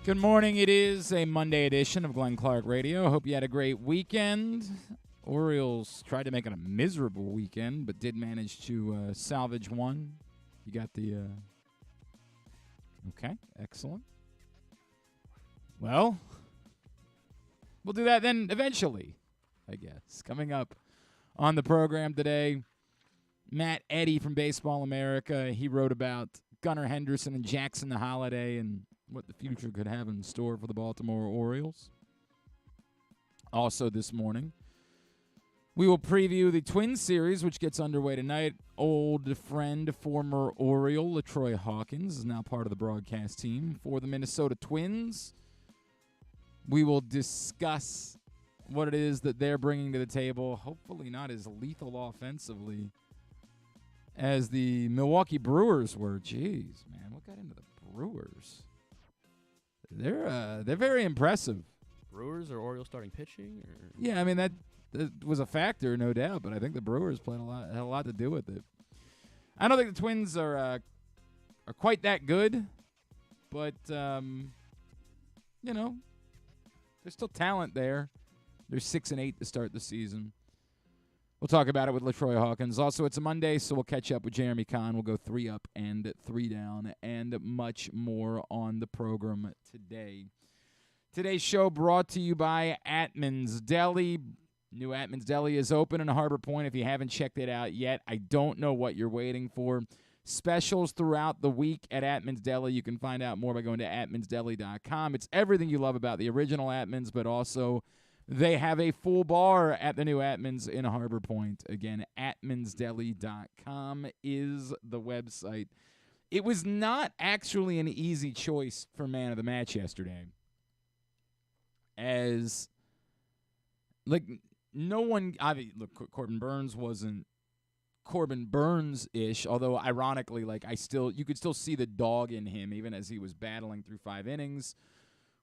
Good morning. It is a Monday edition of Glenn Clark Radio. Hope you had a great weekend. Orioles tried to make it a miserable weekend, but did manage to salvage one. You got the... Okay, excellent. Well, we'll do that then eventually, I guess. Coming up on the program today, Matt Eddy from Baseball America. He wrote about Gunnar Henderson and Jackson Holliday and what the future could have in store for the Baltimore Orioles. Also this morning, we will preview the Twins series, which gets underway tonight. Old friend, former Oriole, LaTroy Hawkins, is now part of the broadcast team for the Minnesota Twins. We will discuss what it is that they're bringing to the table, hopefully not as lethal offensively as the Milwaukee Brewers were. Jeez, man, what got into the Brewers? They're very impressive. Brewers or Orioles starting pitching? Or? Yeah, I mean, that was a factor, no doubt, but I think the Brewers had a lot to do with it. I don't think the Twins are quite that good, but, there's still talent there. They're 6-8 to start the season. We'll talk about it with LaTroy Hawkins. Also, it's a Monday, so we'll catch up with Jeremy Conn. We'll go 3 up and 3 down and much more on the program today. Today's show brought to you by Atman's Deli. New Atman's Deli is open in Harbor Point. If you haven't checked it out yet, I don't know what you're waiting for. Specials throughout the week at Atman's Deli. You can find out more by going to atmansdeli.com. It's everything you love about the original Atman's, but also they have a full bar at the new Atman's in Harbor Point. Again, atmansdeli.com is the website. It was not actually an easy choice for man of the match yesterday. As, no one, look, Corbin Burns wasn't Corbin Burns-ish, although ironically, you could still see the dog in him even as he was battling through 5 innings.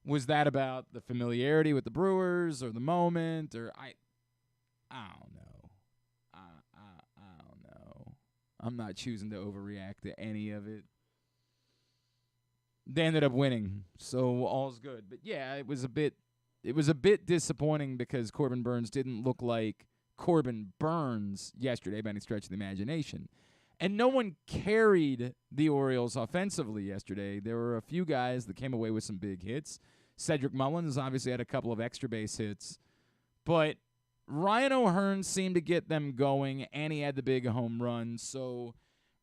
Was that about the familiarity with the Brewers or the moment? Or I don't know. I don't know. I'm not choosing to overreact to any of it. They ended up winning, so all's good. But yeah, it was a bit disappointing because Corbin Burns didn't look like Corbin Burns yesterday by any stretch of the imagination. And no one carried the Orioles offensively yesterday. There were a few guys that came away with some big hits. Cedric Mullins obviously had a couple of extra base hits. But Ryan O'Hearn seemed to get them going, and he had the big home run. So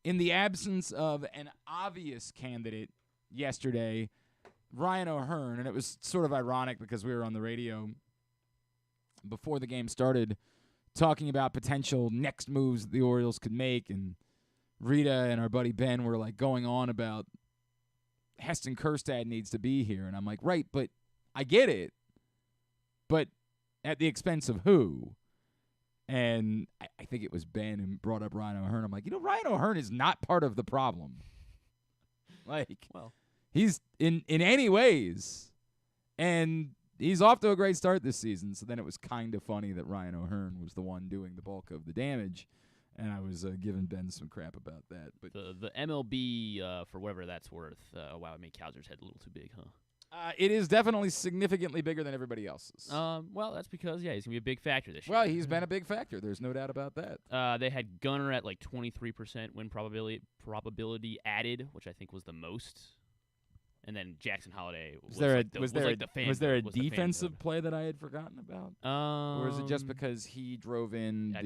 in the absence of an obvious candidate yesterday, Ryan O'Hearn, and it was sort of ironic because we were on the radio before the game started talking about potential next moves that the Orioles could make, and Rita and our buddy Ben were going on about Heston Kjerstad needs to be here. And I'm like, right, but I get it. But at the expense of who? And I think it was Ben who brought up Ryan O'Hearn. I'm like, Ryan O'Hearn is not part of the problem. He's in any ways. And he's off to a great start this season. So then it was kind of funny that Ryan O'Hearn was the one doing the bulk of the damage. And I was giving Ben some crap about that. But the MLB, for whatever that's worth, wow, it made Kowser's head a little too big, huh? It is definitely significantly bigger than everybody else's. Well, that's because, he's going to be a big factor this year. Well, he's been a big factor. There's no doubt about that. They had Gunnar at 23% win probability added, which I think was the most. And then Jackson Holliday was there a defensive play that I had forgotten about? Or is it just because he drove in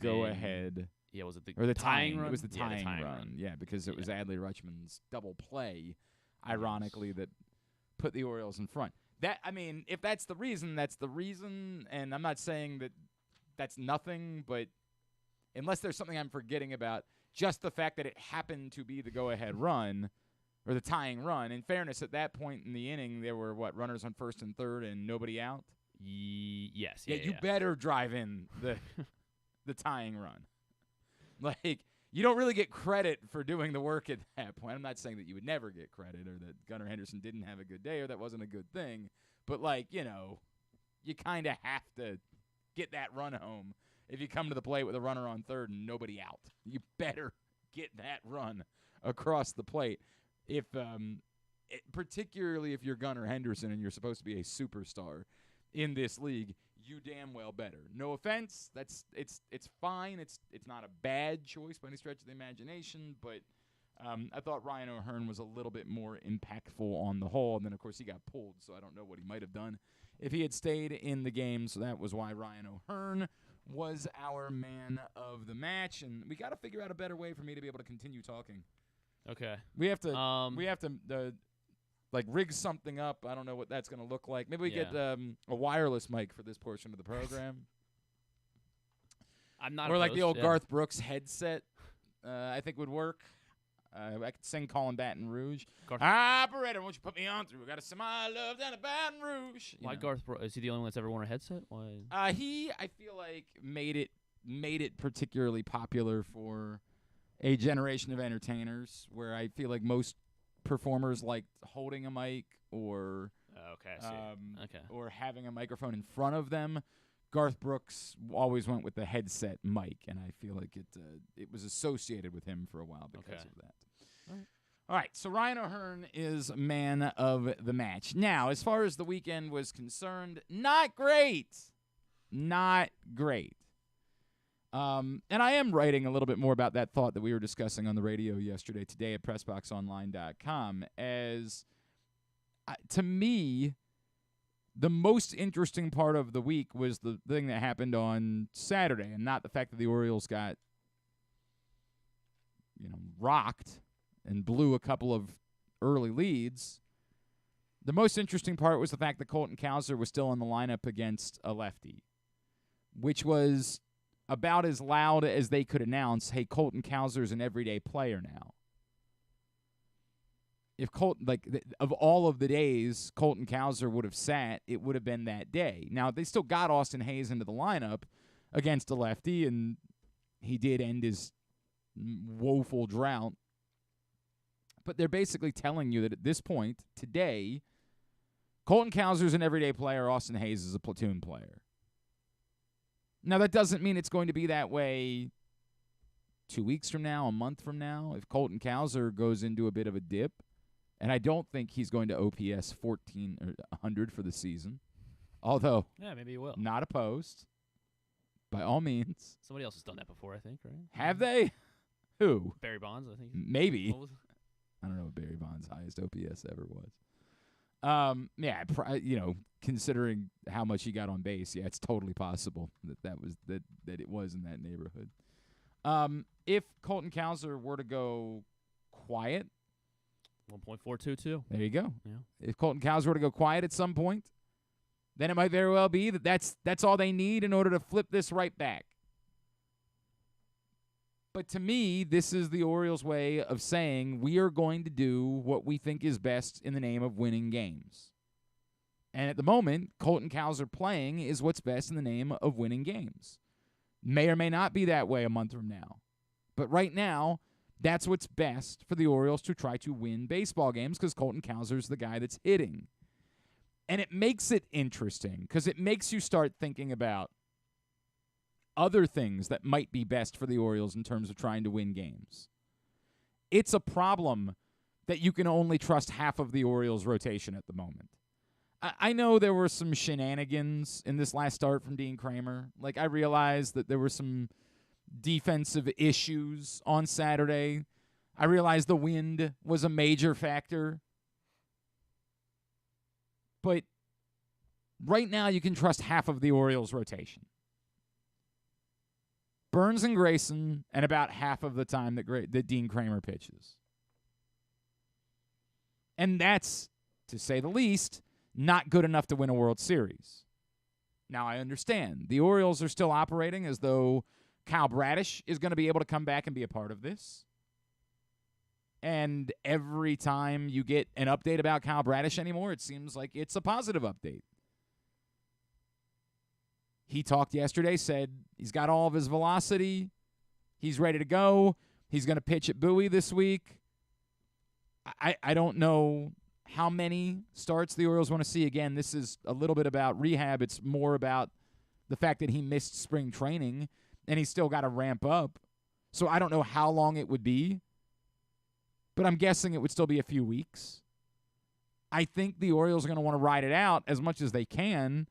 go-ahead? Yeah, was it the tying run? It was the tying run. Yeah, because it was Adley Rutschman's double play, ironically, that put the Orioles in front. If that's the reason, that's the reason. And I'm not saying that that's nothing, but unless there's something I'm forgetting about, just the fact that it happened to be the go-ahead run or the tying run. In fairness, at that point in the inning, there were, runners on first and third and nobody out? Yes. Yeah, you better drive in the tying run. You don't really get credit for doing the work at that point. I'm not saying that you would never get credit or that Gunnar Henderson didn't have a good day or that wasn't a good thing. But, you kind of have to get that run home if you come to the plate with a runner on third and nobody out. You better get that run across the plate. If particularly if you're Gunnar Henderson and you're supposed to be a superstar in this league, you damn well better. No offense, it's fine. It's not a bad choice by any stretch of the imagination, but I thought Ryan O'Hearn was a little bit more impactful on the whole. And then, of course, he got pulled, so I don't know what he might have done if he had stayed in the game. So that was why Ryan O'Hearn was our man of the match. And we got to figure out a better way for me to be able to continue talking. Okay. We have to rig something up. I don't know what that's going to look like. Maybe we get a wireless mic for this portion of the program. I'm not. Or like the old Garth Brooks headset. I think would work. I could sing "Calling Baton Rouge." Operator, won't you put me on through? We got to send my love down to Baton Rouge. Why Garth Brooks? Is he the only one that's ever worn a headset? Why? I feel like made it particularly popular for a generation of entertainers, where I feel like most performers liked holding a mic or or having a microphone in front of them. Garth Brooks always went with the headset mic, and I feel like it was associated with him for a while because of that. All right, so Ryan O'Hearn is man of the match. Now, as far as the weekend was concerned, not great. Not great. And I am writing a little bit more about that thought that we were discussing on the radio yesterday, today at PressBoxOnline.com, as to me, the most interesting part of the week was the thing that happened on Saturday, and not the fact that the Orioles got, rocked and blew a couple of early leads. The most interesting part was the fact that Colton Cowser was still in the lineup against a lefty, which was about as loud as they could announce, hey, Colton Cowser's an everyday player now. If of all of the days Colton Cowser would have sat, it would have been that day. Now, they still got Austin Hayes into the lineup against a lefty, and he did end his woeful drought. But they're basically telling you that at this point, today, Colton Cowser's an everyday player, Austin Hayes is a platoon player. Now, that doesn't mean it's going to be that way 2 weeks from now, a month from now, if Colton Cowser goes into a bit of a dip. And I don't think he's going to OPS 1,400 for the season. Although, maybe he will. Not opposed, by all means. Somebody else has done that before, I think, right? Have they? Who? Barry Bonds, I think. Maybe. I don't know what Barry Bonds' highest OPS ever was. Considering how much he got on base, it's totally possible that it was in that neighborhood. If Colton Cowser were to go quiet, 1.422. There you go. Yeah. If Colton Cowser were to go quiet at some point, then it might very well be that's all they need in order to flip this right back. But to me, this is the Orioles' way of saying we are going to do what we think is best in the name of winning games. And at the moment, Colton Cowser playing is what's best in the name of winning games. May or may not be that way a month from now. But right now, that's what's best for the Orioles to try to win baseball games because Colton Cowser's the guy that's hitting. And it makes it interesting because it makes you start thinking about other things that might be best for the Orioles in terms of trying to win games. It's a problem that you can only trust half of the Orioles' rotation at the moment. I know there were some shenanigans in this last start from Dean Kramer. I realized that there were some defensive issues on Saturday. I realized the wind was a major factor. But right now you can trust half of the Orioles' rotation. Burns and Grayson, and about half of the time that Dean Kramer pitches. And that's, to say the least, not good enough to win a World Series. Now, I understand. The Orioles are still operating as though Kyle Bradish is going to be able to come back and be a part of this. And every time you get an update about Kyle Bradish anymore, it seems like it's a positive update. He talked yesterday, said he's got all of his velocity. He's ready to go. He's going to pitch at Bowie this week. I don't know how many starts the Orioles want to see. Again, this is a little bit about rehab. It's more about the fact that he missed spring training, and he's still got to ramp up. So I don't know how long it would be, but I'm guessing it would still be a few weeks. I think the Orioles are going to want to ride it out as much as they can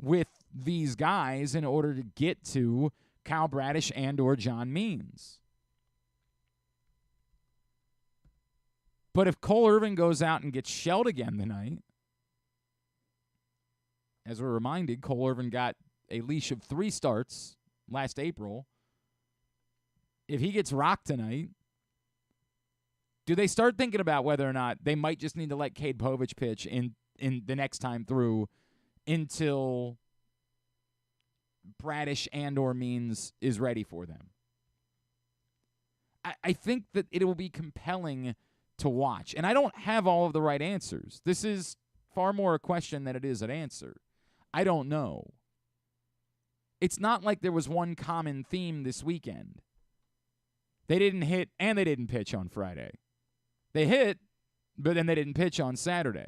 with these guys in order to get to Kyle Bradish and or John Means. But if Cole Irvin goes out and gets shelled again tonight, as we're reminded, Cole Irvin got a leash of 3 starts last April. If he gets rocked tonight, do they start thinking about whether or not they might just need to let Cade Povich pitch in the next time through until Bradish and or Means is ready for them? I think that it will be compelling to watch. And I don't have all of the right answers. This is far more a question than it is an answer. I don't know. It's not like there was one common theme this weekend. They didn't hit and they didn't pitch on Friday. They hit, but then they didn't pitch on Saturday.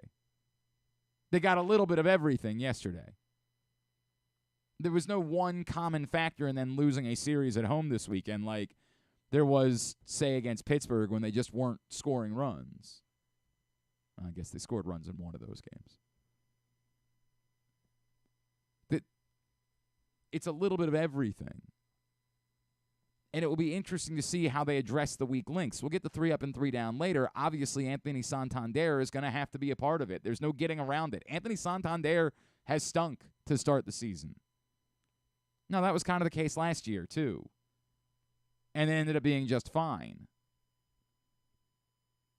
They got a little bit of everything yesterday. There was no one common factor in then losing a series at home this weekend like there was, say, against Pittsburgh when they just weren't scoring runs. I guess they scored runs in one of those games. It's a little bit of everything. And it will be interesting to see how they address the weak links. We'll get the 3 up and 3 down later. Obviously, Anthony Santander is going to have to be a part of it. There's no getting around it. Anthony Santander has stunk to start the season. Now, that was kind of the case last year, too. And it ended up being just fine.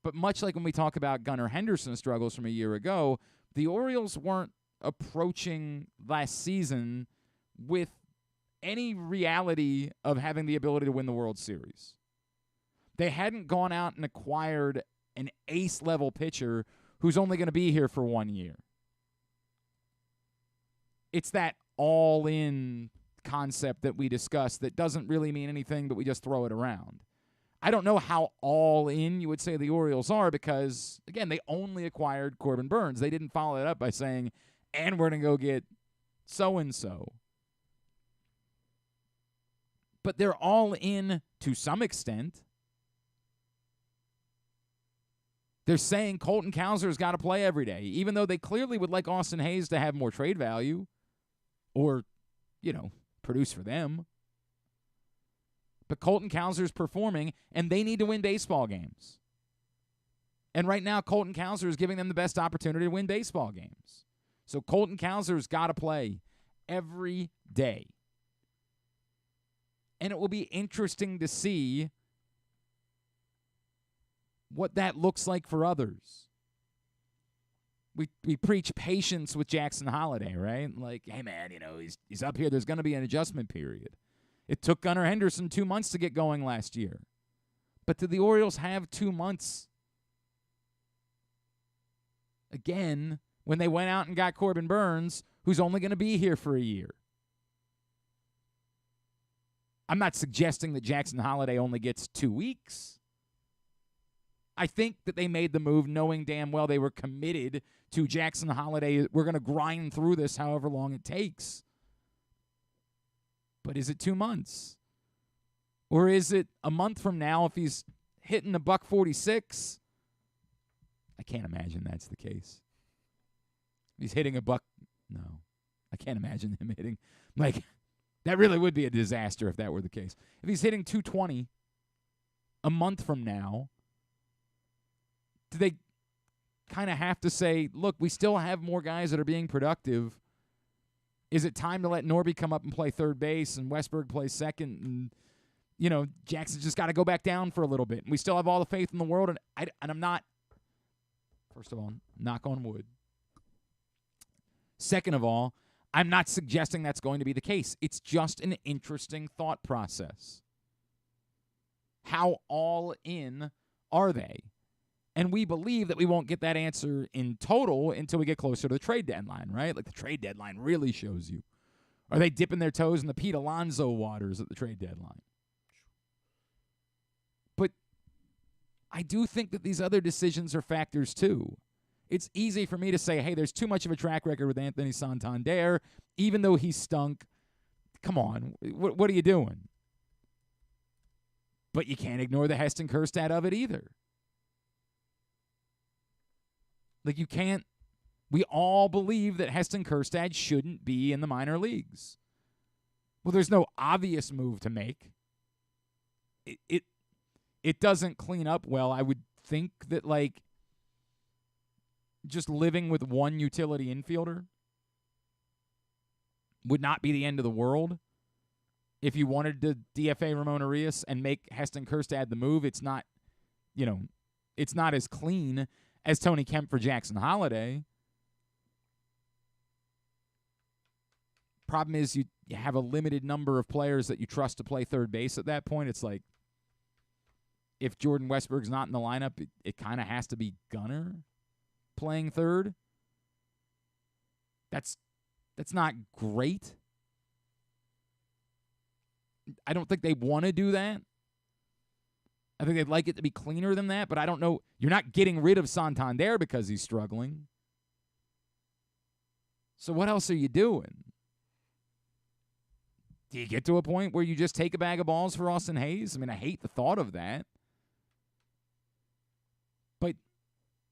But much like when we talk about Gunnar Henderson's struggles from a year ago, the Orioles weren't approaching last season with any reality of having the ability to win the World Series. They hadn't gone out and acquired an ace-level pitcher who's only going to be here for 1 year. It's that all-in concept that we discussed that doesn't really mean anything, but we just throw it around. I don't know how all-in you would say the Orioles are because, again, they only acquired Corbin Burnes. They didn't follow it up by saying, and we're going to go get so-and-so. But they're all in to some extent. They're saying Colton Cowser's got to play every day, even though they clearly would like Austin Hayes to have more trade value or, produce for them. But Colton Cowser's performing, and they need to win baseball games. And right now, Colton Cowser is giving them the best opportunity to win baseball games. So Colton Cowser's got to play every day. And it will be interesting to see what that looks like for others. We preach patience with Jackson Holliday, right? Like, hey, man, he's up here. There's going to be an adjustment period. It took Gunnar Henderson 2 months to get going last year. But did the Orioles have 2 months? Again, when they went out and got Corbin Burnes, who's only going to be here for a year. I'm not suggesting that Jackson Holliday only gets 2 weeks. I think that they made the move knowing damn well they were committed to Jackson Holliday. We're going to grind through this however long it takes. But is it 2 months? Or is it a month from now if he's hitting a $146? I can't imagine that's the case. If he's hitting a buck. No. I can't imagine him hitting. That really would be a disaster if that were the case. If he's hitting 220 a month from now, do they kind of have to say, look, we still have more guys that are being productive. Is it time to let Norby come up and play third base and Westberg play second? And, Jackson's just got to go back down for a little bit. And we still have all the faith in the world. And I'm not, first of all, knock on wood. Second of all, I'm not suggesting that's going to be the case. It's just an interesting thought process. How all in are they? And we believe that we won't get that answer in total until we get closer to the trade deadline, right? Like the trade deadline really shows you. Are they dipping their toes in the Pete Alonso waters at the trade deadline? But I do think that these other decisions are factors too. It's easy for me to say, hey, there's too much of a track record with Anthony Santander, even though he stunk. Come on, what are you doing? But you can't ignore the Heston Kjerstad of it either. Like, you can't. We all believe that Heston Kjerstad shouldn't be in the minor leagues. Well, there's no obvious move to make. It doesn't clean up well. I would think that, like, just living with one utility infielder would not be the end of the world. If you wanted to DFA Ramon Arias and make Heston Kjerstad the move, it's not, it's not as clean as Tony Kemp for Jackson Holliday. Problem is you have a limited number of players that you trust to play third base at that point. It's like, if Jordan Westburg's not in the lineup, it kind of has to be Gunnar playing third. That's not great. I don't think they want to do that. I think they'd like it to be cleaner than that, but I don't know. You're not getting rid of Santander because he's struggling. So what else are you doing? Do you get to a point where you just take a bag of balls for Austin Hayes? I mean, I hate the thought of that. But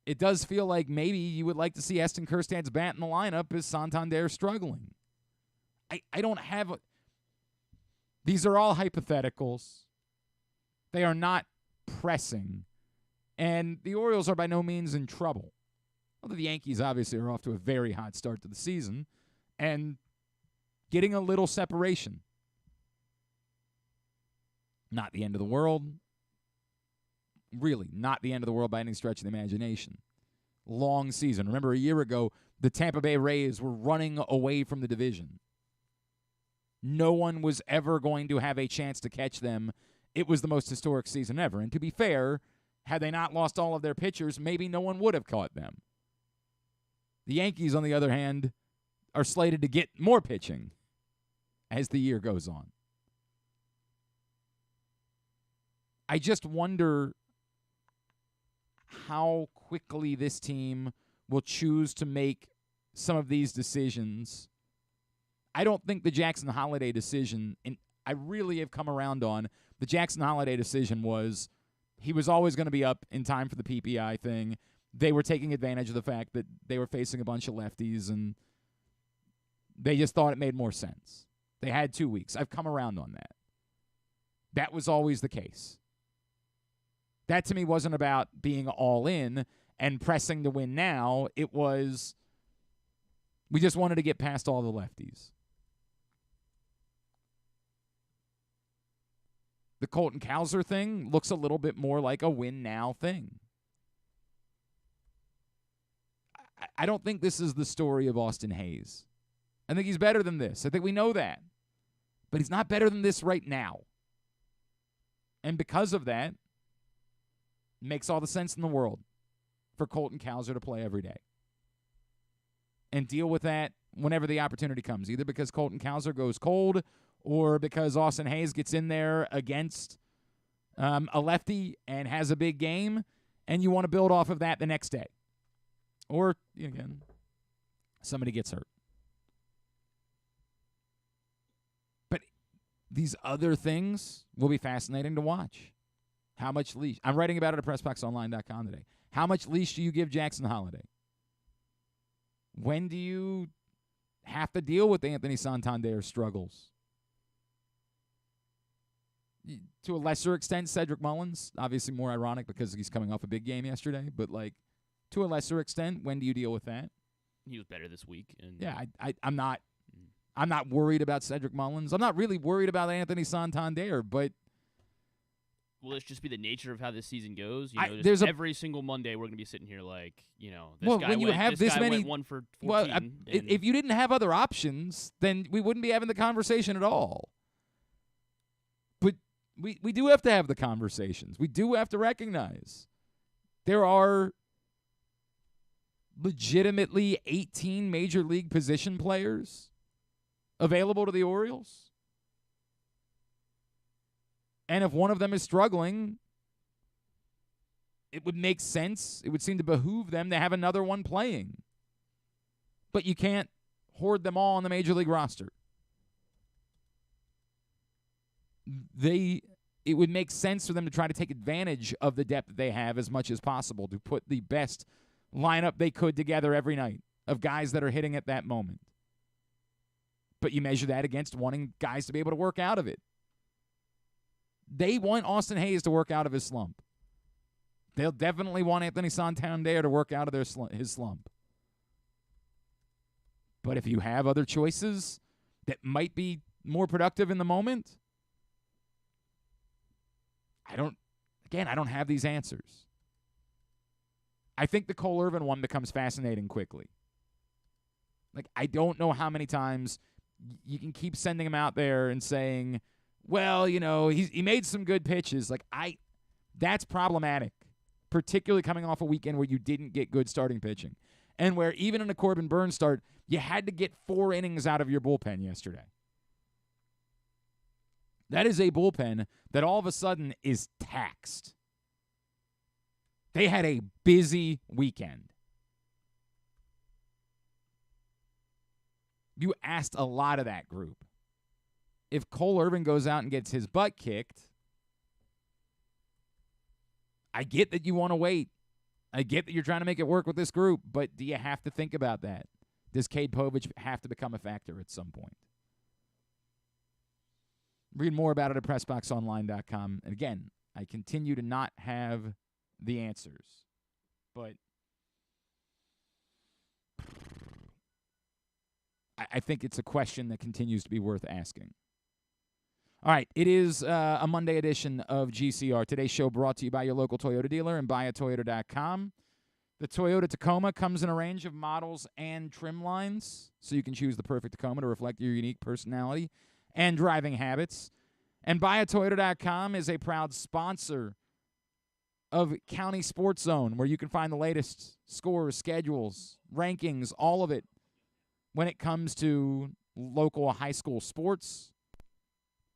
it does feel like maybe you would like to see Heston Kjerstad's bat in the lineup as Santander's struggling. I don't have these are all hypotheticals. They are not pressing. And the Orioles are by no means in trouble. Although the Yankees obviously are off to a very hot start to the season and getting a little separation. Not the end of the world. Really, not the end of the world by any stretch of the imagination. Long season. Remember, a year ago, the Tampa Bay Rays were running away from the division. No one was ever going to have a chance to catch them. It was the most historic season ever. And to be fair, had they not lost all of their pitchers, maybe no one would have caught them. The Yankees, on the other hand, are slated to get more pitching as the year goes on. I just wonder how quickly this team will choose to make some of these decisions. I don't think the Jackson Holliday decision, and I really have come around on, the Jackson Holliday decision was he was always going to be up in time for the PPI thing. They were taking advantage of the fact that they were facing a bunch of lefties, and they just thought it made more sense. They had 2 weeks. I've come around on that. That was always the case. That, to me, wasn't about being all in and pressing to win now. It was we just wanted to get past all the lefties. The Colton Cowser thing looks a little bit more like a win now thing. I don't think this is the story of Austin Hayes. I think he's better than this. I think we know that. But he's not better than this right now. And because of that, it makes all the sense in the world for Colton Cowser to play every day. And deal with that whenever the opportunity comes, either because Colton Cowser goes cold or because Austin Hayes gets in there against a lefty and has a big game, and you want to build off of that the next day. Or, again, somebody gets hurt. But these other things will be fascinating to watch. How much leash? I'm writing about it at PressBoxOnline.com today. How much leash do you give Jackson Holliday? When do you have to deal with Anthony Santander's struggles? To a lesser extent, Cedric Mullins. Obviously more ironic because he's coming off a big game yesterday. But, to a lesser extent, when do you deal with that? He was better this week. And yeah, I'm not worried about Cedric Mullins. I'm not really worried about Anthony Santander, but will it just be the nature of how this season goes? Every single Monday we're going to be sitting here this guy went 1 for 14. Well, if you didn't have other options, then we wouldn't be having the conversation at all. But we do have to have the conversations. We do have to recognize there are legitimately 18 major league position players available to the Orioles. And if one of them is struggling, it would make sense. It would seem to behoove them to have another one playing. But you can't hoard them all on the major league roster. It would make sense for them to try to take advantage of the depth that they have as much as possible to put the best lineup they could together every night of guys that are hitting at that moment. But you measure that against wanting guys to be able to work out of it. They want Austin Hayes to work out of his slump. They'll definitely want Anthony Santander to work out of his slump. But if you have other choices that might be more productive in the moment, I don't have these answers. I think the Cole Irvin one becomes fascinating quickly. Like, I don't know how many times you can keep sending him out there and saying, well, he made some good pitches. Like, that's problematic, particularly coming off a weekend where you didn't get good starting pitching and where even in a Corbin Burnes start, you had to get 4 innings out of your bullpen yesterday. That is a bullpen that all of a sudden is taxed. They had a busy weekend. You asked a lot of that group. If Cole Irvin goes out and gets his butt kicked, I get that you want to wait. I get that you're trying to make it work with this group, but do you have to think about that? Does Cade Povich have to become a factor at some point? Read more about it at PressBoxOnline.com. And again, I continue to not have the answers, but I think it's a question that continues to be worth asking. All right, it is a Monday edition of GCR. Today's show brought to you by your local Toyota dealer and buyatoyota.com. The Toyota Tacoma comes in a range of models and trim lines, so you can choose the perfect Tacoma to reflect your unique personality and driving habits. And buyatoyota.com is a proud sponsor of County Sports Zone, where you can find the latest scores, schedules, rankings, all of it when it comes to local high school sports,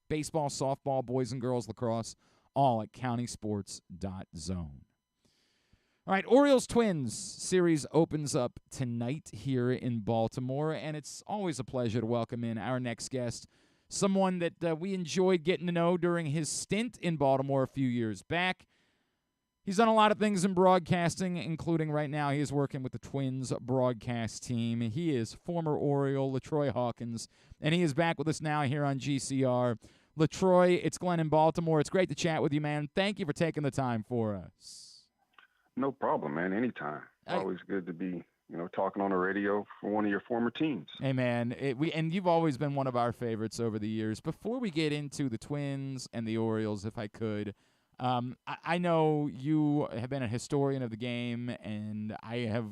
baseball, softball, boys and girls lacrosse, all at countysports.zone. All right, Orioles-Twins series opens up tonight here in Baltimore, and it's always a pleasure to welcome in our next guest, someone that we enjoyed getting to know during his stint in Baltimore a few years back. He's done a lot of things in broadcasting, including right now he is working with the Twins broadcast team. He is former Oriole LaTroy Hawkins, and he is back with us now here on GCR. LaTroy, it's Glenn in Baltimore. It's great to chat with you, man. Thank you for taking the time for us. No problem, man. Anytime. It's always good to be, talking on the radio for one of your former teams. Hey, man. And you've always been one of our favorites over the years. Before we get into the Twins and the Orioles, if I could, I know you have been a historian of the game, and I have,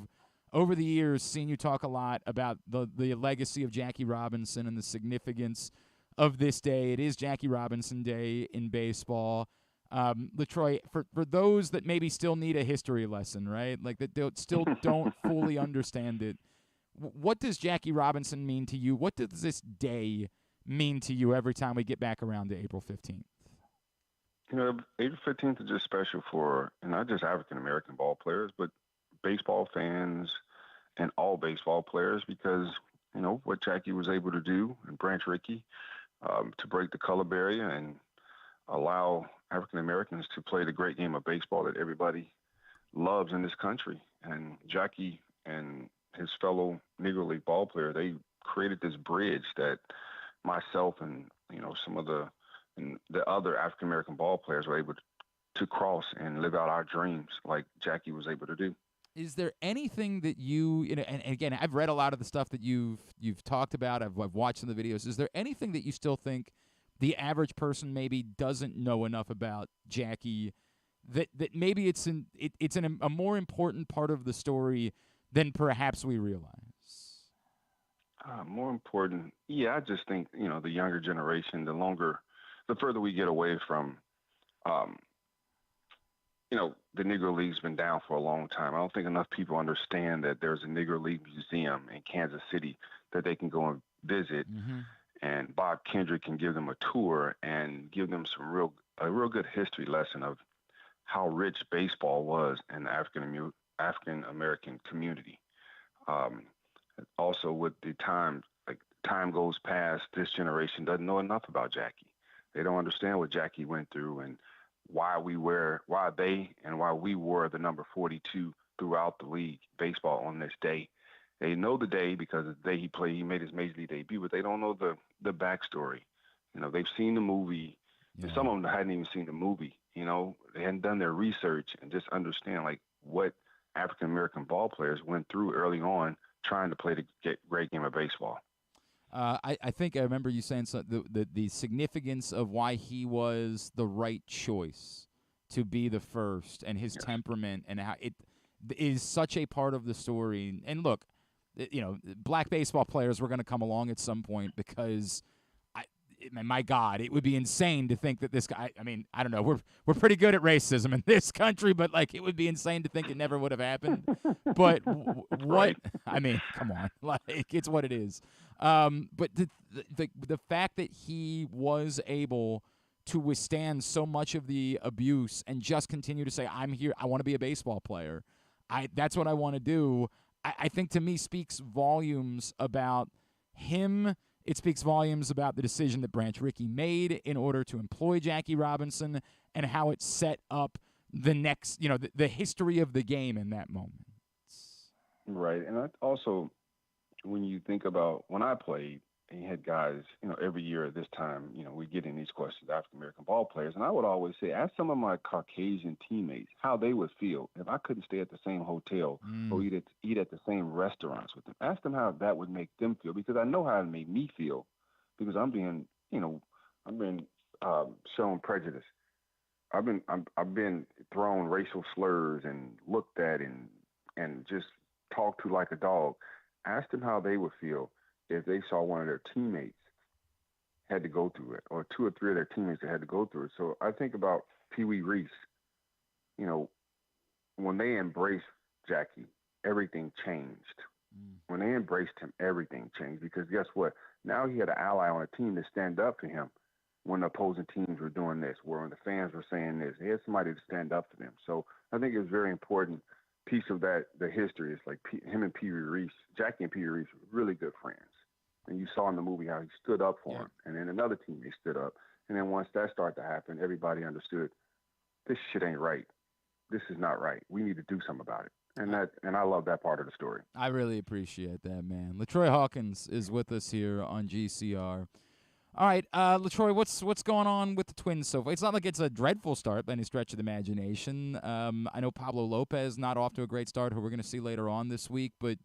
over the years, seen you talk a lot about the legacy of Jackie Robinson and the significance of this day. It is Jackie Robinson Day in baseball. LaTroy, for those that maybe still need a history lesson, right? Like that still don't fully understand it. What does Jackie Robinson mean to you? What does this day mean to you every time we get back around to April 15th? April 15th is just special for not just African-American ball players, but baseball fans and all baseball players because, what Jackie was able to do in Branch Rickey to break the color barrier and allow African-Americans to play the great game of baseball that everybody loves in this country. And Jackie and his fellow Negro League ball player, they created this bridge that myself and, some of the other African-American ball players were able to cross and live out our dreams like Jackie was able to do. Is there anything that and again, I've read a lot of the stuff that you've talked about, I've watched some of the videos. Is there anything that you still think the average person maybe doesn't know enough about Jackie, that maybe it's a more important part of the story than perhaps we realize? More important, I just think, the younger generation, the further we get away from, the Negro League's been down for a long time. I don't think enough people understand that there's a Negro League museum in Kansas City that they can go and visit. Mm-hmm. And Bob Kendrick can give them a tour and give them a real good history lesson of how rich baseball was in the African American community. Also, with the time goes past, this generation doesn't know enough about Jackie. They don't understand what Jackie went through and why we were the number 42 throughout the league, baseball on this day. They know the day because the day he made his major league debut, but they don't know the backstory. They've seen the movie, and some of them hadn't even seen the movie. They hadn't done their research and just understand like what African American ball players went through early on trying to play the great game of baseball. I think I remember you saying the significance of why he was the right choice to be the first, and his temperament, and how it is such a part of the story. And look, black baseball players were going to come along at some point because, my God, it would be insane to think that this guy. I mean, I don't know. We're pretty good at racism in this country, but like it would be insane to think it never would have happened. But what? Right. I mean, come on, like it's what it is. But the fact that he was able to withstand so much of the abuse and just continue to say, "I'm here. I want to be a baseball player. That's what I want to do." I think to me speaks volumes about him. It speaks volumes about the decision that Branch Rickey made in order to employ Jackie Robinson, and how it set up the next, the history of the game in that moment. Right. And also, when you think about when I played, and you had guys, every year at this time, we get in these questions, African American ball players, and I would always say, ask some of my Caucasian teammates how they would feel if I couldn't stay at the same hotel or eat at the same restaurants with them. Ask them how that would make them feel, because I know how it made me feel, because I'm being shown prejudice. I've been thrown racial slurs and looked at and just talked to like a dog. Ask them how they would feel if they saw one of their teammates had to go through it, or two or three of their teammates that had to go through it. So I think about Pee Wee Reese. When they embraced Jackie, everything changed. When they embraced him, everything changed, because guess what? Now he had an ally on a team to stand up for him when the opposing teams were doing this, when the fans were saying this. He had somebody to stand up for them. So I think it's very important piece of that, the history is like him and Pee Wee Reese, Jackie and Pee Wee Reese were really good friends. And you saw in the movie how he stood up for him. And then another teammate stood up. And then once that started to happen, everybody understood, this shit ain't right. This is not right. We need to do something about it. And I love that part of the story. I really appreciate that, man. LaTroy Hawkins is with us here on GCR. All right, LaTroy, what's going on with the Twins so far? It's not like it's a dreadful start by any stretch of the imagination. I know Pablo Lopez not off to a great start, who we're going to see later on this week, but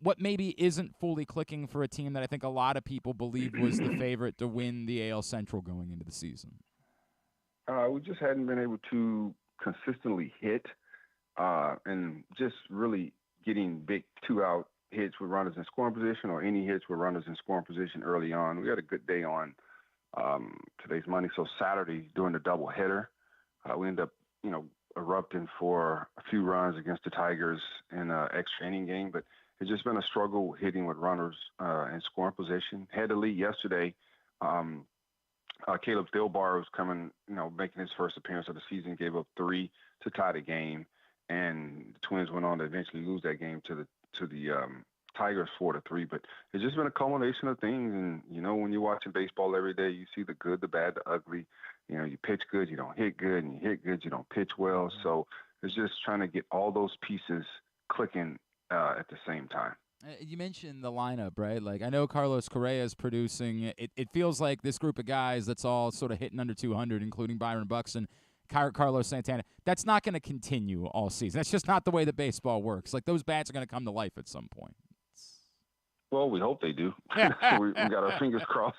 what maybe isn't fully clicking for a team that I think a lot of people believed was the favorite to win the AL Central going into the season? We just hadn't been able to consistently hit and just really getting big two-out hits with runners in scoring position, or any hits with runners in scoring position early on. We had a good day on today's Monday, so Saturday during the doubleheader, we ended up, erupting for a few runs against the Tigers in an extra inning game, but it's just been a struggle hitting with runners in scoring position. Had the lead yesterday. Caleb Thielbar was coming, making his first appearance of the season, gave up 3 to tie the game, and the Twins went on to eventually lose that game to the Tigers 4-3. But it's just been a culmination of things. And when you're watching baseball every day, you see the good, the bad, the ugly. You pitch good, you don't hit good, and you hit good, you don't pitch well. So it's just trying to get all those pieces clicking at the same time. You mentioned the lineup, right? Like, I know Carlos Correa is producing. It feels like this group of guys that's all sort of hitting under 200, including Byron Buxton, Carlos Santana, that's not going to continue all season. That's just not the way that baseball works. Like, those bats are going to come to life at some point. Well, we hope they do. we got our fingers crossed.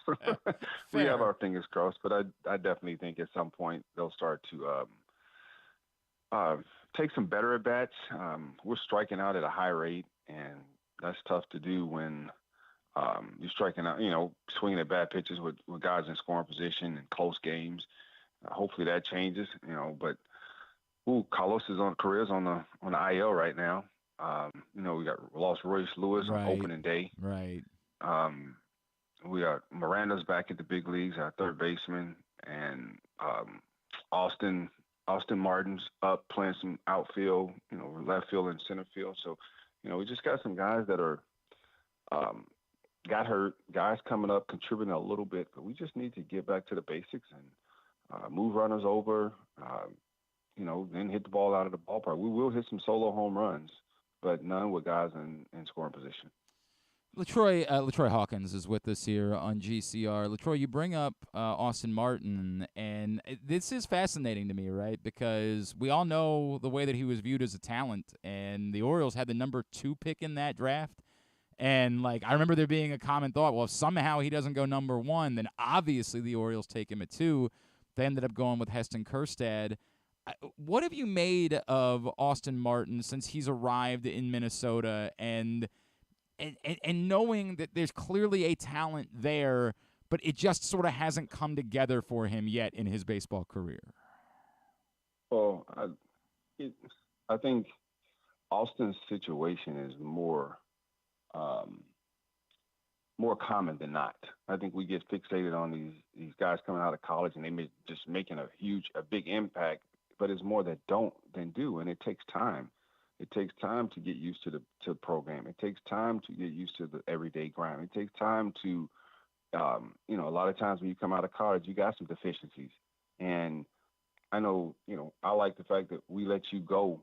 We have our fingers crossed, but I definitely think at some point they'll start to take some better at bats. We're striking out at a high rate, and that's tough to do when you're striking out, swinging at bad pitches with guys in scoring position in close games. Hopefully that changes, but Carlos Correa's on the IL right now. We lost Royce Lewis on opening day. Right. We got Miranda's back at the big leagues, our third baseman, and Austin Martin's up playing some outfield, left field and center field. So, we just got some guys that are got hurt, guys coming up, contributing a little bit, but we just need to get back to the basics and move runners over, then hit the ball out of the ballpark. We will hit some solo home runs, but none with guys in scoring position. LaTroy Hawkins is with us here on GCR. LaTroy, you bring up Austin Martin, and this is fascinating to me, right? Because we all know the way that he was viewed as a talent, and the Orioles had the number 2 pick in that draft. And, I remember there being a common thought, well, if somehow he doesn't go number 1, then obviously the Orioles take him at 2. They ended up going with Heston Kjerstad. What have you made of Austin Martin since he's arrived in Minnesota and knowing that there's clearly a talent there, but it just sort of hasn't come together for him yet in his baseball career? Well, I think Austin's situation is more common than not. I think we get fixated on these guys coming out of college and they just making a big impact, but it's more that don't than do, and it takes time. It takes time to get used to the program. It takes time to get used to the everyday grind. It takes time to, a lot of times when you come out of college, you got some deficiencies. And I know, I like the fact that we let you go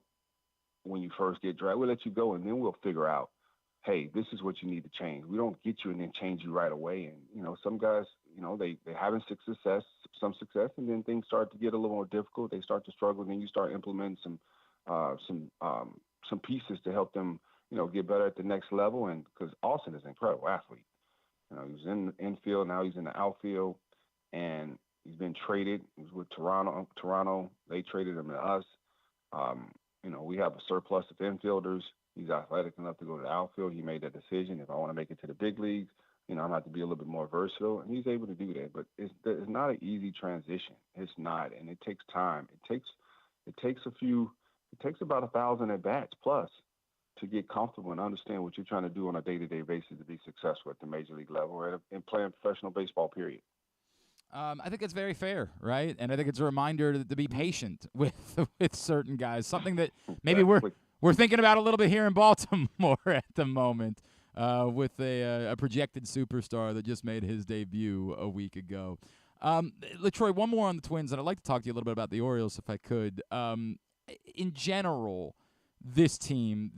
when you first get drafted. We let you go, and then we'll figure out, hey, this is what you need to change. We don't get you and then change you right away. And, some guys, they having some success, and then things start to get a little more difficult. They start to struggle, and then you start implementing some pieces to help them, get better at the next level. And because Austin is an incredible athlete, he was in the infield, now he's in the outfield, and he's been traded. He was with Toronto. They traded him to us. We have a surplus of infielders. He's athletic enough to go to the outfield. He made that decision. If I want to make it to the big leagues, I'm going to have to be a little bit more versatile, and he's able to do that. But it's not an easy transition. It's not, and it takes time. It takes about 1,000 at bats plus to get comfortable and understand what you're trying to do on a day-to-day basis to be successful at the major league level or and playing professional baseball, period. I think it's very fair, right? And I think it's a reminder to be patient with certain guys, something that maybe we're thinking about a little bit here in Baltimore at the moment with a projected superstar that just made his debut a week ago. LaTroy, one more on the Twins, and I'd like to talk to you a little bit about the Orioles if I could. In general, this team,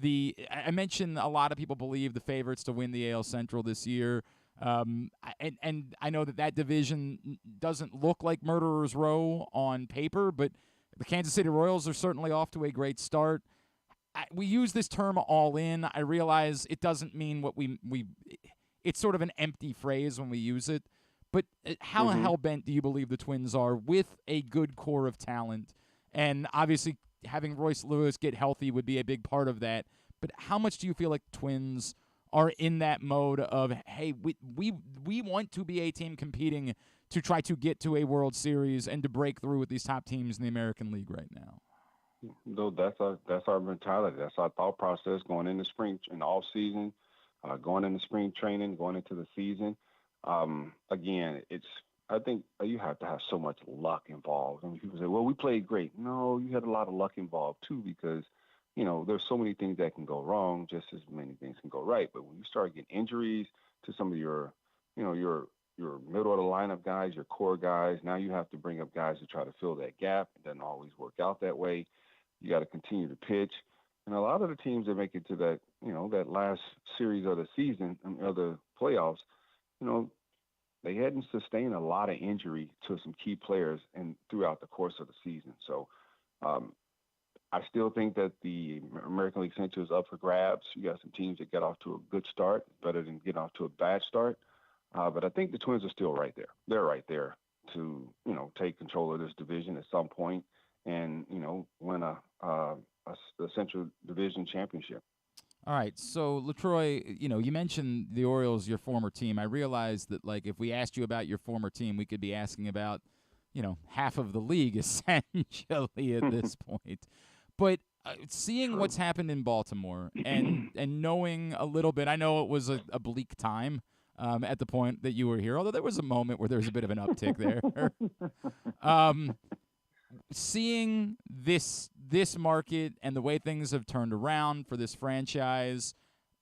I mentioned a lot of people believe the favorites to win the AL Central this year. And I know that division doesn't look like Murderer's Row on paper, but the Kansas City Royals are certainly off to a great start. We use this term all in. I realize it doesn't mean what we it's sort of an empty phrase when we use it. But how hell-bent do you believe the Twins are with a good core of talent? And obviously having Royce Lewis get healthy would be a big part of that. But how much do you feel like Twins are in that mode of, hey, we want to be a team competing to try to get to a World Series and to break through with these top teams in the American League right now? No, that's our mentality. That's our thought process going into spring and off season, going into spring training, going into the season. Again, I think you have to have so much luck involved. I mean, people say, well, we played great. No, you had a lot of luck involved too, because, there's so many things that can go wrong, just as many things can go right. But when you start getting injuries to some of your middle of the lineup guys, your core guys, now you have to bring up guys to try to fill that gap. It doesn't always work out that way. You got to continue to pitch. And a lot of the teams that make it to that, that last series of the season, of the playoffs, they hadn't sustained a lot of injury to some key players throughout the course of the season. So I still think that the American League Central is up for grabs. You got some teams that get off to a good start, better than getting off to a bad start. But I think the Twins are still right there. They're right there to, take control of this division at some point and, win a Central Division championship. All right, so LaTroy, you mentioned the Orioles, your former team. I realize that, if we asked you about your former team, we could be asking about, half of the league essentially at this point. But seeing what's happened in Baltimore and knowing a little bit, I know it was a bleak time at the point that you were here, although there was a moment where there was a bit of an uptick there. Seeing this market and the way things have turned around for this franchise,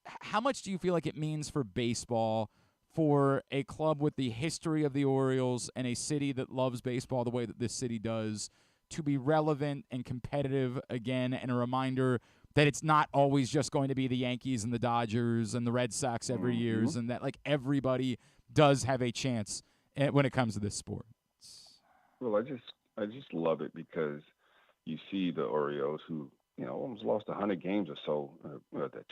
how much do you feel like it means for baseball, for a club with the history of the Orioles and a city that loves baseball the way that this city does, to be relevant and competitive again, and a reminder that it's not always just going to be the Yankees and the Dodgers and the Red Sox every year, and that like everybody does have a chance when it comes to this sport. Well, I just love it because you see the Orioles who, almost lost 100 games or so,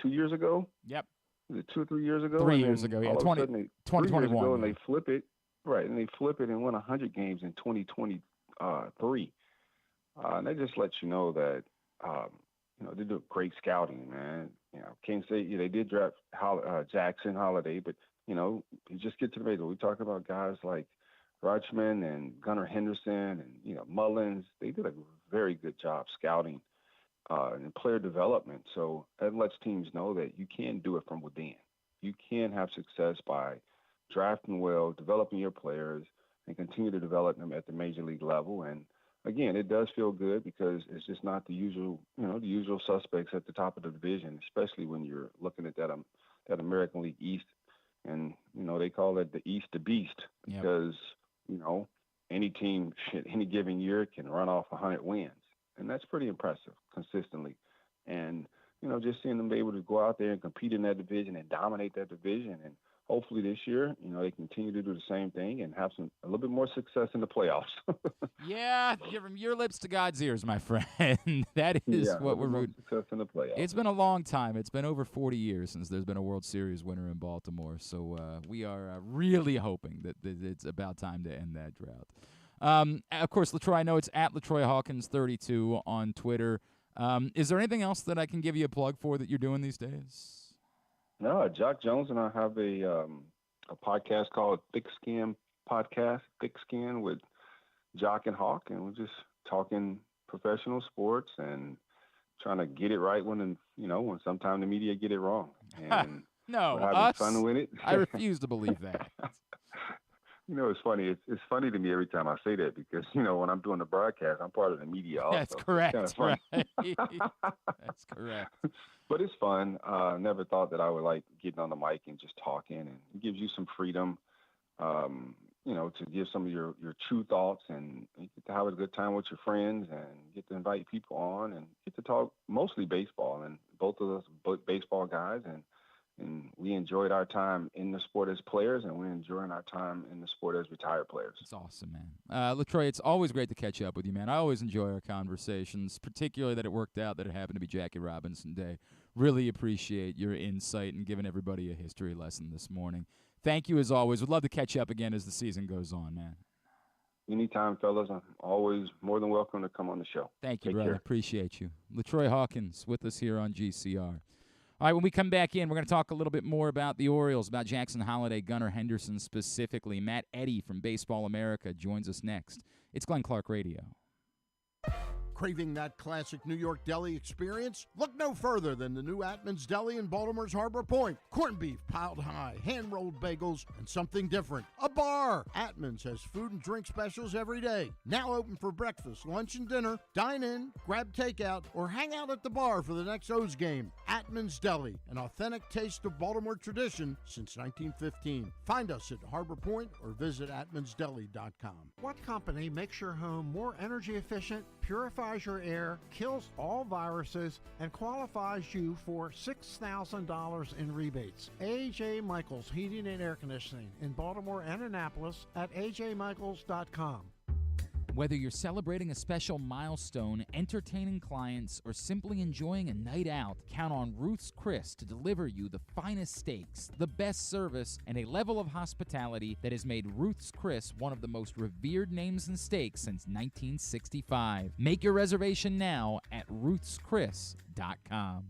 2 years ago? Yep. Was it 2 or 3 years ago? 3 years ago, yeah. 2021. 3 years ago, and they flip it. Right, and they flip it and won 100 games in 2023. And that just lets you know that, they do great scouting, man. Can't say they did draft Jackson Holliday, but, you just get to the major. We talk about guys like Rutschman and Gunnar Henderson and, Mullins. They did a very good job scouting and player development. So that lets teams know that you can do it from within. You can have success by drafting well, developing your players, and continue to develop them at the major league level. And again, it does feel good because it's just not the usual, the usual suspects at the top of the division, especially when you're looking at that American League East. And, they call it the East the Beast because, any team any given year can run off 100 wins. And that's pretty impressive consistently. And, just seeing them be able to go out there and compete in that division and dominate that division. And hopefully this year, they continue to do the same thing and have a little bit more success in the playoffs. Yeah, from your lips to God's ears, my friend. That is what we're rooting. Success in the playoffs. It's been a long time. It's been over 40 years since there's been a World Series winner in Baltimore. So we are really hoping that it's about time to end that drought. Of course, LaTroy, I know it's at LaTroy Hawkins 32 on Twitter. Is there anything else that I can give you a plug for that you're doing these days? No, Jock Jones and I have a podcast called Thick Skin Podcast, Thick Skin with Jock and Hawk, and we're just talking professional sports and trying to get it right when sometime the media get it wrong. And no, we're having fun with it. I refuse to believe that. It's funny. It's funny to me every time I say that because, when I'm doing the broadcast, I'm part of the media also. That's correct. It's kind of right. That's correct. But it's fun. Never thought that I would like getting on the mic and just talking, and it gives you some freedom, to give some of your true thoughts, and you get to have a good time with your friends and get to invite people on and get to talk mostly baseball. And both of us both baseball guys, and we enjoyed our time in the sport as players, and we're enjoying our time in the sport as retired players. It's awesome, man. LaTroy, it's always great to catch up with you, man. I always enjoy our conversations, particularly that it worked out that it happened to be Jackie Robinson Day. Really appreciate your insight and giving everybody a history lesson this morning. Thank you as always. We'd love to catch up again as the season goes on, man. Anytime, fellas. I'm always more than welcome to come on the show. Thank you, Take brother. care. Appreciate you. LaTroy Hawkins with us here on GCR. All right, when we come back in, we're going to talk a little bit more about the Orioles, about Jackson Holliday, Gunnar Henderson specifically. Matt Eddy from Baseball America joins us next. It's Glenn Clark Radio. Craving that classic New York deli experience? Look no further than the new Atman's Deli in Baltimore's Harbor Point. Corned beef piled high, hand-rolled bagels, and something different. A bar! Atman's has food and drink specials every day. Now open for breakfast, lunch, and dinner. Dine in, grab takeout, or hang out at the bar for the next O's game. Atman's Deli, an authentic taste of Baltimore tradition since 1915. Find us at Harbor Point or visit atmansdeli.com. What company makes your home more energy efficient, purifies your air, kills all viruses, and qualifies you for $6,000 in rebates? A.J. Michaels Heating and Air Conditioning in Baltimore and Annapolis at ajmichaels.com. Whether you're celebrating a special milestone, entertaining clients, or simply enjoying a night out, count on Ruth's Chris to deliver you the finest steaks, the best service, and a level of hospitality that has made Ruth's Chris one of the most revered names in steaks since 1965. Make your reservation now at ruthschris.com.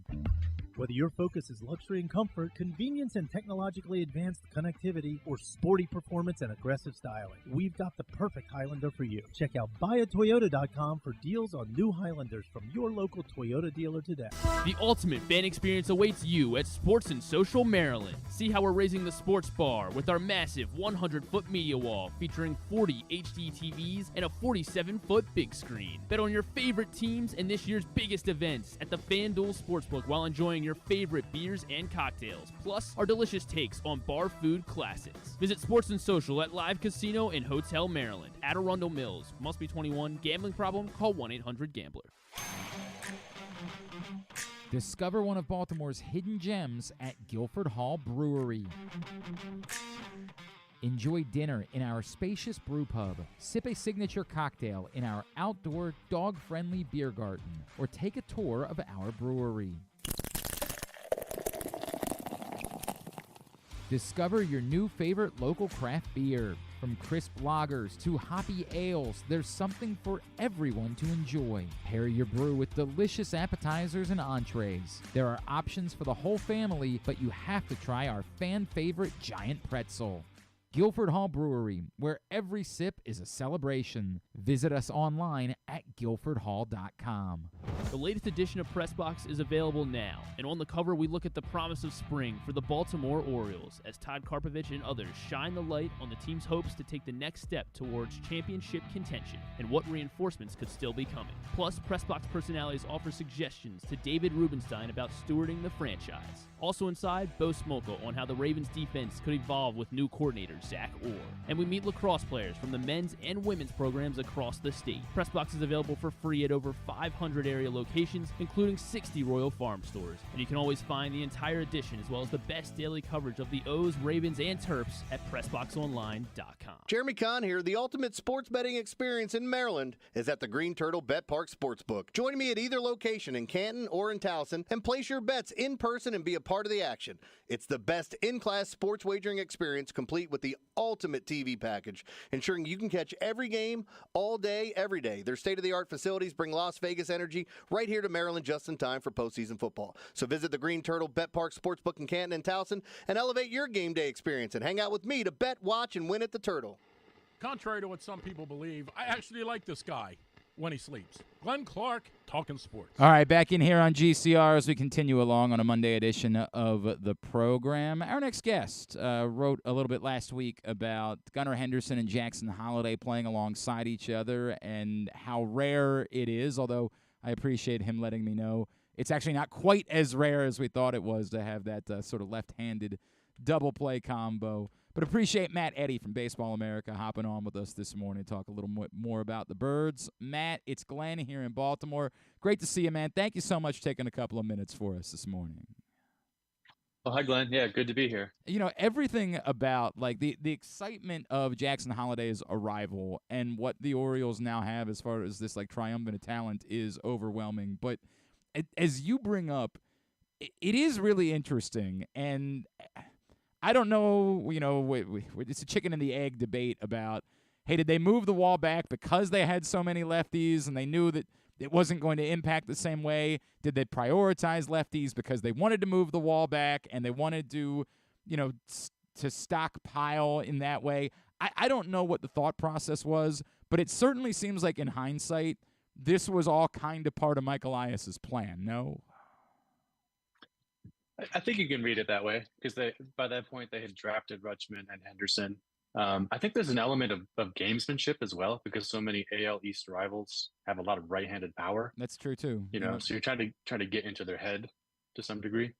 Whether your focus is luxury and comfort, convenience and technologically advanced connectivity, or sporty performance and aggressive styling, we've got the perfect Highlander for you. Check out buyatoyota.com for deals on new Highlanders from your local Toyota dealer today. The ultimate fan experience awaits you at Sports and Social Maryland. See how we're raising the sports bar with our massive 100-foot media wall featuring 40 HD TVs and a 47-foot big screen. Bet on your favorite teams and this year's biggest events at the FanDuel Sportsbook while enjoying your favorite beers and cocktails, plus our delicious takes on bar food classics. Visit Sports and Social at Live Casino and Hotel Maryland at Arundel Mills. Must be 21. Gambling problem? Call 1-800-GAMBLER. Discover one of Baltimore's hidden gems at Guilford Hall Brewery. Enjoy dinner in our spacious brew pub, sip a signature cocktail in our outdoor, dog-friendly beer garden, or take a tour of our brewery. Discover your new favorite local craft beer. From crisp lagers to hoppy ales, there's something for everyone to enjoy. Pair your brew with delicious appetizers and entrees. There are options for the whole family, but you have to try our fan-favorite giant pretzel. Guilford Hall Brewery, where every sip is a celebration. Visit us online at guilfordhall.com. The latest edition of Pressbox is available now, and on the cover we look at the promise of spring for the Baltimore Orioles as Todd Karpovich and others shine the light on the team's hopes to take the next step towards championship contention and what reinforcements could still be coming. Plus, Pressbox personalities offer suggestions to David Rubenstein about stewarding the franchise. Also inside, Bo Smolka on how the Ravens defense could evolve with new coordinator Zach Orr. And we meet lacrosse players from the men's and women's programs across the state. Pressbox is available for free at over 500 area locations, including 60 Royal Farm stores. And you can always find the entire edition as well as the best daily coverage of the O's, Ravens, and Terps at PressBoxOnline.com. Jeremy Conn here. The ultimate sports betting experience in Maryland is at the Green Turtle Bet Park Sportsbook. Join me at either location in Canton or in Towson and place your bets in person and be a part of the action. It's the best in-class sports wagering experience, complete with the ultimate TV package, ensuring you can catch every game all day, every day. Their state-of-the-art facilities bring Las Vegas energy right here to Maryland just in time for postseason football. So visit the Green Turtle Bet Park Sportsbook in Canton and Towson and elevate your game day experience and hang out with me to bet, watch, and win at the Turtle. Contrary to what some people believe, I actually like this guy when he sleeps. Glenn Clark, talking sports. All right, back in here on GCR as we continue along on a Monday edition of the program. Our next guest wrote a little bit last week about Gunnar Henderson and Jackson Holliday playing alongside each other and how rare it is, although I appreciate him letting me know it's actually not quite as rare as we thought it was to have that sort of left-handed double play combo. But appreciate Matt Eddy from Baseball America hopping on with us this morning to talk a little more about the Birds. Matt, it's Glenn here in Baltimore. Great to see you, man. Thank you so much for taking a couple of minutes for us this morning. Oh, hi, Glenn. Yeah, good to be here. You know, everything about, like, the excitement of Jackson Holliday's arrival and what the Orioles now have as far as this, like, triumvirate of talent is overwhelming. But as you bring up, it is really interesting, and I don't know, you know, it's a chicken and the egg debate about, hey, did they move the wall back because they had so many lefties and they knew that it wasn't going to impact the same way? Did they prioritize lefties because they wanted to move the wall back and they wanted to, you know, to stockpile in that way? I don't know what the thought process was, but it certainly seems like in hindsight, this was all kind of part of Mike Elias's plan, no? I think you can read it that way because by that point they had drafted Rutschman and Henderson. I think there's an element of gamesmanship as well because so many AL East rivals have a lot of right-handed power. That's true too. You know, so you're trying to get into their head to some degree.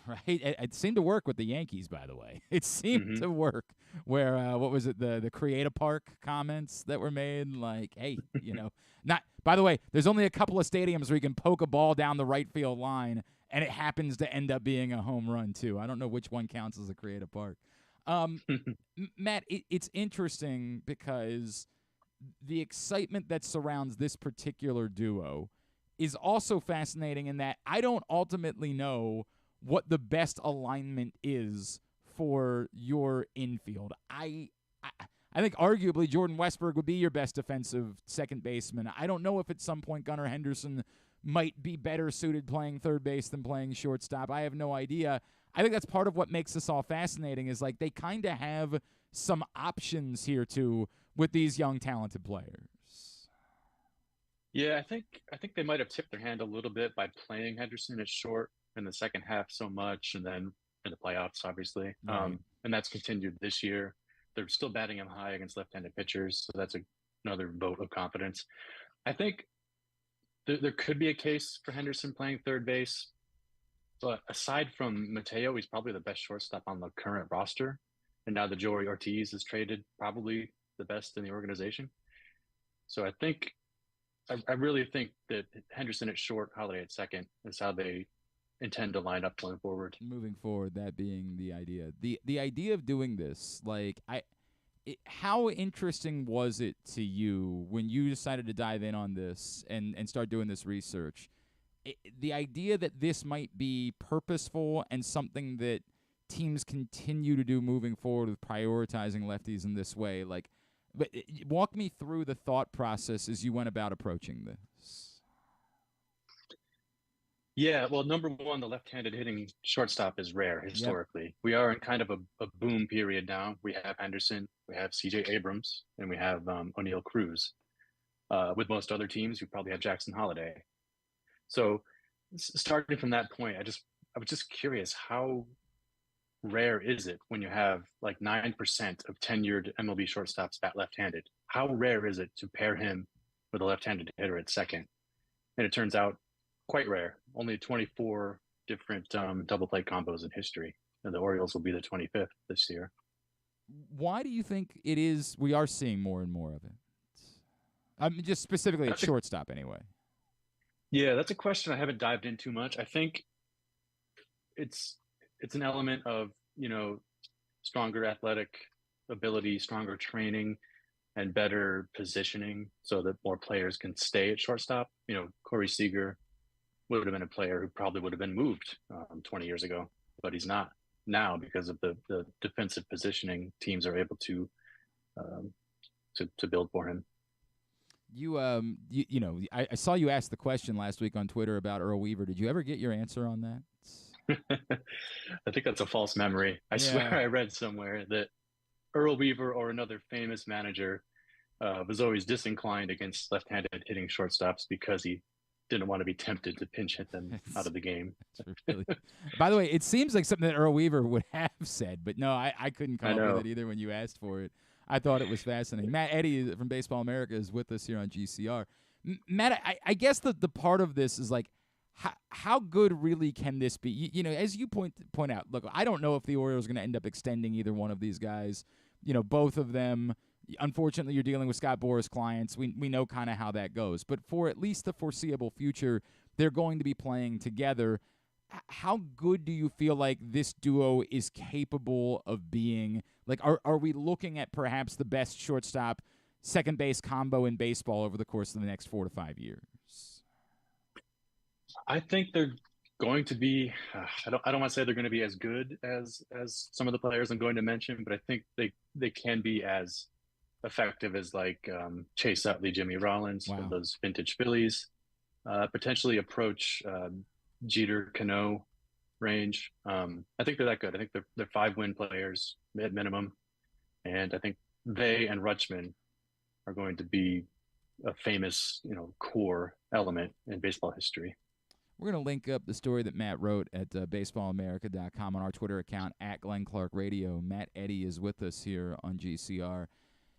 Right. It seemed to work with the Yankees, by the way. It seemed to work where, what was it, the Create-A Park comments that were made? Like, hey, you know, not. By the way, there's only a couple of stadiums where you can poke a ball down the right field line, and it happens to end up being a home run, too. I don't know which one counts as a Create-A Park. Matt, it's interesting because the excitement that surrounds this particular duo is also fascinating in that I don't ultimately know what the best alignment is for your infield. I think arguably Jordan Westberg would be your best defensive second baseman. I don't know if at some point Gunnar Henderson might be better suited playing third base than playing shortstop. I have no idea. I think that's part of what makes this all fascinating is like they kind of have some options here too with these young talented players. Yeah, I think they might have tipped their hand a little bit by playing Henderson at short in the second half so much and then in the playoffs, obviously. Right. And that's continued this year. They're still batting him high against left-handed pitchers, so that's another vote of confidence. I think there could be a case for Henderson playing third base. But aside from Mateo, he's probably the best shortstop on the current roster. And now that Joey Ortiz is traded, probably the best in the organization. So I really think that Henderson at short, Holliday at second is how they intend to line up going forward. Moving forward, that being the idea. The idea of doing this, like how interesting was it to you when you decided to dive in on this and start doing this research? The idea that this might be purposeful and something that teams continue to do moving forward with prioritizing lefties in this way, like, but walk me through the thought process as you went about approaching this. Yeah, well, number one, the left-handed hitting shortstop is rare historically. Yep. We are in kind of a boom period now. We have Henderson, we have C.J. Abrams, and we have O'Neal Cruz. With most other teams, you probably have Jackson Holliday. So starting from that point, I was just curious, how rare is it when you have like 9% of tenured MLB shortstops bat left-handed? How rare is it to pair him with a left-handed hitter at second? And it turns out quite rare. Only 24 different double play combos in history, and the Orioles will be the 25th this year. Why do you think it is we are seeing more and more of it? I mean, just specifically at shortstop anyway. Yeah, that's a question I haven't dived in too much. I think it's an element of, stronger athletic ability, stronger training, and better positioning so that more players can stay at shortstop. Corey Seager would have been a player who probably would have been moved 20 years ago, but he's not now because of the defensive positioning teams are able to build for him. I saw you ask the question last week on Twitter about Earl Weaver. Did you ever get your answer on that? I think that's a false memory. I swear I read somewhere that Earl Weaver or another famous manager was always disinclined against left-handed hitting shortstops because he didn't want to be tempted to pinch hit them out of the game. Really... By the way, it seems like something that Earl Weaver would have said, but no, I couldn't come up with it either when you asked for it. I thought it was fascinating. Matt Eddy from Baseball America is with us here on GCR. Matt, I guess the part of this is like, how good really can this be? As you point out, look, I don't know if the Orioles are going to end up extending either one of these guys. Both of them. Unfortunately, you're dealing with Scott Boras clients. We know kind of how that goes. But for at least the foreseeable future, they're going to be playing together. How good do you feel like this duo is capable of being? Like, are we looking at perhaps the best shortstop, second base combo in baseball over the course of the next 4 to 5 years? I think they're going to be. I don't want to say they're going to be as good as some of the players I'm going to mention, but I think they can be as effective as like Chase Utley, Jimmy Rollins from those vintage Phillies, potentially approach Jeter, Cano range. I think they're that good. I think they're 5-win players at minimum, and I think they and Rutschman are going to be a famous, core element in baseball history. We're going to link up the story that Matt wrote at baseballamerica.com on our Twitter account at Glenn Clark Radio. Matt Eddy is with us here on GCR.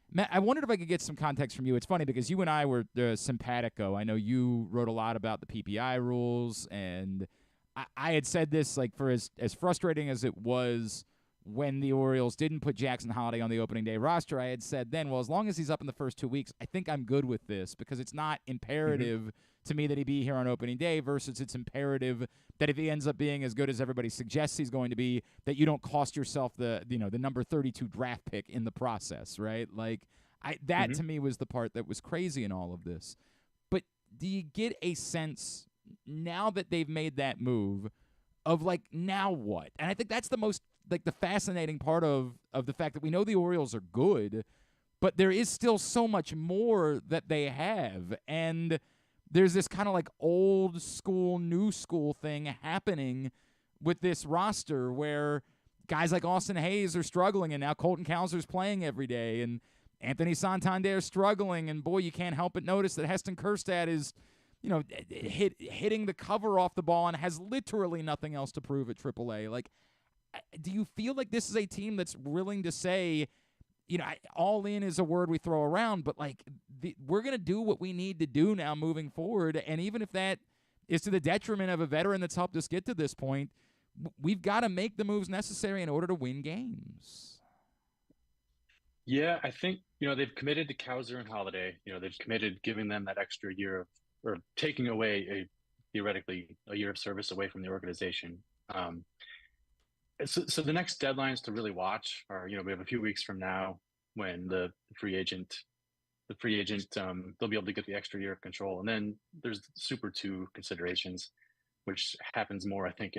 Matt, I wondered if I could get some context from you. It's funny because you and I were simpatico. I know you wrote a lot about the PPI rules, and I had said this, like, for as frustrating as it was when the Orioles didn't put Jackson Holliday on the opening day roster, I had said then, well, as long as he's up in the first 2 weeks, I think I'm good with this because it's not imperative to me that he be here on opening day versus it's imperative that if he ends up being as good as everybody suggests he's going to be, that you don't cost yourself the number 32 draft pick in the process, right? Like, that to me was the part that was crazy in all of this. But do you get a sense now that they've made that move of, like, now what? And I think that's the most, like, the fascinating part of the fact that we know the Orioles are good, but there is still so much more that they have. And there's this kind of like old school, new school thing happening with this roster where guys like Austin Hayes are struggling, and now Colton Cowser's playing every day, and Anthony Santander's struggling, and boy, you can't help but notice that Heston Kjerstad is, hitting the cover off the ball and has literally nothing else to prove at AAA. Like, do you feel like this is a team that's willing to say, all in is a word we throw around, but like we're going to do what we need to do now moving forward, and even if that is to the detriment of a veteran that's helped us get to this point. We've got to make the moves necessary in order to win games. Yeah, I think, they've committed to Cowser and Holliday. They've committed giving them that extra year or taking away theoretically a year of service away from the organization. So the next deadlines to really watch are, we have a few weeks from now when the free agent, they'll be able to get the extra year of control. And then there's Super 2 considerations, which happens more, I think,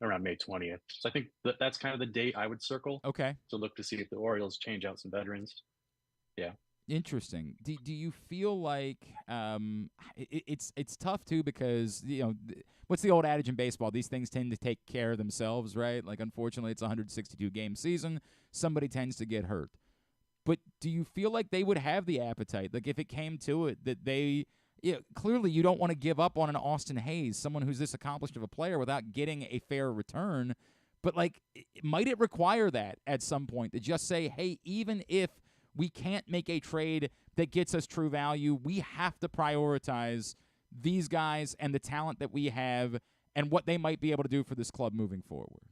around May 20th. So I think that's kind of the date I would circle. Okay. To look to see if the Orioles change out some veterans. Yeah. Interesting. Do you feel like it's tough too because what's the old adage in baseball? These things tend to take care of themselves, right? Like unfortunately, it's a 162 game season. Somebody tends to get hurt. But do you feel like they would have the appetite, like if it came to it, that they? Clearly, you don't want to give up on an Austin Hayes, someone who's this accomplished of a player, without getting a fair return. But like, might it require that at some point to just say, hey, even if we can't make a trade that gets us true value, we have to prioritize these guys and the talent that we have and what they might be able to do for this club moving forward?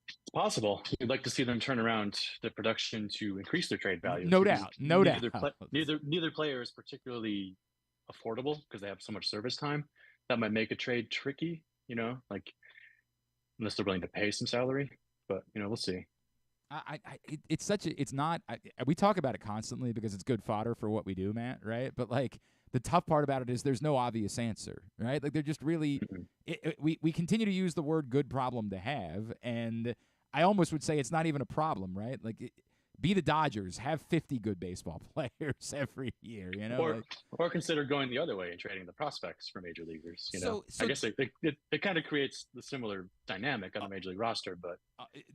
It's possible. You'd like to see them turn around the production to increase their trade value. No doubt. Neither player is particularly affordable because they have so much service time. That might make a trade tricky, like unless they're willing to pay some salary. But, we'll see. We talk about it constantly because it's good fodder for what we do, Matt, right? But like the tough part about it is there's no obvious answer, right? Like they're just really, we continue to use the word good problem to have. And I almost would say it's not even a problem, right? Like be the Dodgers, have 50 good baseball players every year, or consider going the other way and trading the prospects for major leaguers. So I guess it kind of creates the similar dynamic on the major league roster, but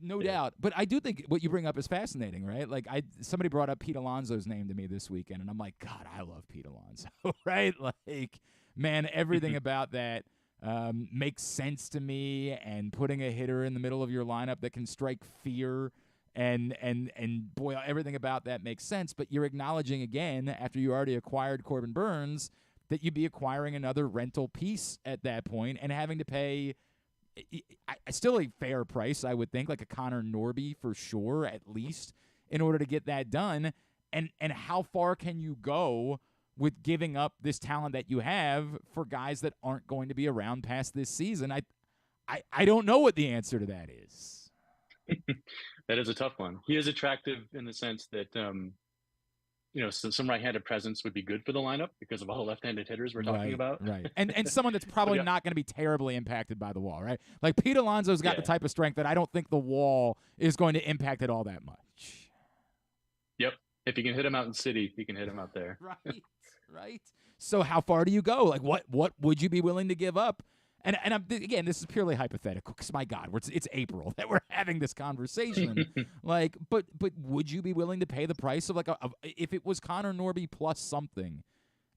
no doubt. But I do think what you bring up is fascinating, right? Like somebody brought up Pete Alonso's name to me this weekend, and I'm like, God, I love Pete Alonso, right? Like, man, everything about that makes sense to me. And putting a hitter in the middle of your lineup that can strike fear. And boy, everything about that makes sense. But you're acknowledging again, after you already acquired Corbin Burns, that you'd be acquiring another rental piece at that point and having to pay still a fair price, I would think, like a Connor Norby for sure, at least, in order to get that done. And how far can you go with giving up this talent that you have for guys that aren't going to be around past this season? I don't know what the answer to that is. That is a tough one. He is attractive in the sense that, some right-handed presence would be good for the lineup because of all the left-handed hitters we're talking about. Right. And someone that's probably not going to be terribly impacted by the wall, right? Like Pete Alonso's got the type of strength that I don't think the wall is going to impact it all that much. Yep. If you can hit him out in city, you can hit him out there. Right. So how far do you go? Like what would you be willing to give up? And again, this is purely hypothetical because, my God, it's April that we're having this conversation. Like, but would you be willing to pay the price of if it was Connor Norby plus something?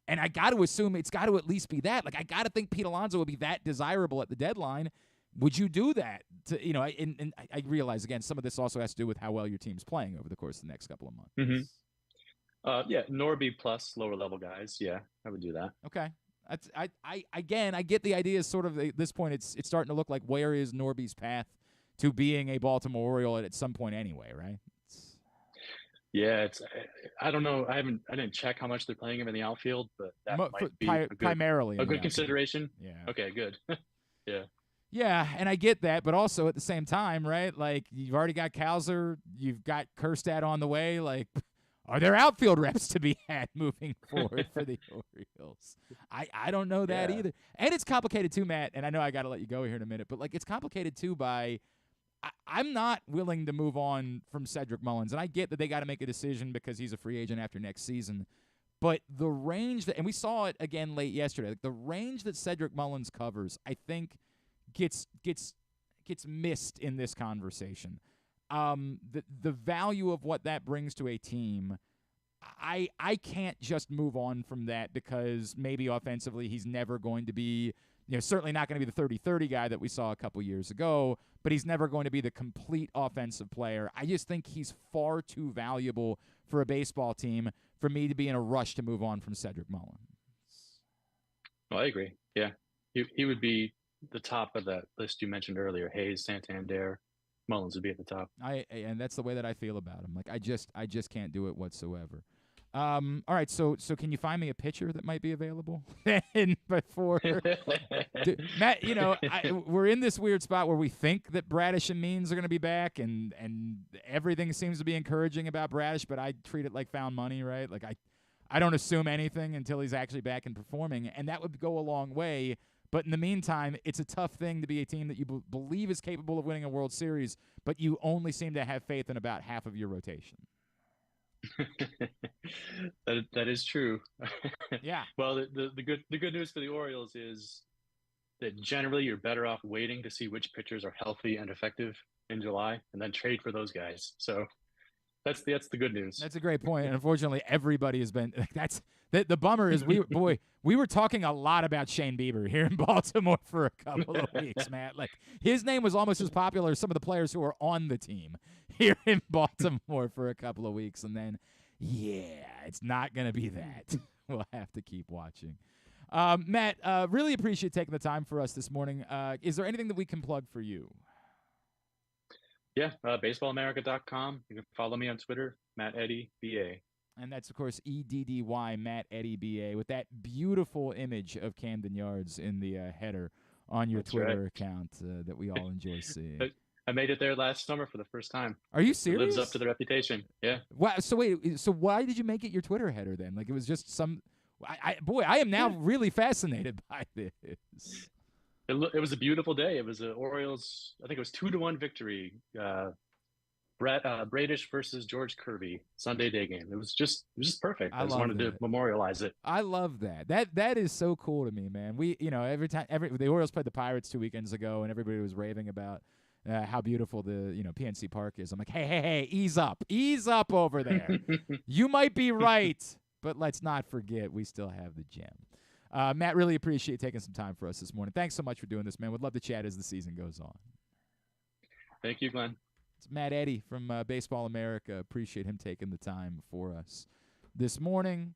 And I got to assume it's got to at least be that. Like, I got to think Pete Alonso would be that desirable at the deadline. Would you do that? And I realize, again, some of this also has to do with how well your team's playing over the course of the next couple of months. Mm-hmm. Norby plus lower level guys. Yeah, I would do that. Okay. I get the idea. Sort of at this point, it's starting to look like where is Norby's path to being a Baltimore Oriole at some point anyway, right? I don't know. I didn't check how much they're playing him in the outfield, but that might be primarily a good consideration. Yeah. Okay, good. Yeah. Yeah, and I get that, but also at the same time, right? Like you've already got Cowser, you've got Kerstad on the way, like. Are there outfield reps to be had moving forward for the Orioles? I don't know that either. And it's complicated too, Matt, and I know I got to let you go here in a minute, but like it's complicated too by I'm not willing to move on from Cedric Mullins, and I get that they got to make a decision because he's a free agent after next season, but the range that, and we saw it again late yesterday, like the range that Cedric Mullins covers, I think gets missed in this conversation. The value of what that brings to a team, I can't just move on from that because maybe offensively he's never going to be, certainly not going to be the 30-30 guy that we saw a couple years ago, but he's never going to be the complete offensive player. I just think he's far too valuable for a baseball team for me to be in a rush to move on from Cedric Mullins. Oh, I agree. Yeah, he would be the top of that list you mentioned earlier. Hayes, Santander, Mullins would be at the top. And that's the way that I feel about him. Like I just can't do it whatsoever. All right, so can you find me a pitcher that might be available? And before Matt, we're in this weird spot where we think that Bradish and Means are going to be back, and everything seems to be encouraging about Bradish, but I treat it like found money, right? Like I don't assume anything until he's actually back and performing, and that would go a long way. But in the meantime, it's a tough thing to be a team that you believe is capable of winning a World Series, but you only seem to have faith in about half of your rotation. That is true. Yeah. Well, the good news for the Orioles is that generally you're better off waiting to see which pitchers are healthy and effective in July, and then trade for those guys. So that's the good news. That's a great point. And unfortunately, everybody has been. That's the bummer is we were talking a lot about Shane Bieber here in Baltimore for a couple of weeks, Matt. Like his name was almost as popular as some of the players who are on the team here in Baltimore for a couple of weeks, and then it's not going to be that. We'll have to keep watching. Matt, really appreciate taking the time for us this morning. Is there anything that we can plug for you? Yeah, baseballamerica.com. You can follow me on Twitter, Matt Eddy, BA. And that's, of course, EDDY, Matt Eddy, BA, with that beautiful image of Camden Yards in the header on your Twitter account that we all enjoy seeing. I made it there last summer for the first time. Are you serious? It lives up to the reputation. Yeah. Wow. So wait. So why did you make it your Twitter header then? Like it was just some. I am now really fascinated by this. It was a beautiful day. It was the Orioles. I think it was 2-1 victory. Bradish versus George Kirby Sunday day game. It was just perfect. I just wanted to memorialize it. I love that. That is so cool to me, man. We the Orioles played the Pirates 2 weekends ago, and everybody was raving about how beautiful the PNC Park is. I'm like, hey, ease up over there. You might be right, but let's not forget we still have the gym. Matt, really appreciate taking some time for us this morning. Thanks so much for doing this, man. Would love to chat as the season goes on. Thank you, Glenn. It's Matt Eddy from Baseball America. Appreciate him taking the time for us this morning.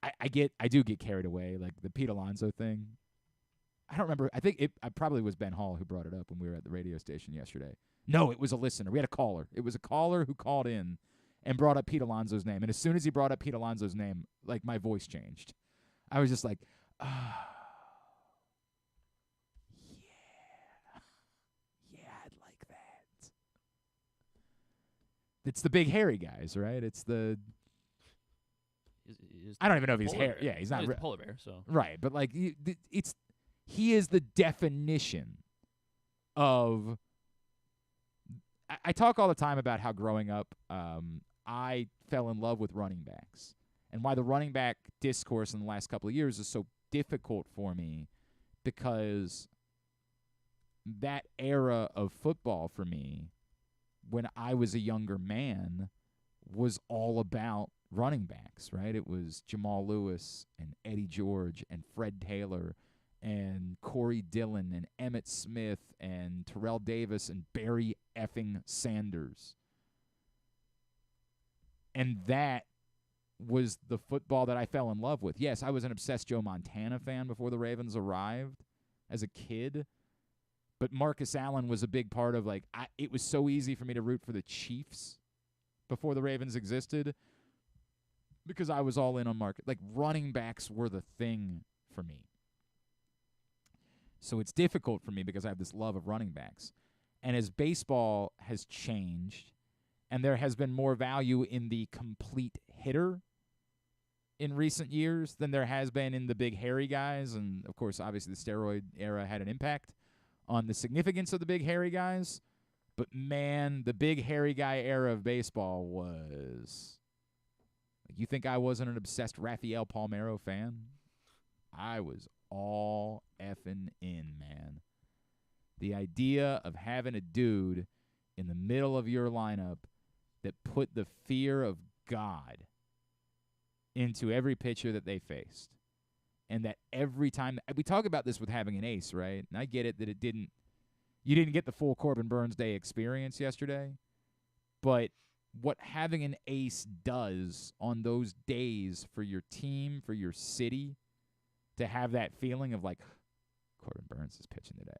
I do get carried away, like the Pete Alonso thing. I don't remember. I think it probably was Ben Hall who brought it up when we were at the radio station yesterday. No, it was a listener. We had a caller. It was a caller who called in and brought up Pete Alonso's name. And as soon as he brought up Pete Alonso's name, like my voice changed. I was just like, yeah, I'd like that. It's the big hairy guys, right? It's the. I don't even know if he's hairy. Yeah, he's not. He's a polar bear, so. Right, but like he is the definition of. I talk all the time about how growing up, I fell in love with running backs. And why the running back discourse in the last couple of years is so difficult for me, because that era of football for me, when I was a younger man, was all about running backs, right? It was Jamal Lewis and Eddie George and Fred Taylor and Corey Dillon and Emmitt Smith and Terrell Davis and Barry effing Sanders. And that was the football that I fell in love with. Yes, I was an obsessed Joe Montana fan before the Ravens arrived as a kid, but Marcus Allen was a big part of, like, it was so easy for me to root for the Chiefs before the Ravens existed because I was all in on Marcus. Like, running backs were the thing for me. So it's difficult for me because I have this love of running backs. And as baseball has changed and there has been more value in the complete hitter in recent years than there has been in the big hairy guys, and of course obviously the steroid era had an impact on the significance of the big hairy guys, but man, the big hairy guy era of baseball was, like, you think I wasn't an obsessed Rafael Palmeiro fan? I was all effing in, man. The idea of having a dude in the middle of your lineup that put the fear of God into every pitcher that they faced. And that every time we talk about this with having an ace, right? And I get it that you didn't get the full Corbin Burns Day experience yesterday, but what having an ace does on those days for your team, for your city, to have that feeling of like, Corbin Burnes is pitching today.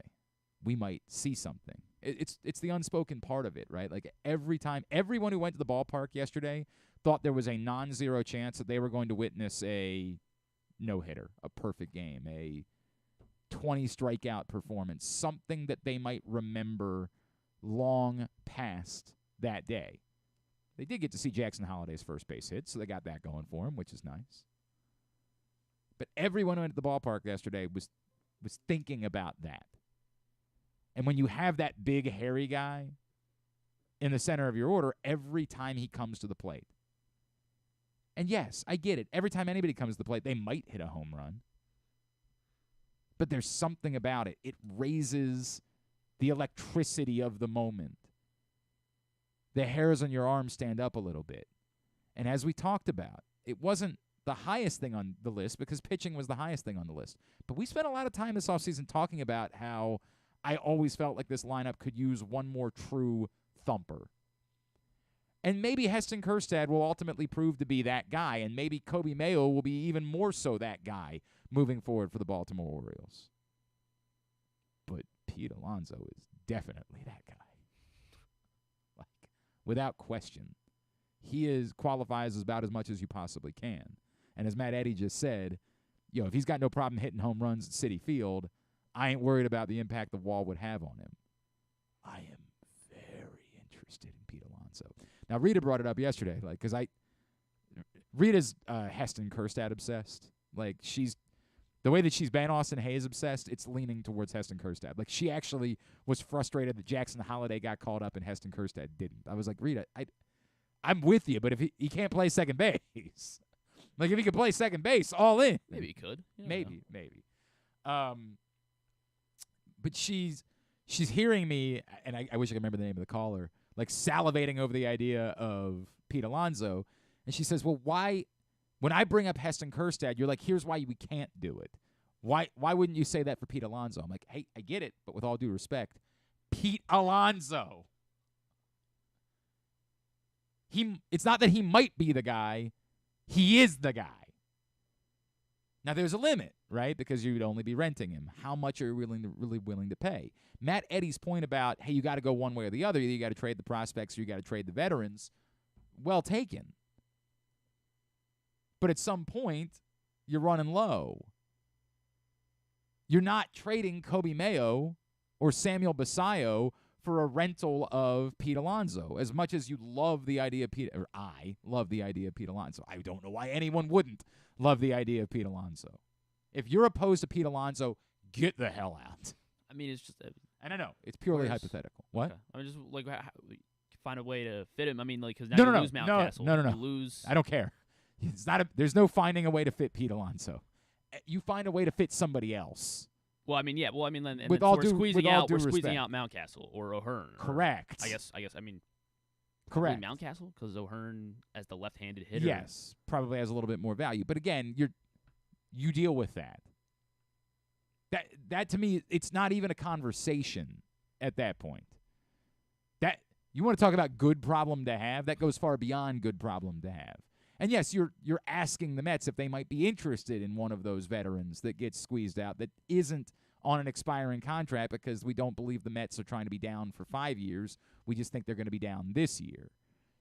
We might see something. It's the unspoken part of it, right? Like every time, everyone who went to the ballpark yesterday thought there was a non-zero chance that they were going to witness a no-hitter, a perfect game, a 20 strikeout performance, something that they might remember long past that day. They did get to see Jackson Holliday's first base hit, so they got that going for him, which is nice. But everyone who went to the ballpark yesterday was thinking about that. And when you have that big, hairy guy in the center of your order every time he comes to the plate, and yes, I get it. Every time anybody comes to the plate, they might hit a home run. But there's something about it. It raises the electricity of the moment. The hairs on your arms stand up a little bit. And as we talked about, it wasn't the highest thing on the list because pitching was the highest thing on the list. But we spent a lot of time this offseason talking about how I always felt like this lineup could use one more true thumper. And maybe Heston Kjerstad will ultimately prove to be that guy, and maybe Kobe Mayo will be even more so that guy moving forward for the Baltimore Orioles. But Pete Alonso is definitely that guy. Like, without question. He qualifies about as much as you possibly can. And as Matt Eddy just said, if he's got no problem hitting home runs at Citi Field, I ain't worried about the impact the wall would have on him. I am very interested in Pete Alonso. Now, Rita brought it up yesterday, because Rita's Heston Kjerstad obsessed. Like, the way that she's been Austin Hayes obsessed, it's leaning towards Heston Kjerstad. Like, she actually was frustrated that Jackson Holliday got called up and Heston Kjerstad didn't. I was like, Rita, I'm with you, but if he can't play second base, like if he could play second base, all in. Maybe he could. Maybe. But she's hearing me, and I wish I could remember the name of the caller, like salivating over the idea of Pete Alonso. And she says, well, why, when I bring up Heston Kjerstad, you're like, here's why we can't do it. Why wouldn't you say that for Pete Alonso? I'm like, hey, I get it, but with all due respect, Pete Alonso. It's not that he might be the guy. He is the guy. Now, there's a limit, right? Because you'd only be renting him. How much are you really willing to pay? Matt Eddy's point about, hey, you got to go one way or the other. Either you got to trade the prospects or you got to trade the veterans. Well taken. But at some point, you're running low. You're not trading Kobe Mayo or Samuel Basayo for a rental of Pete Alonso. As much as you love the idea of Pete, or I love the idea of Pete Alonso. I don't know why anyone wouldn't love the idea of Pete Alonso. If you're opposed to Pete Alonso, get the hell out. I mean, it's just I don't know. It's purely hypothetical. What? Okay. I mean, just like find a way to fit him. I mean, like because now you lose Mountcastle. No. You lose. I don't care. It's not. There's no finding a way to fit Pete Alonso. You find a way to fit somebody else. Well, I mean, yeah. Well, I mean, and with we're all due squeezing respect. out Mountcastle or O'Hearn. Correct. I guess. I mean, correct. Mountcastle because O'Hearn as the left-handed hitter. Yes, probably has a little bit more value. But again, you deal with that. That to me, it's not even a conversation at that point. That you want to talk about good problem to have, that goes far beyond good problem to have. And yes, you're asking the Mets if they might be interested in one of those veterans that gets squeezed out that isn't on an expiring contract because we don't believe the Mets are trying to be down for 5 years. We just think they're going to be down this year.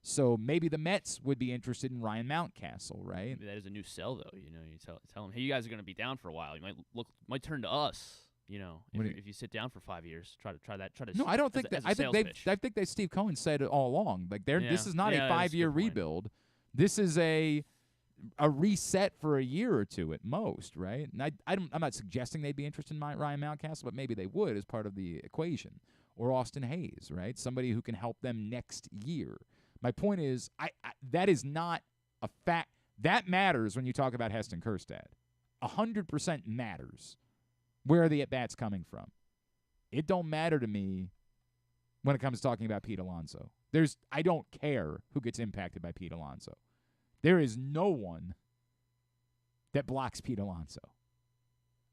So maybe the Mets would be interested in Ryan Mountcastle, right? Maybe that is a new sell, though. You tell them, hey, you guys are going to be down for a while. You might turn to us. If you sit down for 5 years, try that. No, I don't think that. I think that Steve Cohen said it all along. Like this is not a 5-year rebuild. This is a reset for a year or two at most, right? And I'm not suggesting they'd be interested in Ryan Mountcastle, but maybe they would as part of the equation. Or Austin Hayes, right? Somebody who can help them next year. My point is, that is not a fact. That matters when you talk about Heston Kjerstad. 100% matters. Where are the at-bats coming from? It don't matter to me when it comes to talking about Pete Alonso. I don't care who gets impacted by Pete Alonso. There is no one that blocks Pete Alonso.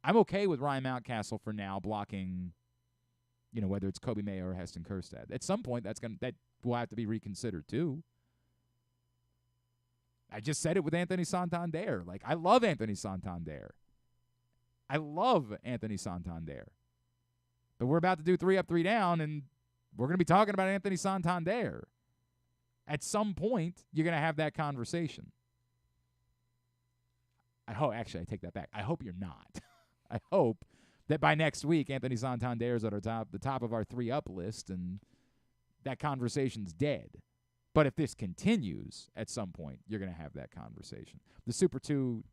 I'm okay with Ryan Mountcastle for now blocking, whether it's Kobe Mayo or Heston Kjerstad. At some point, that will have to be reconsidered too. I just said it with Anthony Santander. Like, I love Anthony Santander. I love Anthony Santander. But we're about to do 3 Up, 3 Down, and we're going to be talking about Anthony Santander. At some point, you're going to have that conversation. Actually, I take that back. I hope you're not. I hope that by next week, Anthony Santander is at the top of our 3 Up list, and that conversation's dead. But if this continues, at some point, you're going to have that conversation. The Super 2,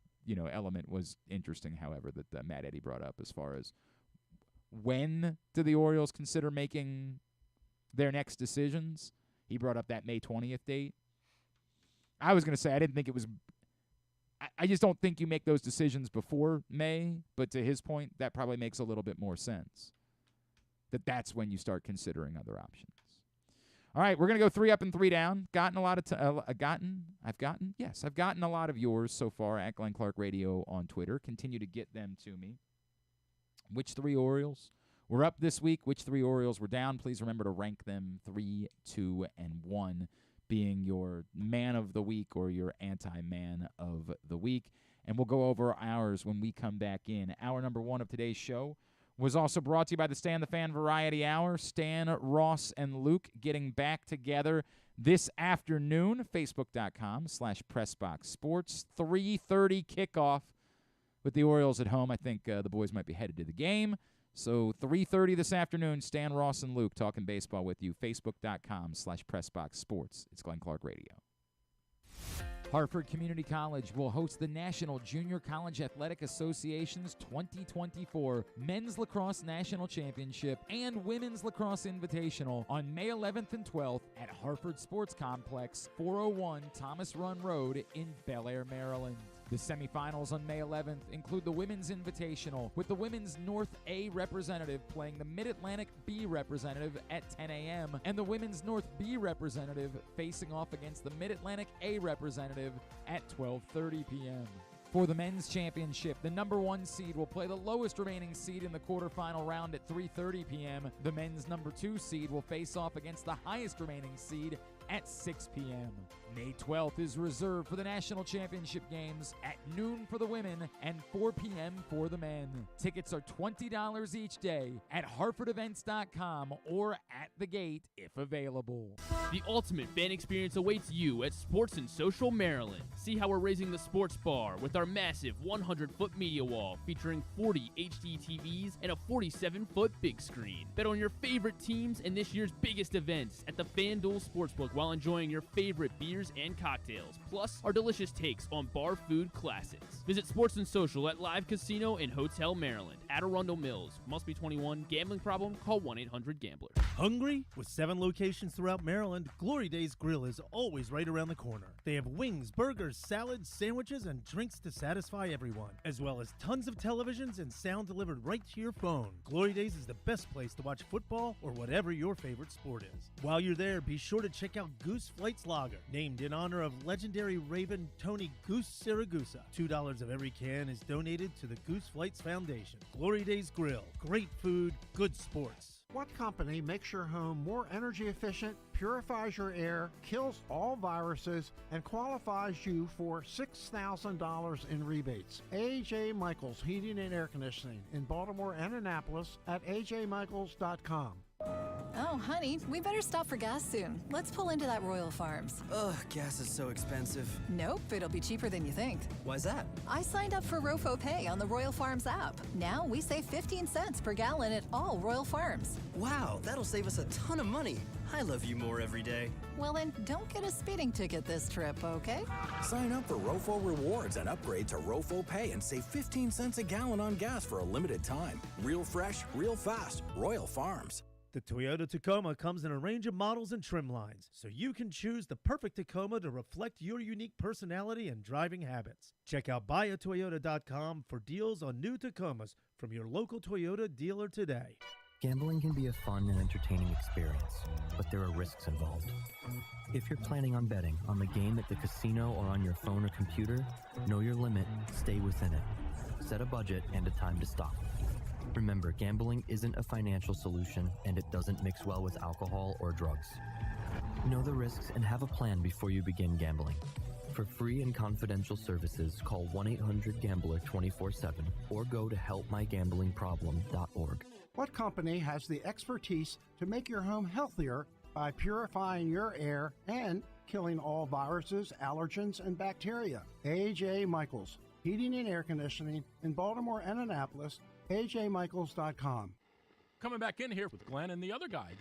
element was interesting, however, that Matt Eddy brought up as far as when do the Orioles consider making their next decisions. He brought up that May 20th date. I was going to say I didn't think it was – I just don't think you make those decisions before May, but to his point, that probably makes a little bit more sense, that's when you start considering other options. All right, we're going to go 3 Up and 3 Down. I've gotten a lot of yours so far at Glenn Clark Radio on Twitter. Continue to get them to me. Which 3 Orioles were up this week? Which 3 Orioles were down? Please remember to rank them 3, 2, and 1, being your man of the week or your anti-man of the week. And we'll go over ours when we come back in. Hour number 1 of today's show was also brought to you by the Stan the Fan Variety Hour. Stan, Ross, and Luke getting back together this afternoon. Facebook.com/PressBoxSports. 3:30 kickoff with the Orioles at home. I think the boys might be headed to the game. So 3:30 this afternoon, Stan, Ross, and Luke talking baseball with you. Facebook.com/PressBoxSports. It's Glenn Clark Radio. Hartford Community College will host the National Junior College Athletic Association's 2024 Men's Lacrosse National Championship and Women's Lacrosse Invitational on May 11th and 12th at Hartford Sports Complex, 401 Thomas Run Road in Bel Air, Maryland. The semifinals on May 11th include the Women's Invitational, with the Women's North A representative playing the Mid-Atlantic B representative at 10 a.m., and the Women's North B representative facing off against the Mid-Atlantic A representative at 12:30 p.m. For the men's championship, the number 1 seed will play the lowest remaining seed in the quarterfinal round at 3:30 p.m. The men's number 2 seed will face off against the highest remaining seed at 6 p.m. May 12th is reserved for the national championship games at noon for the women and 4 p.m. for the men. Tickets are $20 each day at HartfordEvents.com or at the gate if available. The ultimate fan experience awaits you at Sports and Social Maryland. See how we're raising the sports bar with our massive 100-foot media wall featuring 40 HD TVs and a 47-foot big screen. Bet on your favorite teams and this year's biggest events at the FanDuel Sportsbook while enjoying your favorite beers and cocktails, plus our delicious takes on bar food classics. Visit Sports and Social at Live Casino and Hotel Maryland, at Arundel Mills. Must be 21. Gambling problem? Call 1-800-GAMBLER. Hungry? With 7 locations throughout Maryland, Glory Days Grill is always right around the corner. They have wings, burgers, salads, sandwiches, and drinks to satisfy everyone, as well as tons of televisions and sound delivered right to your phone. Glory Days is the best place to watch football or whatever your favorite sport is. While you're there, be sure to check out Goose Flight's Lager, named in honor of legendary Raven Tony Goose Siragusa. $2 of every can is donated to the Goose Flights Foundation. Glory Days Grill. Great food, good sports. What company makes your home more energy efficient, purifies your air, kills all viruses, and qualifies you for $6,000 in rebates? A.J. Michaels Heating and Air Conditioning in Baltimore and Annapolis at ajmichaels.com. Oh, honey, we better stop for gas soon. Let's pull into that Royal Farms. Ugh, gas is so expensive. Nope, it'll be cheaper than you think. Why's that? I signed up for Rofo Pay on the Royal Farms app. Now we save 15 cents per gallon at all Royal Farms. Wow, that'll save us a ton of money. I love you more every day. Well then, don't get a speeding ticket this trip, okay? Sign up for Rofo Rewards and upgrade to Rofo Pay and save 15 cents a gallon on gas for a limited time. Real fresh, real fast. Royal Farms. The Toyota Tacoma comes in a range of models and trim lines, so you can choose the perfect Tacoma to reflect your unique personality and driving habits. Check out buyatoyota.com for deals on new Tacomas from your local Toyota dealer today. Gambling can be a fun and entertaining experience, but there are risks involved. If you're planning on betting on the game at the casino or on your phone or computer, know your limit, stay within it. Set a budget and a time to stop. Remember, gambling isn't a financial solution, and it doesn't mix well with alcohol or drugs. Know the risks and have a plan before you begin gambling. For free and confidential services, call 1-800-GAMBLER 24/7 or go to helpmygamblingproblem.org. What company has the expertise to make your home healthier by purifying your air and killing all viruses, allergens, and bacteria? A.J. Michaels, Heating and Air Conditioning in Baltimore and Annapolis, ajmichaels.com. Coming back in here with Glenn and the other guy,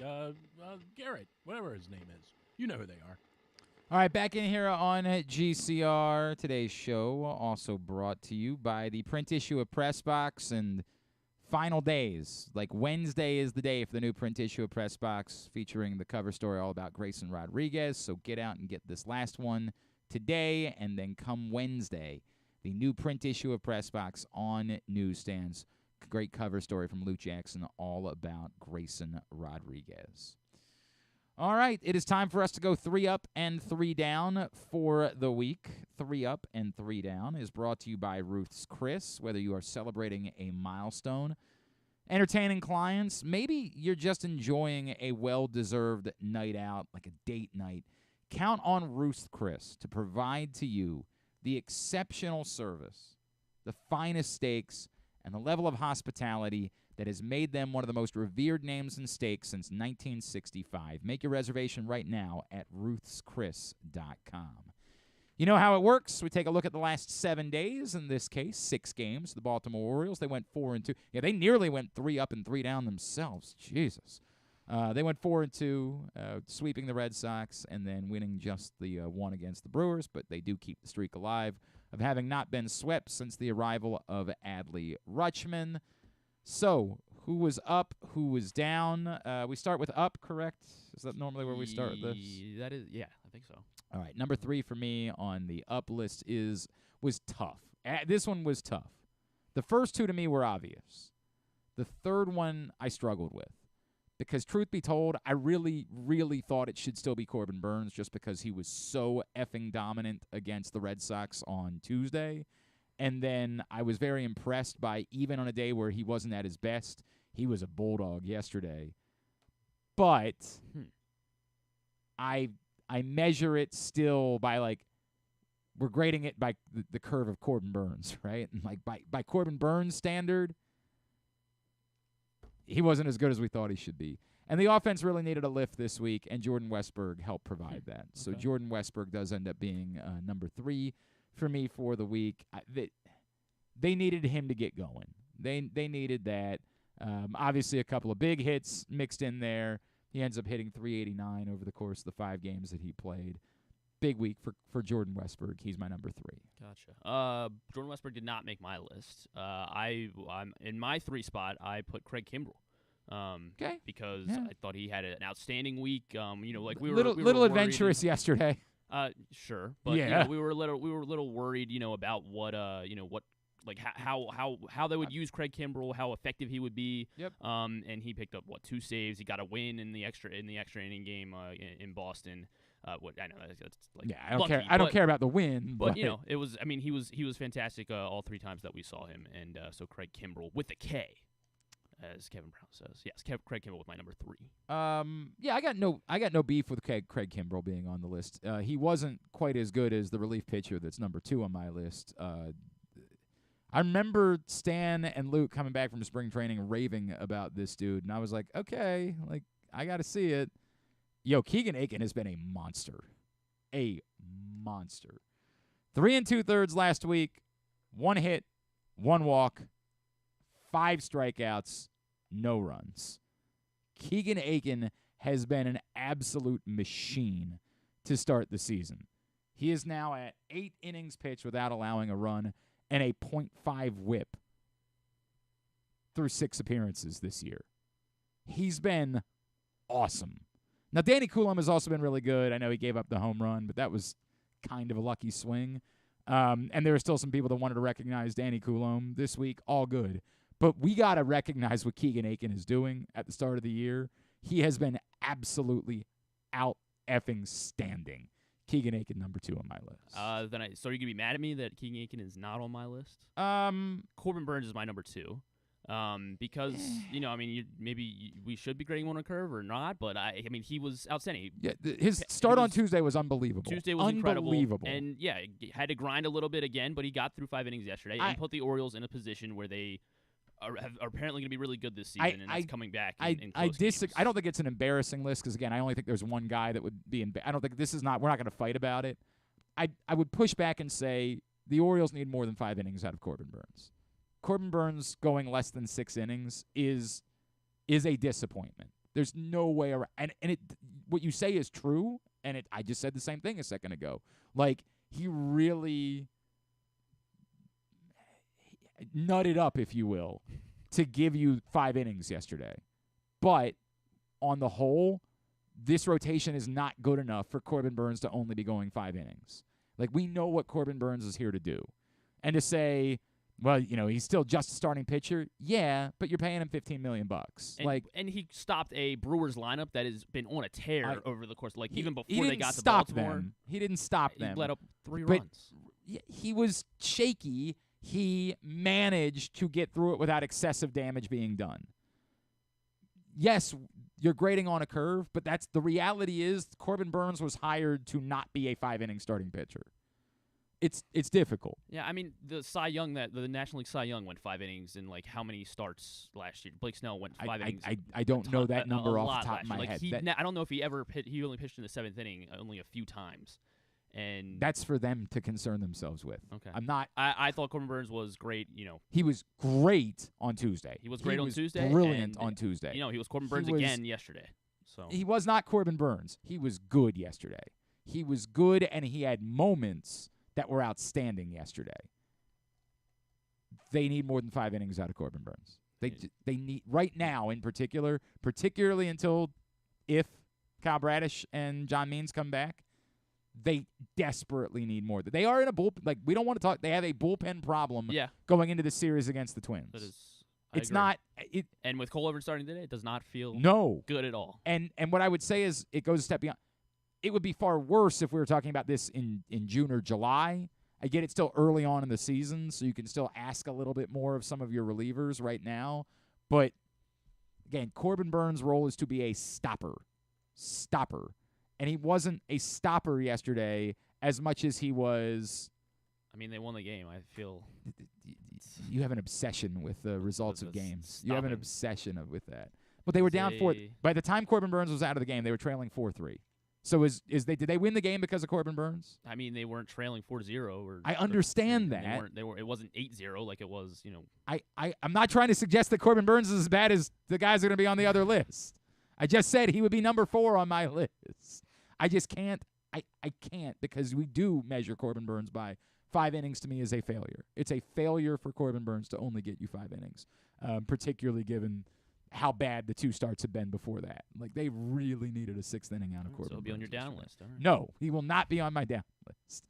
Garrett, whatever his name is. You know who they are. All right, back in here on GCR. Today's show also brought to you by the print issue of Press Box and final days. Like Wednesday is the day for the new print issue of Press Box featuring the cover story all about Grayson Rodriguez. So get out and get this last one today, and then come Wednesday, the new print issue of Press Box on newsstands. Great cover story from Luke Jackson all about Grayson Rodriguez. All right, it is time for us to go 3 up and 3 down for the week. 3 up and 3 down is brought to you by Ruth's Chris. Whether you are celebrating a milestone, entertaining clients, maybe you're just enjoying a well-deserved night out, like a date night, count on Ruth's Chris to provide to you the exceptional service, the finest steaks, and the level of hospitality that has made them one of the most revered names in steaks since 1965. Make your reservation right now at ruthschris.com. You know how it works. We take a look at the last 7 days, in this case, 6 games. The Baltimore Orioles, they went 4-2. Yeah, they nearly went 3 up and 3 down themselves. Jesus. They went 4-2, sweeping the Red Sox and then winning just the one against the Brewers, but they do keep the streak alive of having not been swept since the arrival of Adley Rutschman. So, who was up, who was down? We start with up, correct? Is that normally where we start this? That is, yeah, I think so. All right, number 3 for me on the up list was tough. This one was tough. The first 2 to me were obvious. The third one I struggled with. Because truth be told, I really, really thought it should still be Corbin Burns just because he was so effing dominant against the Red Sox on Tuesday. And then I was very impressed by, even on a day where he wasn't at his best, he was a bulldog yesterday. But I measure it still by, like, we're grading it by the curve of Corbin Burns, right? And, like, by Corbin Burns' standard, he wasn't as good as we thought he should be. And the offense really needed a lift this week, and Jordan Westburg helped provide that. So Jordan Westburg does end up being number 3 for me for the week. They needed him to get going. They needed that. Obviously, a couple of big hits mixed in there. He ends up hitting .389 over the course of the 5 games that he played. Big week for Jordan Westburg. He's my number 3. Gotcha. Jordan Westburg did not make my list. I'm in my 3 spot. I put Craig Kimbrell. Because I thought he had an outstanding week. Like we were little adventurous yesterday. Sure, but we were a little worried, about what how they would use Craig Kimbrell, how effective he would be. Yep. And he picked up 2 saves. He got a win in the extra inning game in Boston. What I know that's like I don't care. I don't care about the win, but it was. I mean, he was fantastic all 3 times that we saw him, and so Craig Kimbrell with a K, as Kevin Brown says. Yes, Craig Kimbrell with my number 3. I got no beef with Craig Kimbrell being on the list. He wasn't quite as good as the relief pitcher that's number 2 on my list. I remember Stan and Luke coming back from spring training raving about this dude, and I was like, okay, like I got to see it. Yo, Keegan Aiken has been a monster. 3 2/3 last week, 1 hit, 1 walk, 5 strikeouts, no runs. Keegan Aiken has been an absolute machine to start the season. He is now at 8 innings pitched without allowing a run and a .5 whip through 6 appearances this year. He's been awesome. Now, Danny Coulomb has also been really good. I know he gave up the home run, but that was kind of a lucky swing. And there are still some people that wanted to recognize Danny Coulomb this week. All good. But we got to recognize what Keegan Aiken is doing at the start of the year. He has been absolutely out-effing standing. Keegan Aiken, number 2 on my list. So are you going to be mad at me that Keegan Aiken is not on my list? Corbin Burns is my number 2. Because we should be grading him on a curve or not, but I mean he was outstanding. Yeah, his start on Tuesday was unbelievable. Tuesday was unbelievable. Incredible, and had to grind a little bit again, but he got through 5 innings yesterday and put the Orioles in a position where they are apparently going to be really good this season, and that's coming back. In close games. I don't think it's an embarrassing list because again, I only think there's one guy that would be. I don't think this is not. We're not going to fight about it. I would push back and say the Orioles need more than 5 innings out of Corbin Burnes. Corbin Burnes going less than 6 innings is a disappointment. There's no way around. And what you say is true, and I just said the same thing a second ago. Like, he really nutted up, if you will, to give you 5 innings yesterday. But on the whole, this rotation is not good enough for Corbin Burnes to only be going 5 innings. Like, we know what Corbin Burnes is here to do. And to say, well, he's still just a starting pitcher. Yeah, but you're paying him $15 million. And he stopped a Brewers lineup that has been on a tear over the course, even before they got to Baltimore. He didn't stop them. He let up 3 runs. He was shaky. He managed to get through it without excessive damage being done. Yes, you're grading on a curve, but that's the reality is Corbin Burnes was hired to not be a 5-inning starting pitcher. It's difficult. Yeah, I mean, the National League Cy Young went 5 innings in how many starts last year? Blake Snell went 5 innings. I don't know that number off the top of my head. I don't know if he ever he only pitched in the 7th inning only a few times. And that's for them to concern themselves with. Okay. I'm not. I thought Corbin Burnes was great. He was great on Tuesday. He was great on Tuesday. Brilliant on Tuesday. He was Corbin Burnes again yesterday. So he was not Corbin Burnes. He was good yesterday. He was good, and he had moments that were outstanding yesterday. They need more than 5 innings out of Corbin Burnes. They need right now in particularly until if Kyle Bradish and John Means come back. They desperately need more. They are in a bullpen. We don't want to talk. They have a bullpen problem going into the series against the Twins. That is, it's not. And with Cole Irvin starting today, it does not feel good at all. And what I would say is it goes a step beyond. It would be far worse if we were talking about this in June or July. I get it's still early on in the season, so you can still ask a little bit more of some of your relievers right now. But, again, Corbin Burnes' role is to be a stopper. And he wasn't a stopper yesterday as much as he was. I mean, they won the game. I feel. You have an obsession with the results of games. You have an obsession with that. But they were down 4. By the time Corbin Burnes was out of the game, they were trailing 4-3. So did they win the game because of Corbin Burnes? I mean, they weren't trailing 4-0. I understand that. It wasn't 8-0 like it was, I'm not trying to suggest that Corbin Burnes is as bad as the guys that are going to be on the other list. I just said he would be number 4 on my list. I just can't. I can't because we do measure Corbin Burnes by 5 innings. To me is a failure. It's a failure for Corbin Burnes to only get you 5 innings, particularly given how bad the 2 starts have been before that. They really needed a 6th inning out of Corbin. So he'll be on your down list. All right. No, he will not be on my down list.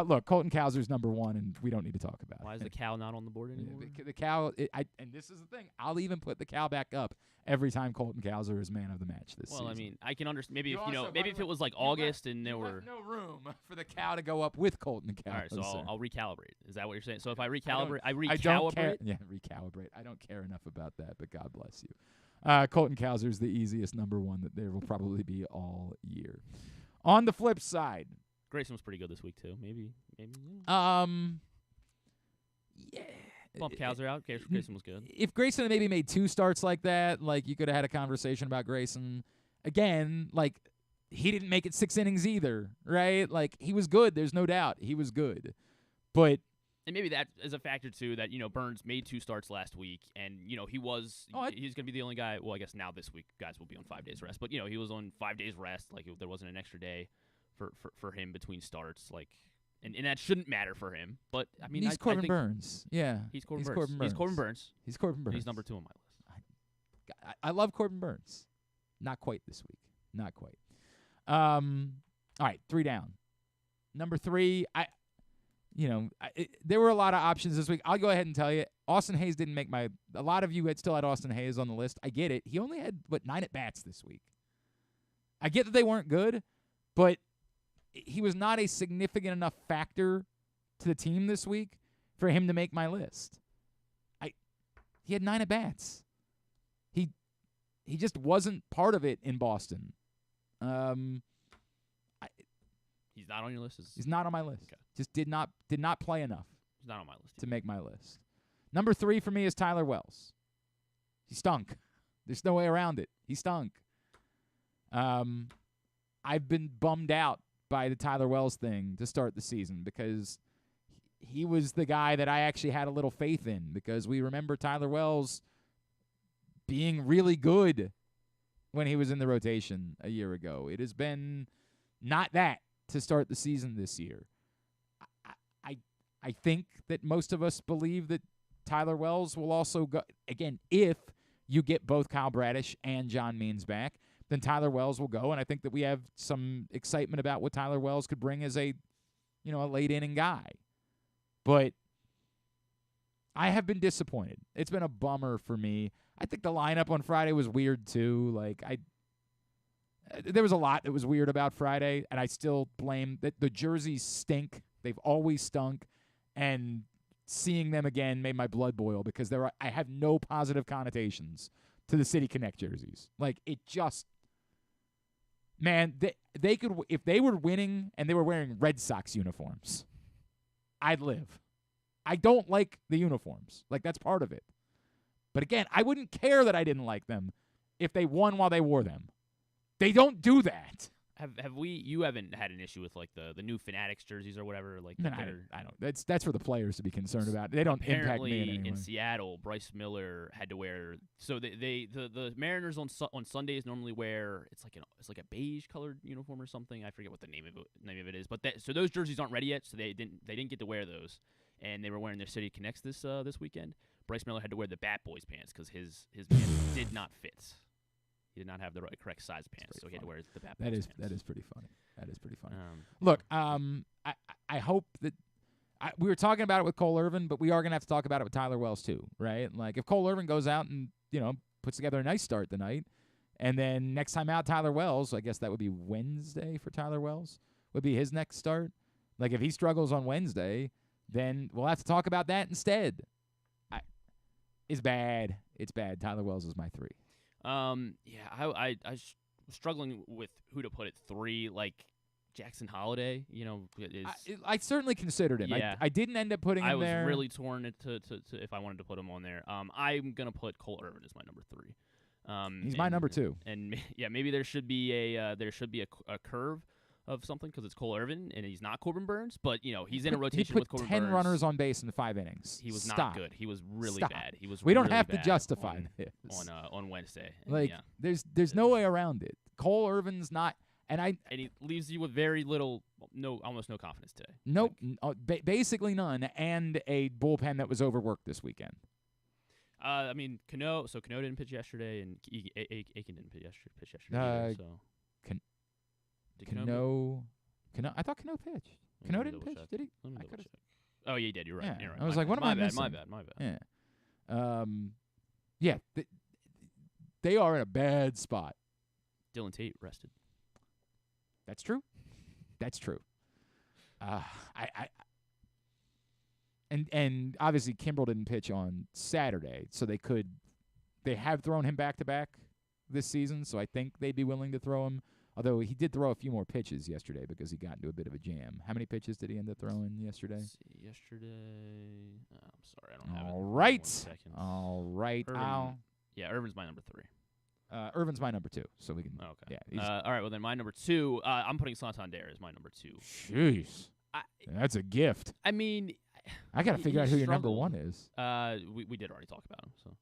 Look, Colton Cowser's number 1, and we don't need to talk about it. Why is the cow not on the board anymore? The cow, and this is the thing. I'll even put the cow back up every time Colton Cowser is man of the match this season. Well, I mean, I can understand. Maybe if it was August and there were no room for the cow to go up with Colton Cowser. All right, so I'll recalibrate. Is that what you're saying? So if I recalibrate, I don't care. Yeah, recalibrate. I don't care enough about that, but God bless you. Colton Cowser's the easiest number 1 that there will probably be all year. On the flip side, Grayson was pretty good this week too. Maybe. Yeah. Bump Cowser out. Grayson was good. If Grayson had maybe made 2 starts like that, you could have had a conversation about Grayson. Again, he didn't make it 6 innings either, right? He was good. There's no doubt he was good, but. And maybe that is a factor, too, that, Burnes made 2 starts last week, and, he's going to be the only guy. Well, I guess now this week guys will be on 5 days rest, but, he was on 5 days rest. There wasn't an extra day for him between starts. And that shouldn't matter for him. But, I mean, he's Corbin Burnes. Yeah. He's Corbin Burnes. He's Corbin Burnes. He's Corbin Burnes. He's number 2 on my list. I love Corbin Burnes. Not quite this week. Not quite. All right, 3 down. Number 3, there were a lot of options this week. I'll go ahead and tell you, Austin Hayes didn't make my – a lot of you had still had Austin Hayes on the list. I get it. He only had, 9 at-bats this week. I get that they weren't good, but he was not a significant enough factor to the team this week for him to make my list. He had 9 at-bats. He just wasn't part of it in Boston. He's not on your list? He's not on my list. Okay. Just did not play enough. He's not on my list to make my list. Number 3 for me is Tyler Wells. He stunk. There's no way around it. He stunk. I've been bummed out by the Tyler Wells thing to start the season because he was the guy that I actually had a little faith in because we remember Tyler Wells being really good when he was in the rotation a year ago. It has been not that to start the season this year. I think that most of us believe that Tyler Wells will also go, again, if you get both Kyle Bradish and John Means back, then Tyler Wells will go, and I think that we have some excitement about what Tyler Wells could bring as a late inning guy. But I have been disappointed. It's been a bummer for me. I think the lineup on Friday was weird too. There was a lot that was weird about Friday, and I still blame that the jerseys stink. They've always stunk, and seeing them again made my blood boil because I have no positive connotations to the City Connect jerseys. Man, they could, if they were winning and they were wearing Red Sox uniforms, I'd live. I don't like the uniforms. That's part of it. But again, I wouldn't care that I didn't like them if they won while they wore them. They don't do that. You haven't had an issue with the new Fanatics jerseys or whatever? No, I don't. That's for the players to be concerned about. They don't impact me in any way. In Seattle, Bryce Miller had to wear. So the Mariners on Sundays normally wear it's like a beige colored uniform or something. I forget what the name of it is. But so those jerseys aren't ready yet, so they didn't get to wear those, and they were wearing their City Connects this weekend. Bryce Miller had to wear the Bat Boys pants because his pants did not fit. He did not have the correct size pants, so he had to wear the Bat Boys pants. That is pretty funny. That is pretty funny. Look, I hope that we were talking about it with Cole Irvin, but we are going to have to talk about it with Tyler Wells too, right? If Cole Irvin goes out and puts together a nice start tonight, and then next time out Tyler Wells, I guess that would be Wednesday for Tyler Wells, would be his next start. If he struggles on Wednesday, then we'll have to talk about that instead. It's bad. It's bad. Tyler Wells is my 3. I was struggling with who to put at 3. Jackson Holliday, I certainly considered him. Yeah. I didn't end up putting him there. I was really torn to if I wanted to put him on there. I'm gonna put Cole Irvin as my number 3. He's my number 2. And maybe there should be a curve of something because it's Cole Irvin and he's not Corbin Burns, but he's in a rotation with Corbin Burns. 10 runners on base in 5 innings. He was Stop. not good. He was really Stop. bad. He was. We don't really have to bad justify this on Wednesday. There's no way around it. Cole Irvin's not, and he leaves you with very little, almost no confidence today. Nope, basically none, and a bullpen that was overworked this weekend. Cano didn't pitch yesterday, and Aiken didn't pitch yesterday either, so. Cano, I thought Cano pitched. Cano didn't pitch, did he? Oh, yeah, he did. You're right. Yeah. You're right. I was like, what am I missing? My bad. Yeah. They are in a bad spot. Dylan Tate rested. That's true. And obviously Kimbrel didn't pitch on Saturday, so they have thrown him back to back this season, so I think they'd be willing to throw him. Although he did throw a few more pitches yesterday because he got into a bit of a jam. How many pitches did he end up throwing yesterday? I'm sorry, I don't have it. All right. Irvin's my number 3. Irvin's my number 2, so we can. Okay. Yeah. All right. Well, then my number 2. I'm putting Santander as my number 2. Jeez, that's a gift. I mean, I got to figure out who your number 1 is. We did already talk about him. So.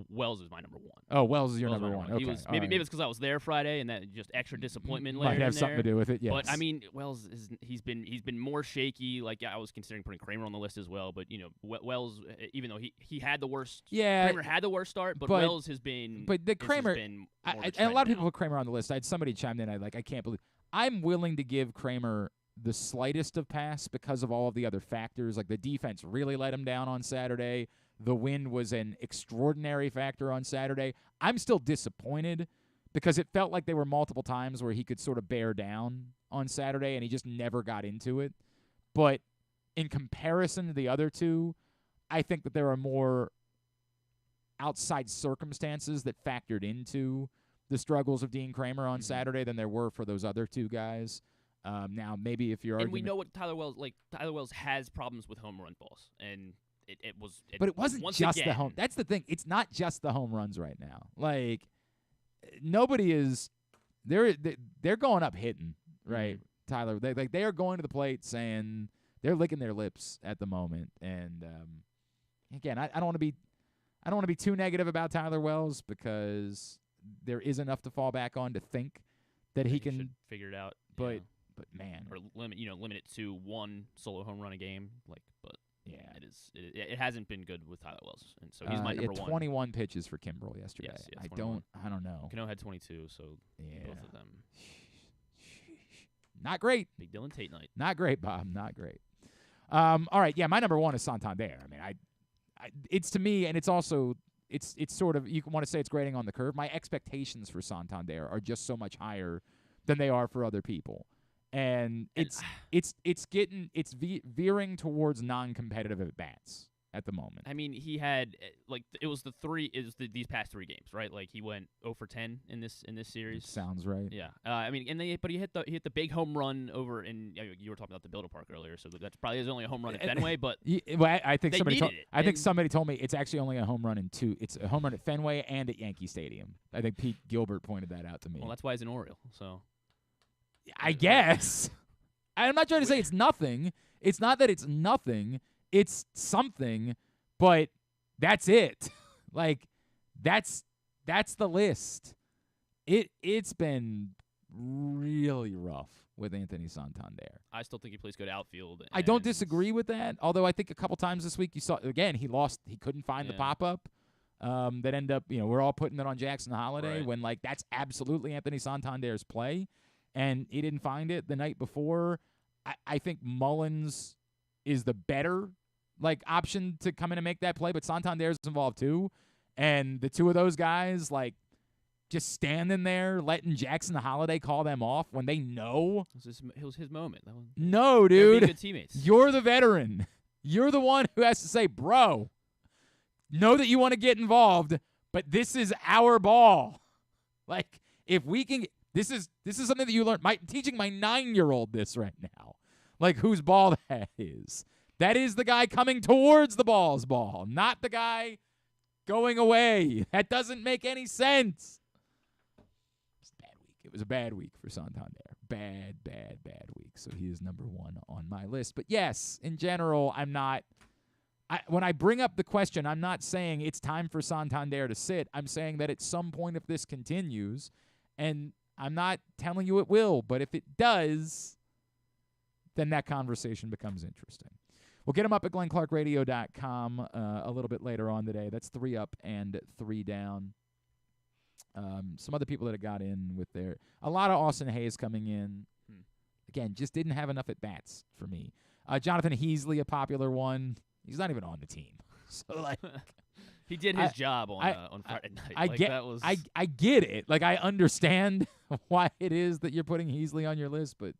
Wells is my number 1. Oh, Wells is your number 1. Okay. Maybe it's because I was there Friday and that just extra disappointment later. Might have something to do with it. Yes. But Wells he's been more shaky. I was considering putting Kramer on the list as well. But Wells, even though he had the worst. Yeah. Kramer had the worst start, but Wells has been. But the Kramer, and a lot of people put Kramer on the list. I had somebody chime in. I can't believe. I'm willing to give Kramer the slightest of pass because of all of the other factors. The defense really let him down on Saturday. The wind was an extraordinary factor on Saturday. I'm still disappointed because it felt like there were multiple times where he could sort of bear down on Saturday, and he just never got into it. But in comparison to the other two, I think that there are more outside circumstances that factored into the struggles of Dean Kramer on Saturday than there were for those other two guys. Now, maybe if you're and we know what Tyler Wells has problems with home run balls, and it was. But it wasn't just again, the home. That's the thing. It's not just the home runs right now. Like nobody is. They're going up hitting, right, Tyler? They are going to the plate saying they're licking their lips at the moment. And again, I don't want to be too negative about Tyler Wells because there is enough to fall back on to think that he can figure it out. But man, or limit it to one solo home run a game. But yeah, it hasn't been good with Tyler Wells, and so he's my number one. 21 pitches for Kimbrel yesterday. Yes, I don't know. Cano had 22, so both of them. Not great. Big Dylan Tate night. Not great, Bob. Not great. All right, yeah, my number one is Santander. I mean, it's to me, and it's also it's sort of, you want to say it's grading on the curve. My expectations for Santander are just so much higher than they are for other people. And it's veering towards non-competitive at bats at the moment. I mean, he had these past three games, right? Like he went 0 for 10 in this series. Sounds right. Yeah. I mean, but he hit the big home run over in, you were talking about the Builder Park earlier, so that's probably only a home run at Fenway, but I think somebody told me it's actually only a home run in two. It's a home run at Fenway and at Yankee Stadium. I think Pete Gilbert pointed that out to me. Well, that's why he's an Oriole. So I guess. I'm not trying to say it's nothing. It's not that it's nothing. It's something, but that's it. Like, that's the list. It's been really rough with Anthony Santander. I still think he plays good outfield. I don't disagree with that, although I think a couple times this week you saw, again, he couldn't find the pop-up. That end up, we're all putting it on Jackson Holliday when, like, that's absolutely Anthony Santander's play, and he didn't find it the night before. I think Mullins is the better option to come in and make that play, but Santander's involved too. And the two of those guys, just standing there letting Jackson Holliday call them off when they know. It was his moment. No, dude. Good teammates. You're the veteran. You're the one who has to say, bro, know that you want to get involved, but this is our ball. If we can – this is something that you learned. Teaching my 9-year-old this right now. Whose ball that is. That is the guy coming towards the ball's ball, not the guy going away. That doesn't make any sense. It's a bad week. It was a bad week for Santander. Bad week. So he is number one on my list. But yes, in general, when I bring up the question, I'm not saying it's time for Santander to sit. I'm saying that at some point if this continues, and I'm not telling you it will, but if it does, then that conversation becomes interesting. We'll get them up at GlennClarkRadio.com a little bit later on today. That's 3 up and 3 down. Some other people that have got in with a lot of Austin Hayes coming in. Again, just didn't have enough at bats for me. Jonathan Heasley, a popular one. He's not even on the team. So he did his job on Friday night. I get it. I understand why it is that you're putting Heasley on your list, but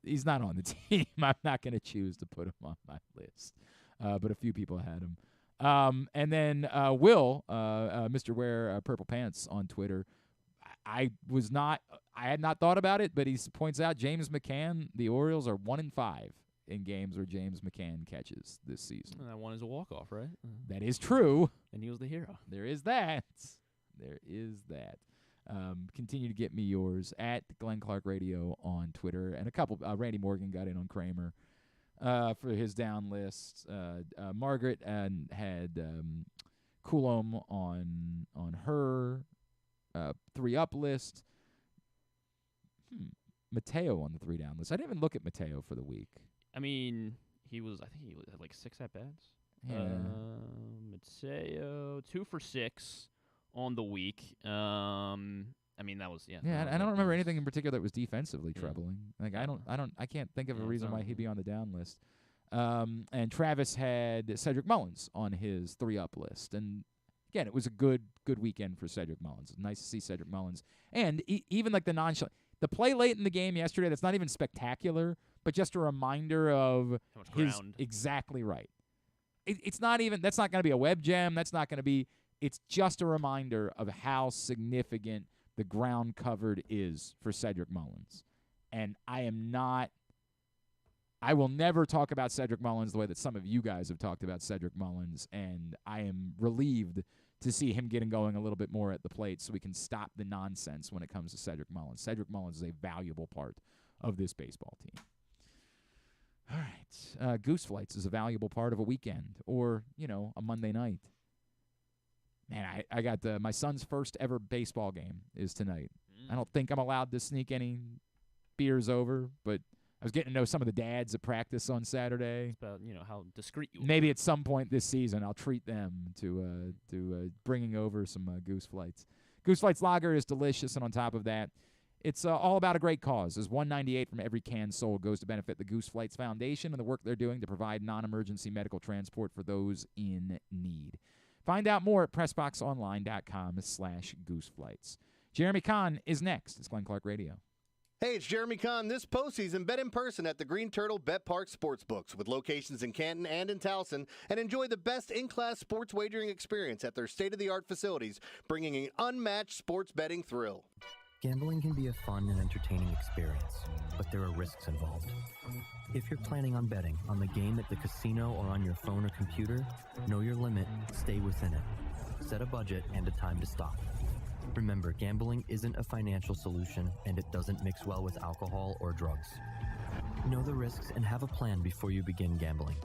he's not on the team. I'm not going to choose to put him on my list. But a few people had him. And then Will, Mr. Wear Purple Pants on Twitter, I had not thought about it, but he points out James McCann, the Orioles are 1-5 in games where James McCann catches this season. And that one is a walk-off, right? That is true. And he was the hero. There is that. Continue to get me yours at Glenn Clark Radio on Twitter. And a couple, Randy Morgan got in on Kramer for his down list. Margaret had Coulomb on her 3 up list. Mateo on the 3 down list. I didn't even look at Mateo for the week. I mean, I think he had 6 at bats. Yeah. Mateo 2 for 6 on the week. I mean, that was Yeah, I don't remember anything in particular that was defensively troubling. I can't think of a reason why he'd be on the down list. And Travis had Cedric Mullins on his 3 up list, and again, it was a good weekend for Cedric Mullins. It's nice to see Cedric Mullins, and even the play late in the game yesterday. That's not even spectacular, but just a reminder of how much ground. Exactly right. it's not even, that's not going to be a web gem. That's not going to be, it's just a reminder of how significant the ground covered is for Cedric Mullins. And I will never talk about Cedric Mullins the way that some of you guys have talked about Cedric Mullins, and I am relieved to see him getting going a little bit more at the plate so we can stop the nonsense when it comes to Cedric Mullins. Cedric Mullins is a valuable part of this baseball team. All right. Goose Flights is a valuable part of a weekend or, a Monday night. Man, I got my son's first ever baseball game is tonight. I don't think I'm allowed to sneak any beers over, but I was getting to know some of the dads at practice on Saturday. It's about, how discreet you are. Maybe at some point this season I'll treat them to bringing over some Goose Flights. Goose Flights Lager is delicious, and on top of that, it's all about a great cause. As $1.98 from every can sold goes to benefit the Goose Flights Foundation and the work they're doing to provide non-emergency medical transport for those in need. Find out more at PressBoxOnline.com/GooseFlights. Jeremy Conn is next. It's Glenn Clark Radio. Hey, it's Jeremy Conn. This postseason, bet in person at the Green Turtle Bet Park Sportsbooks with locations in Canton and in Towson, and enjoy the best in-class sports wagering experience at their state-of-the-art facilities, bringing an unmatched sports betting thrill. Gambling can be a fun and entertaining experience, but there are risks involved. If you're planning on betting on the game at the casino or on your phone or computer, know your limit, stay within it. Set a budget and a time to stop. Remember, gambling isn't a financial solution, and it doesn't mix well with alcohol or drugs. Know the risks and have a plan before you begin gambling.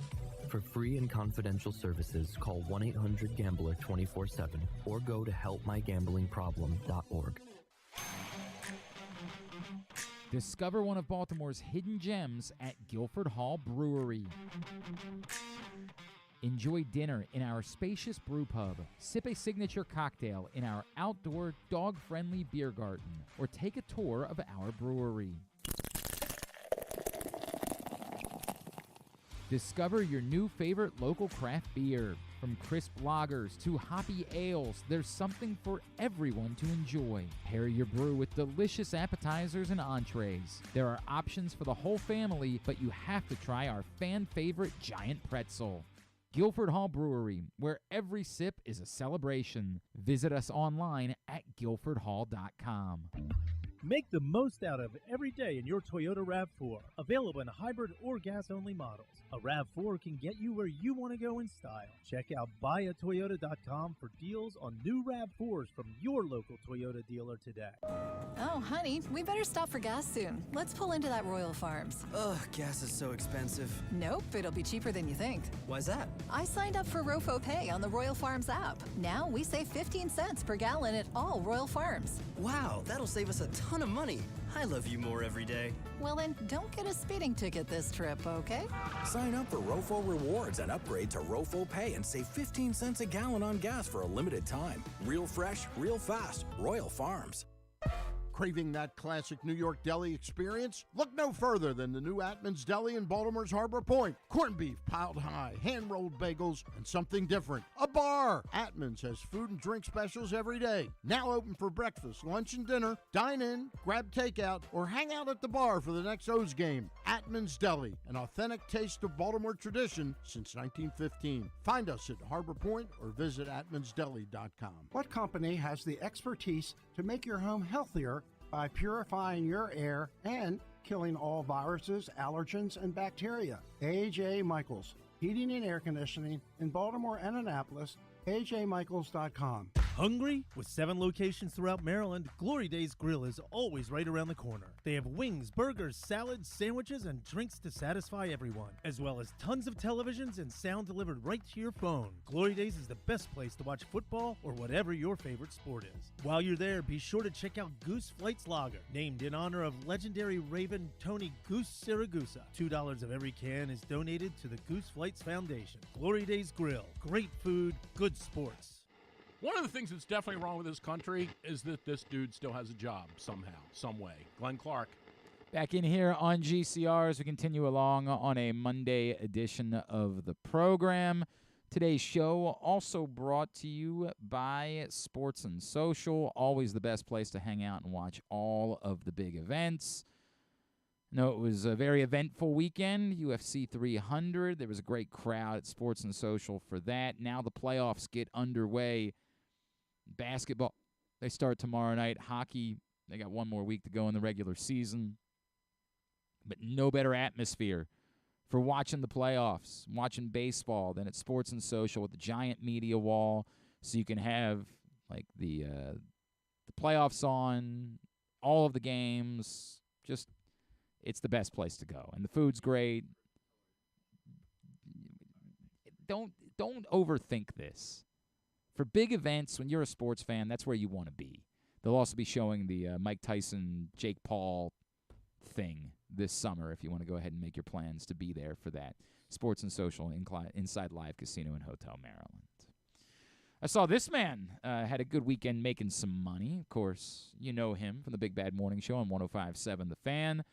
For free and confidential services, call 1-800-GAMBLER 24/7 or go to helpmygamblingproblem.org. Discover one of Baltimore's hidden gems at Guilford Hall Brewery. Enjoy dinner in our spacious brew pub, sip a signature cocktail in our outdoor dog-friendly beer garden, or take a tour of our brewery. Discover your new favorite local craft beer. From crisp lagers to hoppy ales, there's something for everyone to enjoy. Pair your brew with delicious appetizers and entrees. There are options for the whole family, but you have to try our fan-favorite giant pretzel. Guilford Hall Brewery, where every sip is a celebration. Visit us online at guilfordhall.com. Make the most out of every day in your Toyota RAV4. Available in hybrid or gas-only models. A RAV4 can get you where you want to go in style. Check out buyatoyota.com for deals on new RAV4s from your local Toyota dealer today. Oh, honey, we better stop for gas soon. Let's pull into that Royal Farms. Ugh, gas is so expensive. Nope, it'll be cheaper than you think. Why's that? I signed up for Rofo Pay on the Royal Farms app. Now we save 15 cents per gallon at all Royal Farms. Wow, that'll save us a ton of money. I love you more every day. Well, then don't get a speeding ticket this trip, okay? Sign up for Rofo Rewards and upgrade to Rofo Pay and save 15 cents a gallon on gas for a limited time. Real fresh, real fast. Royal Farms. Craving that classic New York deli experience? Look no further than the new Atman's Deli in Baltimore's Harbor Point. Corned beef piled high, hand-rolled bagels, and something different. A bar! Atman's has food and drink specials every day. Now open for breakfast, lunch, and dinner. Dine in, grab takeout, or hang out at the bar for the next O's game. Atman's Deli, an authentic taste of Baltimore tradition since 1915. Find us at Harbor Point or visit atmansdeli.com. What company has the expertise to make your home healthier by purifying your air and killing all viruses, allergens, and bacteria? A.J. Michaels, Heating and Air Conditioning in Baltimore and Annapolis, ajmichaels.com. Hungry? With 7 locations throughout Maryland, Glory Days Grill is always right around the corner. They have wings, burgers, salads, sandwiches, and drinks to satisfy everyone, as well as tons of televisions and sound delivered right to your phone. Glory Days is the best place to watch football or whatever your favorite sport is. While you're there, be sure to check out Goose Flights Lager, named in honor of legendary Raven Tony Goose Siragusa. $2 of every can is donated to the Goose Flights Foundation. Glory Days Grill. Great food, good sports. One of the things that's definitely wrong with this country is that this dude still has a job somehow, some way. Glenn Clark. Back in here on GCR as we continue along on a Monday edition of the program. Today's show also brought to you by Sports and Social, always the best place to hang out and watch all of the big events. No, it was a very eventful weekend, UFC 300. There was a great crowd at Sports and Social for that. Now the playoffs get underway. Basketball, they start tomorrow night. Hockey, they got one more week to go in the regular season. But no better atmosphere for watching the playoffs, watching baseball than at Sports and Social with the giant media wall, so you can have like the playoffs on, all of the games. Just, it's the best place to go, and the food's great. Don't overthink this. For big events, when you're a sports fan, that's where you want to be. They'll also be showing the Mike Tyson, Jake Paul thing this summer if you want to go ahead and make your plans to be there for that. Sports and Social inside Live Casino and Hotel Maryland. I saw this man had a good weekend making some money. Of course, you know him from the Big Bad Morning Show on 105.7 The Fan.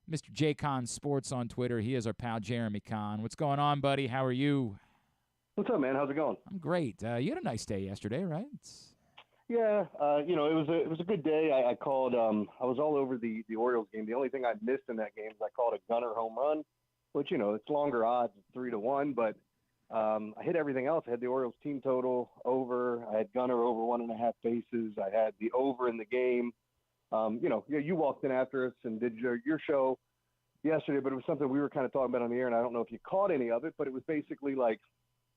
Mr. J. Conn Sports on Twitter. He is our pal Jeremy Conn. What's going on, buddy? How are you? What's up, man? How's it going? I'm great. You had a nice day yesterday, right? Yeah, it was a good day. I called. I was all over the Orioles game. The only thing I missed in that game is I called a Gunnar home run, which it's longer odds, 3-1. But I hit everything else. I had the Orioles team total over. I had Gunnar over 1.5 bases. I had the over in the game. You walked in after us and did your show yesterday, but it was something we were kind of talking about on the air, and I don't know if you caught any of it, but it was basically like,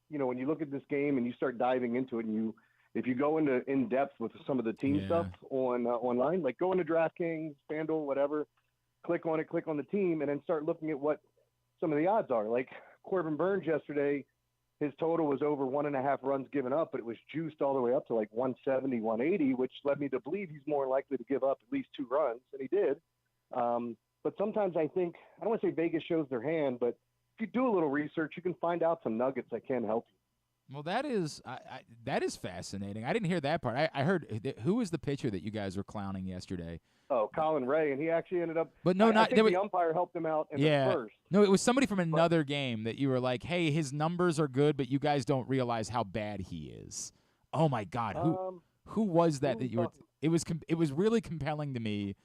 when you look at this game and you start diving into it, and if you go into in depth with some of the team stuff online, like go into DraftKings, FanDuel, whatever, click on the team, and then start looking at what some of the odds are. Like Corbin Burns yesterday, his total was over 1.5 runs given up, but it was juiced all the way up to like 170, 180, which led me to believe he's more likely to give up at least 2 runs, and he did. But sometimes I think, I don't want to say Vegas shows their hand, but if you do a little research, you can find out some nuggets that can help you. Well, that is fascinating. I didn't hear that part. I heard who was the pitcher that you guys were clowning yesterday? Oh, Colin Ray, and he actually ended up. But no, I not think the umpire helped him out in the first. No, it was somebody from another game that you were like, "Hey, his numbers are good, but you guys don't realize how bad he is." Oh my God, who was that you were? It was really compelling to me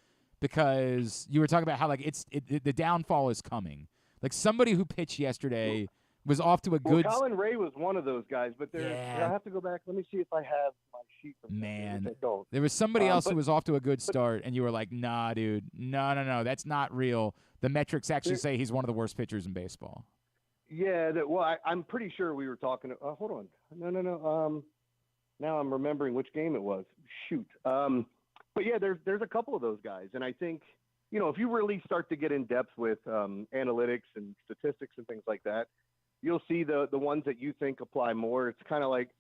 because you were talking about how like the downfall is coming. Like somebody who pitched yesterday was off to a good. Well, Colin Ray was one of those guys, but I have to go back. Let me see if I have my sheet. There was somebody else who was off to a good start, and you were like, "Nah, dude, no, that's not real." The metrics actually say he's one of the worst pitchers in baseball. Yeah, I'm pretty sure we were talking. Hold on, no. Now I'm remembering which game it was. Shoot. But yeah, there's a couple of those guys, and I think if you really start to get in depth with analytics and statistics and things like that, you'll see the ones that you think apply more. It's kind of like,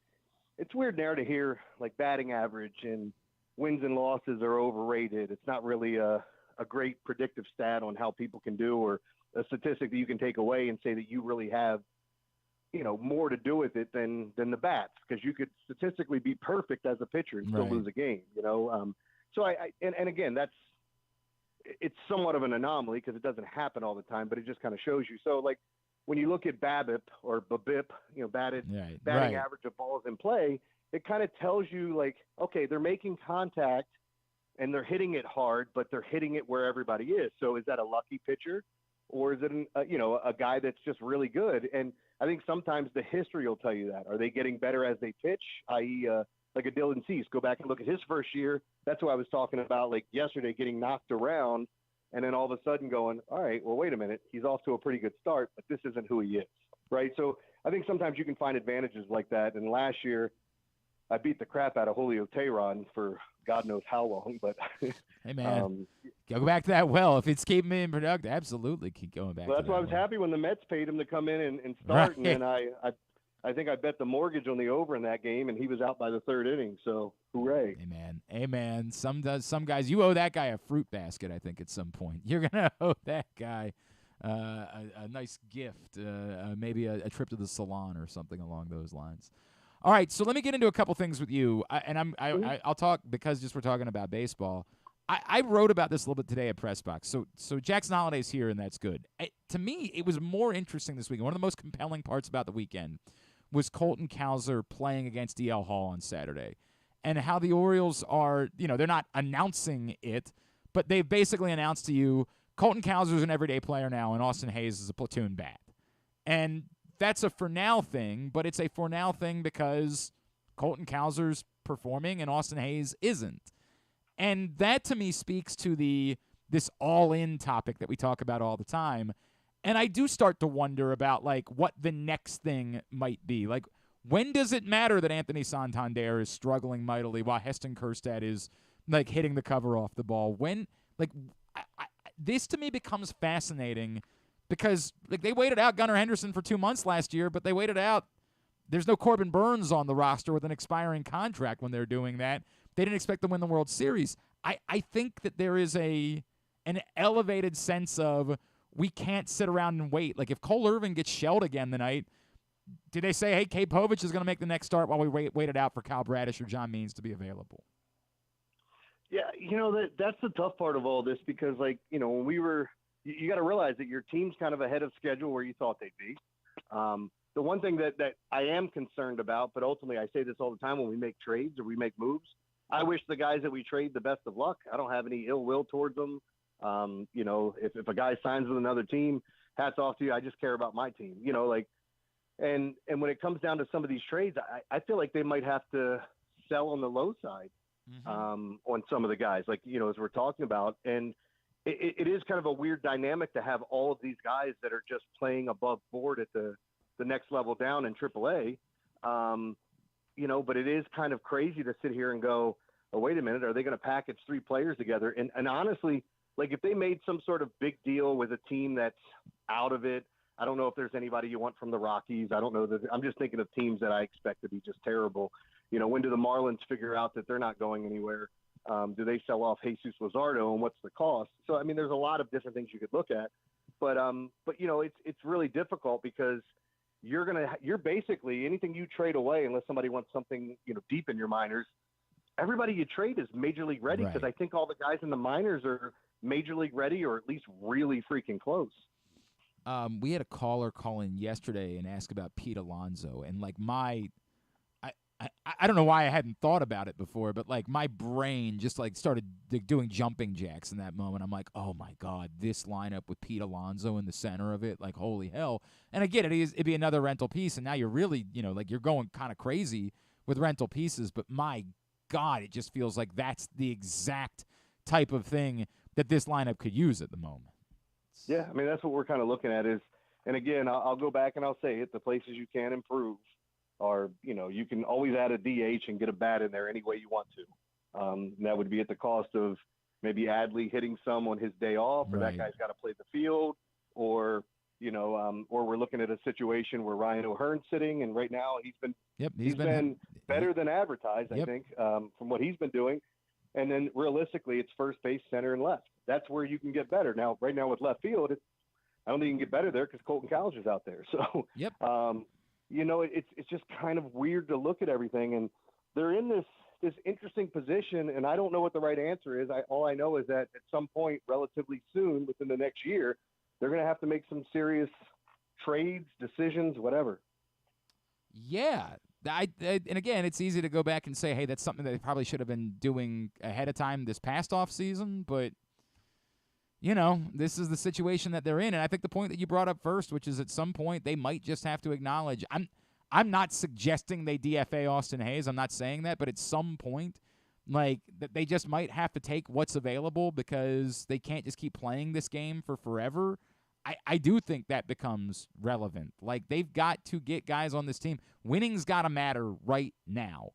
it's weird now to hear like batting average and wins and losses are overrated. It's not really a great predictive stat on how people can do, or a statistic that you can take away and say that you really have, more to do with it than the bats, because you could statistically be perfect as a pitcher and still lose a game, So and again, it's somewhat of an anomaly because it doesn't happen all the time, but it just kind of shows you. So like, when you look at BABIP or BABIP, batting average of balls in play, it kind of tells you like, okay, they're making contact and they're hitting it hard, but they're hitting it where everybody is. So is that a lucky pitcher, or is it a guy that's just really good? And I think sometimes the history will tell you that. Are they getting better as they pitch? I.e., like a Dylan Cease, go back and look at his first year. That's what I was talking about, like yesterday, getting knocked around. And then all of a sudden going, all right, well, wait a minute. He's off to a pretty good start, but this isn't who he is, right? So I think sometimes you can find advantages like that. And last year, I beat the crap out of Julio Teheran for God knows how long. But hey, man, go back to that well. If it's keeping me in production, absolutely keep going back. Well, that's why I was happy when the Mets paid him to come in and start. Right. And then I think I bet the mortgage on the over in that game, and he was out by the 3rd inning. So, hooray! Amen. Some guys, you owe that guy a fruit basket. I think at some point you're gonna owe that guy a nice gift, maybe a trip to the salon or something along those lines. All right, so let me get into a couple things with you, I'll talk because we're talking about baseball. I wrote about this a little bit today at Press Box. So Jackson Holliday's here, and that's good. To me, it was more interesting this weekend. One of the most compelling parts about the weekend was Colton Cowser playing against DL Hall on Saturday, and how the Orioles are, they're not announcing it, but they've basically announced to you Colton Cowser's an everyday player now, and Austin Hayes is a platoon bat. And that's a for now thing, but it's a for now thing because Colton Cowser's performing and Austin Hayes isn't. And that to me speaks to this all-in topic that we talk about all the time. And I do start to wonder about like what the next thing might be. Like, when does it matter that Anthony Santander is struggling mightily while Heston Kjerstad is like hitting the cover off the ball? When, like, this to me becomes fascinating because like they waited out Gunnar Henderson for 2 months last year, but they waited out. There's no Corbin Burns on the roster with an expiring contract when they're doing that. They didn't expect to win the World Series. I think that there is an elevated sense of we can't sit around and wait. Like if Cole Irvin gets shelled again tonight, did they say, hey, Cade Povich is going to make the next start while we waited out for Kyle Bradish or John Means to be available? Yeah, that's the tough part of all this because, like, when we were – you got to realize that your team's kind of ahead of schedule where you thought they'd be. The one thing that I am concerned about, but ultimately I say this all the time when we make trades or we make moves, I wish the guys that we trade the best of luck. I don't have any ill will towards them. If a guy signs with another team, hats off to you. I just care about my team, and when it comes down to some of these trades, I feel like they might have to sell on the low side on some of the guys, like, as we're talking about. And it is kind of a weird dynamic to have all of these guys that are just playing above board at the next level down in AAA. But it is kind of crazy to sit here and go, oh, wait a minute, are they going to package 3 players together? And honestly, like if they made some sort of big deal with a team that's out of it, I don't know if there's anybody you want from the Rockies. I don't know that. I'm just thinking of teams that I expect to be just terrible. When do the Marlins figure out that they're not going anywhere? Do they sell off Jesus Luzardo, and what's the cost? So, I mean, there's a lot of different things you could look at, but it's really difficult because you're basically anything you trade away, unless somebody wants something, deep in your minors, everybody you trade is major league ready. Cause I think all the guys in the minors are major league ready, or at least really freaking close. We had a caller call in yesterday and ask about Pete Alonso, and like I don't know why I hadn't thought about it before, but like my brain just like started doing jumping jacks in that moment. I'm like, oh my God, this lineup with Pete Alonso in the center of it, like holy hell. And I get it, it'd be another rental piece, and now you're really, like you're going kind of crazy with rental pieces, but my God, it just feels like that's the exact type of thing that this lineup could use at the moment. Yeah, I mean, that's what we're kind of looking at is, and again, I'll go back and I'll say it, the places you can improve are, you can always add a DH and get a bat in there any way you want to. That would be at the cost of maybe Adley hitting some on his day off, or that guy's got to play the field, or, or we're looking at a situation where Ryan O'Hearn's sitting, and right now he's been better than advertised, I think, from what he's been doing. And then realistically, it's first base, center, and left. That's where you can get better. Now, right now with left field, I don't think you can get better there because Colton Cowser's out there. So, it's just kind of weird to look at everything. And they're in this interesting position, and I don't know what the right answer is. All I know is that at some point relatively soon, within the next year, they're going to have to make some serious trades, decisions, whatever. Yeah. And again, it's easy to go back and say, hey, that's something that they probably should have been doing ahead of time this past offseason, but this is the situation that they're in. And I think the point that you brought up first, which is at some point they might just have to acknowledge, I'm not suggesting they DFA Austin Hayes. I'm not saying that, but at some point, like that they just might have to take what's available because they can't just keep playing this game for forever. I do think that becomes relevant. Like, they've got to get guys on this team. Winning's got to matter right now.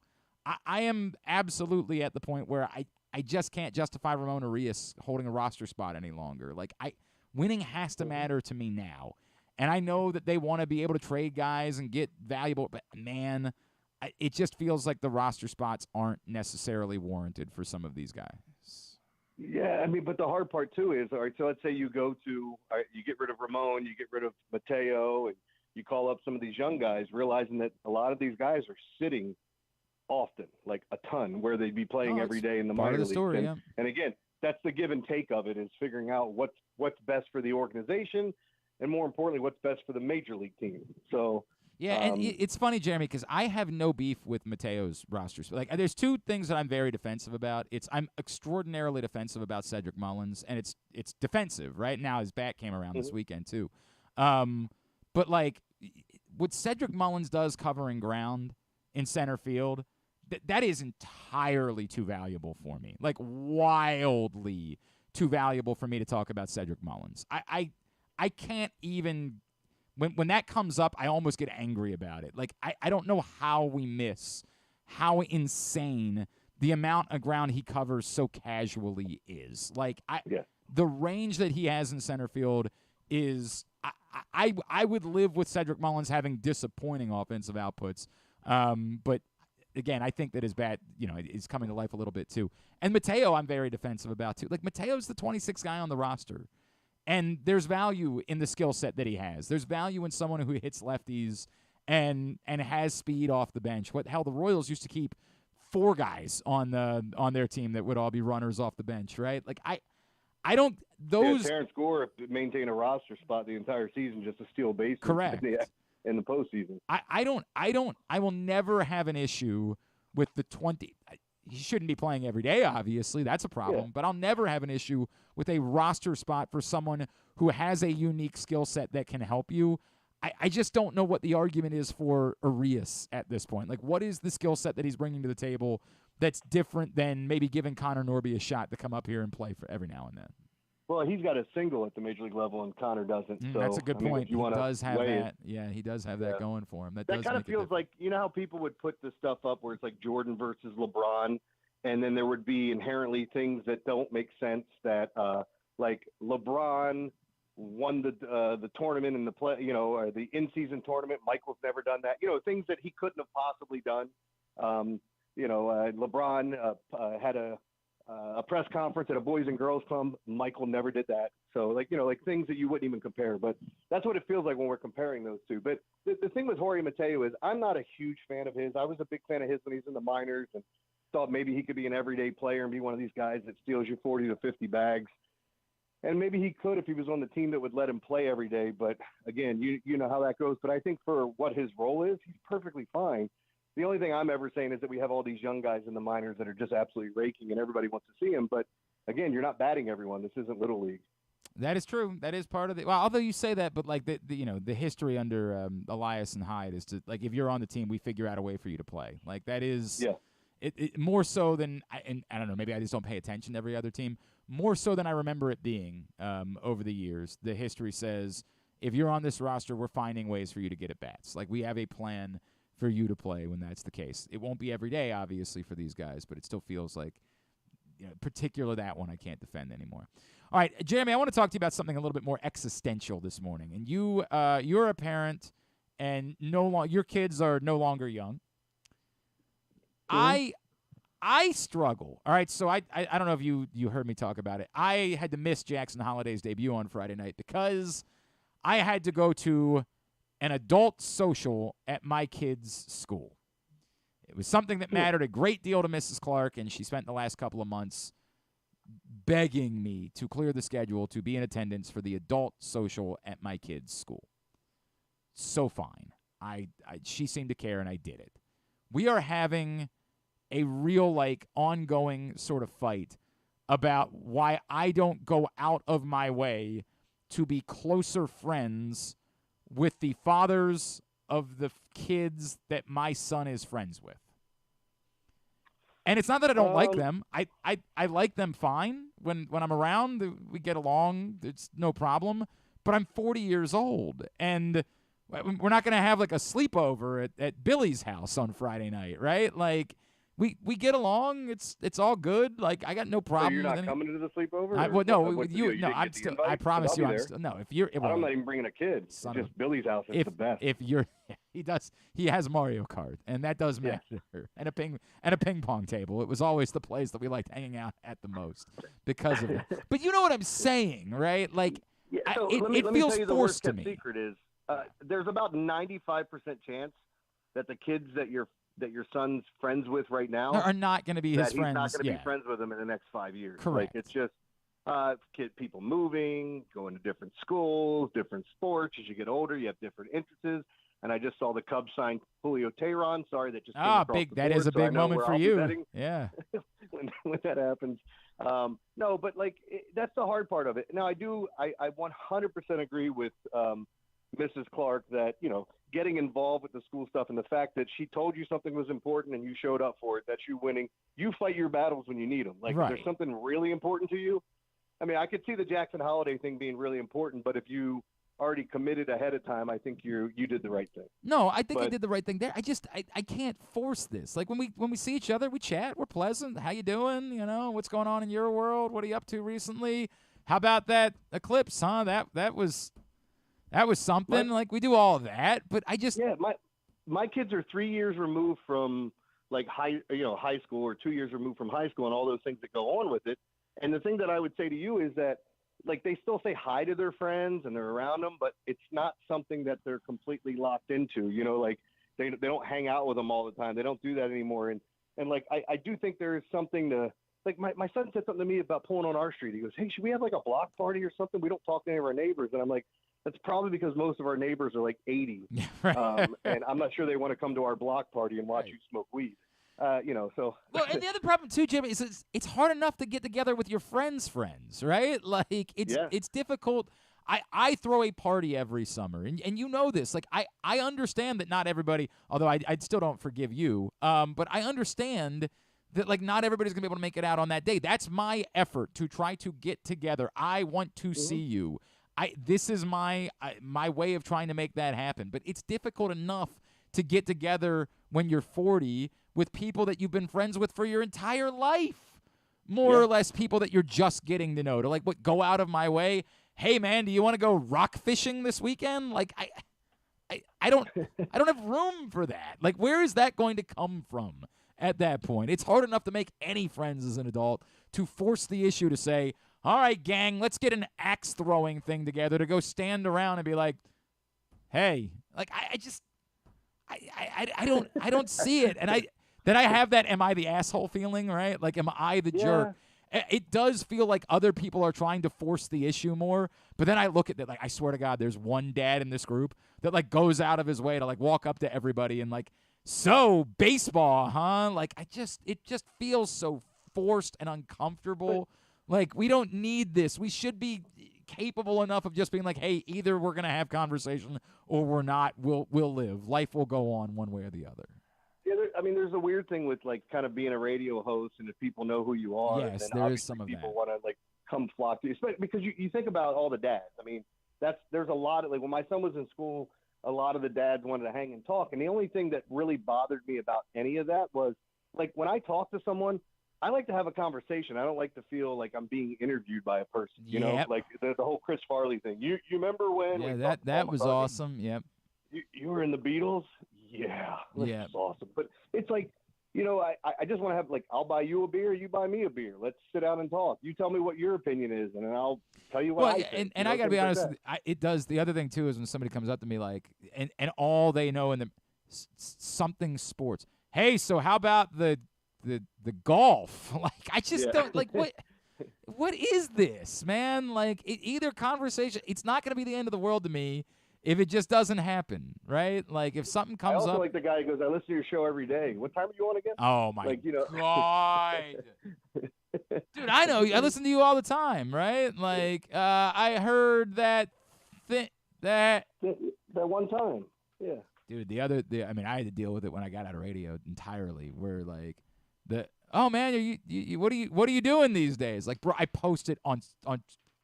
I am absolutely at the point where I just can't justify Ramon Arias holding a roster spot any longer. Like, winning has to matter to me now. And I know that they want to be able to trade guys and get valuable, but, man, it just feels like the roster spots aren't necessarily warranted for some of these guys. Yeah, I mean, but the hard part too is, all right, so let's say you you get rid of Ramon, you get rid of Mateo, and you call up some of these young guys, realizing that a lot of these guys are sitting often, like a ton, where they'd be playing every day in the minor leagues. Story, and again, that's the give and take of it, is figuring out what's best for the organization, and more importantly, what's best for the major league team. So, Yeah, and it's funny, Jeremy, because I have no beef with Mateo's rosters. Like, there's two things that I'm very defensive about. I'm extraordinarily defensive about Cedric Mullins, and it's defensive. Right now, his bat came around this weekend too. But like, what Cedric Mullins does covering ground in center field, that is entirely too valuable for me. Like, wildly too valuable for me to talk about Cedric Mullins. I can't even. When that comes up, I almost get angry about it. Like, I don't know how we miss how insane the amount of ground he covers so casually is. Like, the range that he has in center field is I would live with Cedric Mullins having disappointing offensive outputs. But again, I think that his bat, is coming to life a little bit too. And Mateo, I'm very defensive about too. Like, Mateo's the 26th guy on the roster. And there's value in the skill set that he has. There's value in someone who hits lefties and has speed off the bench. What hell, the Royals used to keep 4 guys on their team that would all be runners off the bench, right? Like, I don't those. Yeah, Terrence Gore maintain a roster spot the entire season just to steal bases. Correct. In the postseason. I will never have an issue with the 20. He shouldn't be playing every day, obviously. That's a problem. Yeah. But I'll never have an issue with a roster spot for someone who has a unique skill set that can help you. I just don't know what the argument is for Arias at this point. Like, what is the skill set that he's bringing to the table that's different than maybe giving Connor Norby a shot to come up here and play for every now and then? Well, he's got a single at the major league level, and Connor doesn't. So that's a good point. He does have that. Yeah, he does have that going for him. That kind of feels like, how people would put this stuff up where it's like Jordan versus LeBron, and then there would be inherently things that don't make sense that, like LeBron won the tournament in the play, or the in-season tournament. Michael's never done that. Things that he couldn't have possibly done. LeBron had a press conference at a Boys and Girls Club. Michael never did that. So, like things that you wouldn't even compare. But that's what it feels like when we're comparing those two. But the thing with Jorge Mateo is I'm not a huge fan of his. I was a big fan of his when he was in the minors and thought maybe he could be an everyday player and be one of these guys that steals you 40 to 50 bags. And maybe he could if he was on the team that would let him play every day. But, again, you know how that goes. But I think for what his role is, he's perfectly fine. The only thing I'm ever saying is that we have all these young guys in the minors that are just absolutely raking and everybody wants to see them. But, again, you're not batting everyone. This isn't Little League. That is true. That is part of the – well, although you say that, but, like, the history under Elias and Hyde is to – like, if you're on the team, we figure out a way for you to play. Like, that is it more so than – and I don't know, maybe I just don't pay attention to every other team. More so than I remember it being over the years. The history says if you're on this roster, we're finding ways for you to get at bats. Like, we have a plan for you to play when that's the case. It won't be every day, obviously, for these guys, but it still feels like, particular that one I can't defend anymore. All right, Jeremy, I want to talk to you about something a little bit more existential this morning. And you're a parent, and your kids are no longer young. Mm-hmm. I struggle. All right, so I don't know if you heard me talk about it. I had to miss Jackson Holliday's debut on Friday night because I had to go to an adult social at my kid's school. It was something that mattered a great deal to Mrs. Clark, and she spent the last couple of months begging me to clear the schedule to be in attendance for the adult social at my kid's school. So fine. She seemed to care, and I did it. We are having a real, ongoing sort of fight about why I don't go out of my way to be closer friends with the fathers of the kids that my son is friends with. And it's not that I don't like them. I like them fine. When I'm around, we get along. It's no problem. But I'm 40 years old, and we're not going to have, a sleepover at Billy's house on Friday night, right? We get along. It's all good. I got no problem. So you're not with coming to the sleepover? I'm still. I promise you, I'm still. No, if you're, I'm not even bringing a kid. It's just Billy's house. It's the best. If you're, he has Mario Kart, and that does matter. Yeah. And a ping pong table. It was always the place that we liked hanging out at the most because of it. But you know what I'm saying, right? It feels forced to me. The secret is there's about 95% chance that the kids that your son's friends with right now are not going to be his friends. He's not going to be friends with them in the next 5 years. Correct. It's just people moving, going to different schools, different sports. As you get older, you have different interests. and I just saw the Cubs sign Julio Teheran. Sorry, that just came across big. the That board, is a so I big know moment where for I'll be you. betting Yeah. when that happens. No, but like that's the hard part of it. Now I 100% agree with Mrs. Clark that, getting involved with the school stuff and the fact that she told you something was important and you showed up for it, that's you winning. You fight your battles when you need them. Like, right. If there's something really important to you, I mean, I could see the Jackson Holliday thing being really important, but if you already committed ahead of time, I think you did the right thing. No, I think I did the right thing there. I can't force this. Like when we see each other, we chat, we're pleasant. How you doing? What's going on in your world? What are you up to recently? How about that eclipse, huh? That was something. Like we do all of that, but my kids are 3 years removed from like high school, or 2 years removed from high school, and all those things that go on with it. And the thing that I would say to you is that, like, they still say hi to their friends and they're around them, but it's not something that they're completely locked into. Like they don't hang out with them all the time. They don't do that anymore. And like I do think there is something to, like, my son said something to me about pulling on our street. He goes, "Hey, should we have like a block party or something? We don't talk to any of our neighbors." And I'm like, that's probably because most of our neighbors are like 80, and I'm not sure they want to come to our block party and watch you smoke weed. So. Well, and the other problem too, Jimmy, is it's hard enough to get together with your friends, right? Like it's difficult. I throw a party every summer, and you know this. Like I understand that not everybody, although I still don't forgive you, but I understand that like not everybody's gonna be able to make it out on that day. That's my effort to try to get together. I want to see you. This is my way of trying to make that happen. But it's difficult enough to get together when you're 40 with people that you've been friends with for your entire life, more or less people that you're just getting to know. To like go out of my way. Hey man, do you want to go rock fishing this weekend? Like I don't have room for that. Like where is that going to come from at that point? It's hard enough to make any friends as an adult. To force the issue to say, all right, gang, let's get an axe throwing thing together to go stand around and be like, hey, like I don't see it. And I have that am I the asshole feeling, right? Like am I the jerk? It does feel like other people are trying to force the issue more. But then I look at that, like I swear to God, there's one dad in this group that like goes out of his way to like walk up to everybody and like, so baseball, huh? Like it just feels so forced and uncomfortable. Like we don't need this. We should be capable enough of just being like, hey, either we're gonna have conversation or we're not. We'll live. Life will go on one way or the other. Yeah, there's a weird thing with like kind of being a radio host, and if people know who you are, yes, then there is some of that. People want to like come flock to you, especially because you think about all the dads. I mean, there's a lot of like when my son was in school, a lot of the dads wanted to hang and talk, and the only thing that really bothered me about any of that was like when I talk to someone, I like to have a conversation. I don't like to feel like I'm being interviewed by a person. You know, like the whole Chris Farley thing. You remember when? Yeah, that was awesome. Yep. You were in the Beatles. Yeah, that's awesome. But it's like, I just want to have like, I'll buy you a beer, you buy me a beer. Let's sit down and talk. You tell me what your opinion is, and then I'll tell you what I think. And I got to be honest, it does. The other thing too is when somebody comes up to me like, and all they know in the something sports. Hey, so how about the golf? Like I just don't like what is this, man? Like either conversation, it's not going to be the end of the world to me if it just doesn't happen, right? Like if something comes up. I also up, like the guy who goes, I listen to your show every day. What time are you on again? Oh my God. Dude, I know. I listen to you all the time, right? Like I heard that one time. Yeah. Dude, I mean, I had to deal with it when I got out of radio entirely. Where like oh man, what are you doing these days? Like, bro, I post it on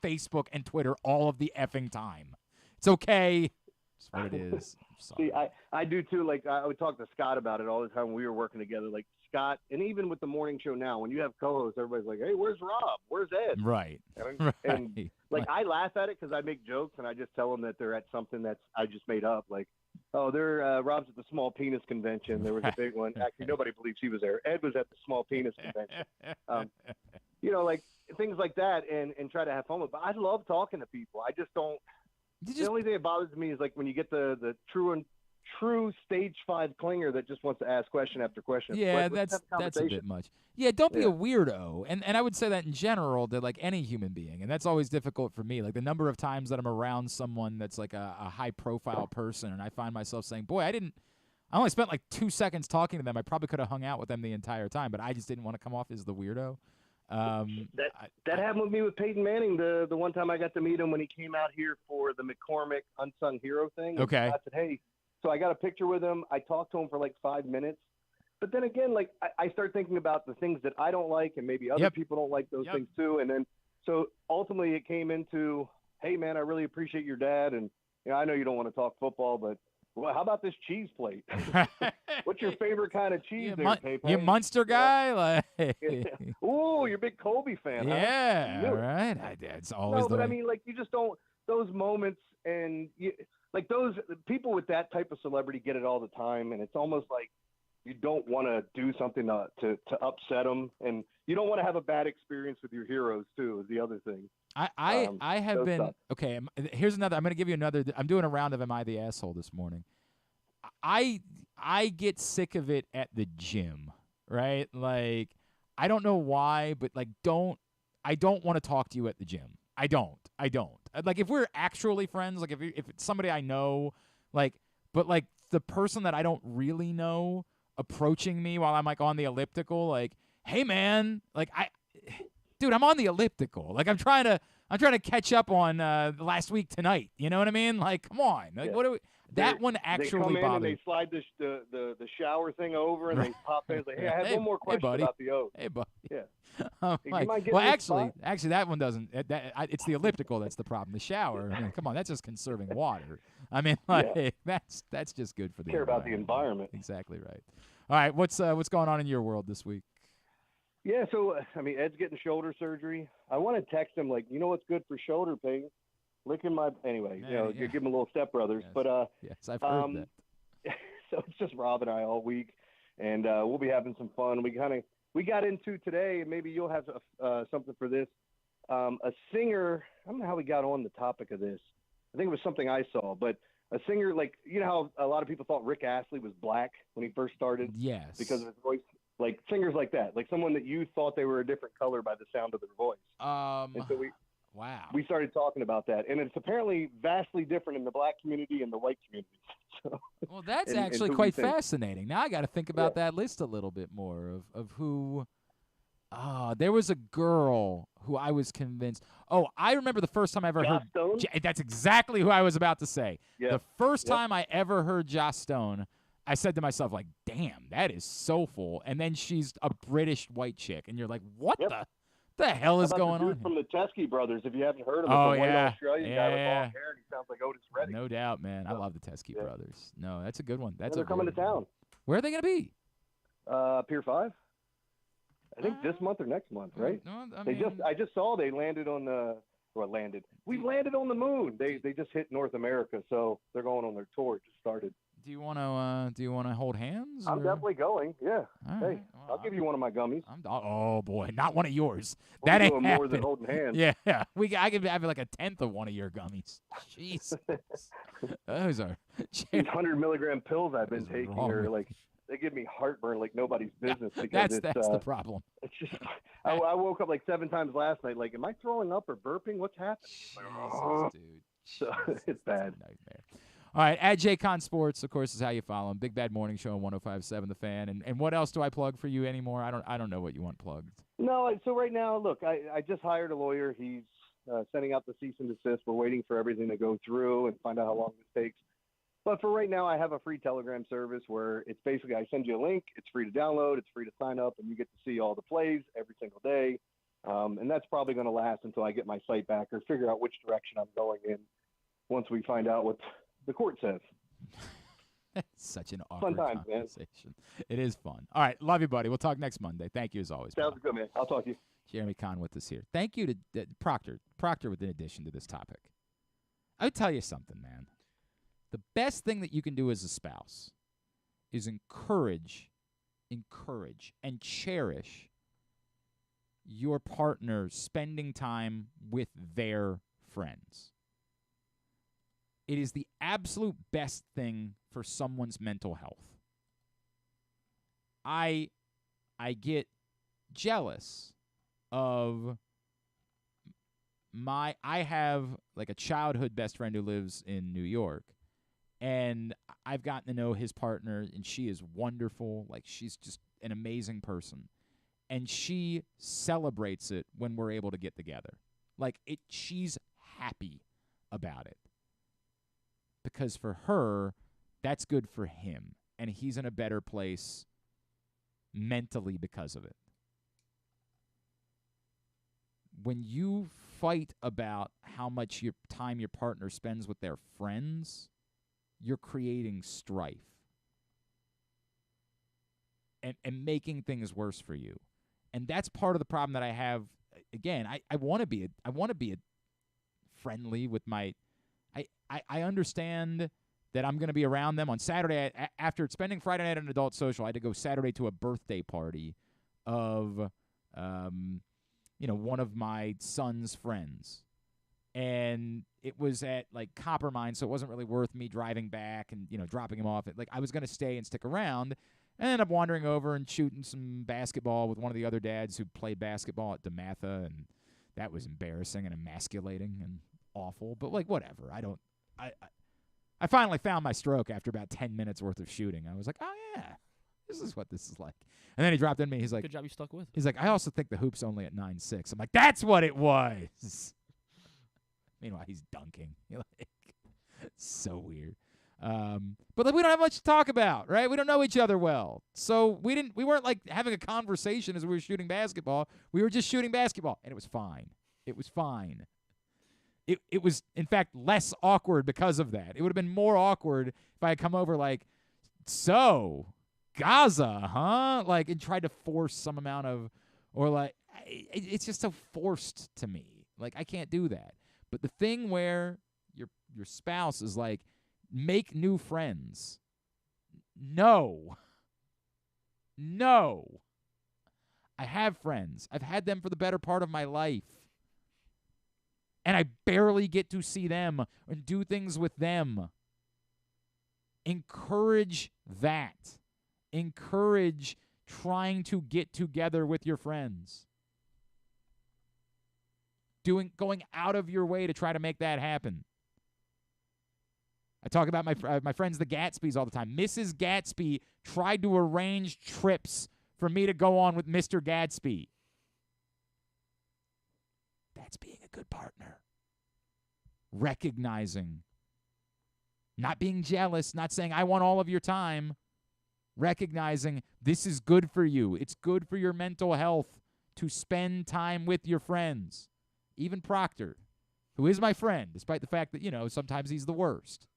Facebook and Twitter all of the effing time. It's okay. It's what it is. See, I do too. Like I would talk to Scott about it all the time when we were working together. Like Scott, and even with the morning show now, when you have co-hosts, everybody's like, "Hey, where's Rob? Where's Ed?" Right. And like I laugh at it because I make jokes and I just tell them that they're at something that's I just made up. Like, oh, they're Rob's at the Small Penis Convention. There was a big one. Actually, nobody believes he was there. Ed was at the Small Penis Convention. Like things like that, and try to have fun with. But I love talking to people. I just don't. The only thing that bothers me is like when you get the true true stage 5 clinger that just wants to ask question after question. Yeah, Let's have a that's a conversation. bit much. Yeah, don't be a weirdo. And I would say that in general to like any human being. And that's always difficult for me. Like the number of times that I'm around someone that's like a high profile person and I find myself saying, boy, I only spent like 2 seconds talking to them. I probably could have hung out with them the entire time, but I just didn't want to come off as the weirdo. That happened with me with Peyton Manning the one time I got to meet him when he came out here for the McCormick Unsung Hero thing. Okay. I said, hey, so I got a picture with him. I talked to him for like 5 minutes. But then again, like I start thinking about the things that I don't like and maybe other people don't like those things too. And then so ultimately it came into, hey, man, I really appreciate your dad. And I know you don't want to talk football, but well, how about this cheese plate? What's your favorite kind of cheese there, Pepe? You Munster guy? Like, ooh, you're a big Kobe fan, huh? Yeah, right. It's always no, the but way. I mean, like, you just don't – those moments and, like, those people with that type of celebrity get it all the time, and it's almost like you don't want to do something to upset them, and you don't want to have a bad experience with your heroes, too, is the other thing. I have been – okay, here's another – I'm going to give you another – I'm doing a round of Am I the Asshole this morning. I get sick of it at the gym, right? Like, I don't know why, but, like, I don't want to talk to you at the gym. I don't. Like, if we're actually friends, like, if it's somebody I know, like, but, like, the person that I don't really know approaching me while I'm, like, on the elliptical, like, hey, man, like, dude, I'm on the elliptical. Like, I'm trying to catch up on last week tonight. You know what I mean? Like, come on. Like, what do we? That one actually bothers. They come in and bothered. they slide the shower thing over and they pop in. It's like, hey, I have one more question about the O's. Hey, buddy. Yeah. Like, well, actually, that one doesn't. It's the elliptical that's the problem. The shower. I mean, come on, that's just conserving water. I mean, like that's just good for the care about the environment. Exactly right. All right, what's going on in your world this week? Yeah, so I mean, Ed's getting shoulder surgery. I want to text him like, you know what's good for shoulder pain? Licking my anyway. Give him a little stepbrothers. Yes. But yes, I've heard that. So it's just Rob and I all week, and we'll be having some fun. We got into today, and maybe you'll have something for this. A singer. I don't know how we got on the topic of this. I think it was something I saw, but a singer, like, you know how a lot of people thought Rick Astley was black when he first started? Yes. Because of his voice. Like singers like that, like someone that you thought they were a different color by the sound of their voice. And so we started talking about that, and it's apparently vastly different in the black community and the white community. So, well, that's actually quite fascinating. Now I got to think about that list a little bit more of who. There was a girl who I was convinced. Oh, I remember the first time I ever heard. Stone? That's exactly who I was about to say. Yeah. The first time I ever heard Joss Stone, I said to myself, like, damn, that is soulful. And then she's a British white chick, and you're like, what the hell is going on? From the Teskey Brothers, if you haven't heard of him, oh, the yeah. white Australian guy with long hair, and he sounds like Otis Redding. No doubt, man. I love the Teskey Brothers. No, that's a good one. They're coming to town. Where are they going to be? Pier 5. I think this month or next month, right? No, I just saw they landed on the. Well, landed. We landed on the moon. They just hit North America, so they're going on their tour. It just started. Do you want to hold hands? I'm definitely going. Yeah. All hey, right. Well, I'll give you one of my gummies. Oh boy, not one of yours. We're that ain't doing more than holding hands. Yeah. I could have like a tenth of one of your gummies. Jesus. Those are 100 milligram pills I've been taking are like they give me heartburn like nobody's business because that's the problem. It's just I woke up like 7 times last night. Like, am I throwing up or burping? What's happening? Jesus, dude. So it's bad. Nightmare. All right, at JCon Sports, of course, is how you follow him. Big Bad Morning Show on 105.7 The Fan. And what else do I plug for you anymore? I don't know what you want plugged. No, so right now, look, I just hired a lawyer. He's sending out the cease and desist. We're waiting for everything to go through and find out how long this takes. But for right now, I have a free Telegram service where it's basically I send you a link. It's free to download. It's free to sign up, and you get to see all the plays every single day. And that's probably going to last until I get my site back or figure out which direction I'm going in once we find out what the court says. That's such an awkward fun time, conversation. Man. It is fun. All right. Love you, buddy. We'll talk next Monday. Thank you as always. Sounds good, man. I'll talk to you. Jeremy Conn with us here. Thank you to Proctor with an addition to this topic. I would tell you something, man. The best thing that you can do as a spouse is encourage, and cherish your partner spending time with their friends. It is the absolute best thing for someone's mental health. I get jealous of I have like a childhood best friend who lives in New York, and I've gotten to know his partner, and she is wonderful. Like, she's just an amazing person, and she celebrates it when we're able to get together. Like, she's happy about it because for her, that's good for him, and he's in a better place mentally because of it. When you fight about how much your time your partner spends with their friends, you're creating strife and making things worse for you. And that's part of the problem that I have. Again, I want to be friendly with my I understand that I'm going to be around them on Saturday. After spending Friday night at an adult social, I had to go Saturday to a birthday party of one of my son's friends. And it was at, like, Coppermine, so it wasn't really worth me driving back and, dropping him off. I was going to stay and stick around, and ended up wandering over and shooting some basketball with one of the other dads who played basketball at DeMatha, and that was embarrassing and emasculating and awful. But, like, whatever. I finally found my stroke after about 10 minutes worth of shooting. I was like, oh, yeah, this is what this is like. And then he dropped in me. He's like, good job you stuck with. He's like, I also think the hoop's only at 9.6. I'm like, that's what it was. Meanwhile, he's dunking. So weird. But we don't have much to talk about, right? We don't know each other well. So we weren't like having a conversation as we were shooting basketball. We were just shooting basketball, and it was fine. It was fine. It was, in fact, less awkward because of that. It would have been more awkward if I had come over like, so, Gaza, huh? Like, and tried to force some amount of, or like, it's just so forced to me. Like, I can't do that. But the thing where your spouse is like, make new friends. No. I have friends. I've had them for the better part of my life. And I barely get to see them and do things with them. Encourage that. Encourage trying to get together with your friends. Going out of your way to try to make that happen. I talk about my friends, the Gatsbys, all the time. Mrs. Gatsby tried to arrange trips for me to go on with Mr. Gatsby. That's being a good partner. Recognizing. Not being jealous, not saying, I want all of your time. Recognizing this is good for you. It's good for your mental health to spend time with your friends. Even Proctor, who is my friend, despite the fact that, sometimes he's the worst.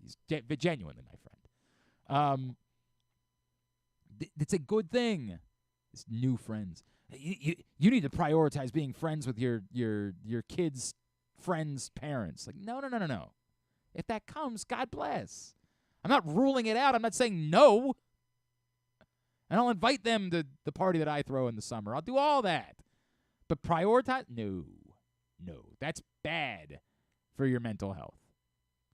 He's genuinely my friend. It's a good thing. It's new friends. You need to prioritize being friends with your kids' friends' parents. Like, no. If that comes, God bless. I'm not ruling it out. I'm not saying no. And I'll invite them to the party that I throw in the summer. I'll do all that. But prioritize? No. That's bad for your mental health.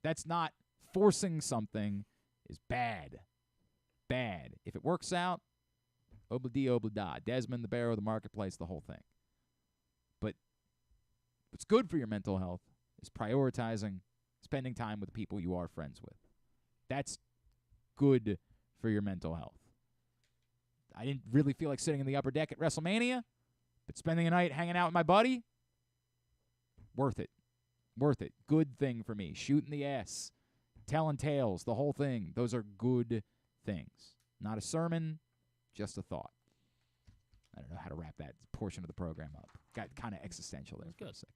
That's not forcing something is bad. Bad. If it works out, obla-dee, obla-da. Desmond, the Barrow, the Marketplace, the whole thing. But what's good for your mental health is prioritizing spending time with the people you are friends with. That's good for your mental health. I didn't really feel like sitting in the upper deck at WrestleMania, but spending a night hanging out with my buddy, worth it. Good thing for me. Shooting the ass, telling tales, the whole thing. Those are good things. Not a sermon, just a thought. I don't know how to wrap that portion of the program up. Got kind of existential there for a second.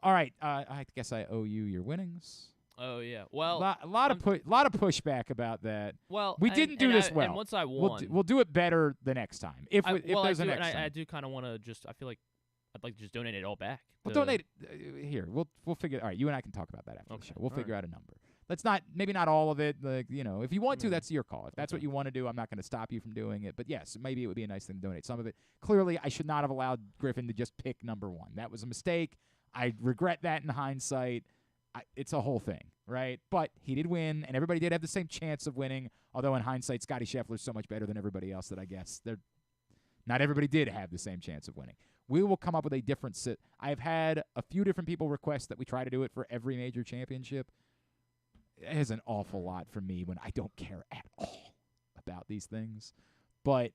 All right. I guess I owe you your winnings. Oh yeah. Well, a lot of pushback about that. Well, we didn't do this well. And once I won, we'll do it better the next time. If there's a next time. I do kind of want to just. I feel like I'd like to just donate it all back. We'll donate it here. We'll figure. All right, you and I can talk about that after the show. We'll figure out a number. Let's maybe not all of it. Like, if you want to, that's your call. If that's what you want to do, I'm not going to stop you from doing it. But yes, maybe it would be a nice thing to donate some of it. Clearly, I should not have allowed Griffin to just pick number one. That was a mistake. I regret that in hindsight. it's a whole thing, right? But he did win, and everybody did have the same chance of winning, although in hindsight, Scotty Scheffler's so much better than everybody else that I guess not everybody did have the same chance of winning. We will come up with a different I've had a few different people request that we try to do it for every major championship. It is an awful lot for me when I don't care at all about these things. But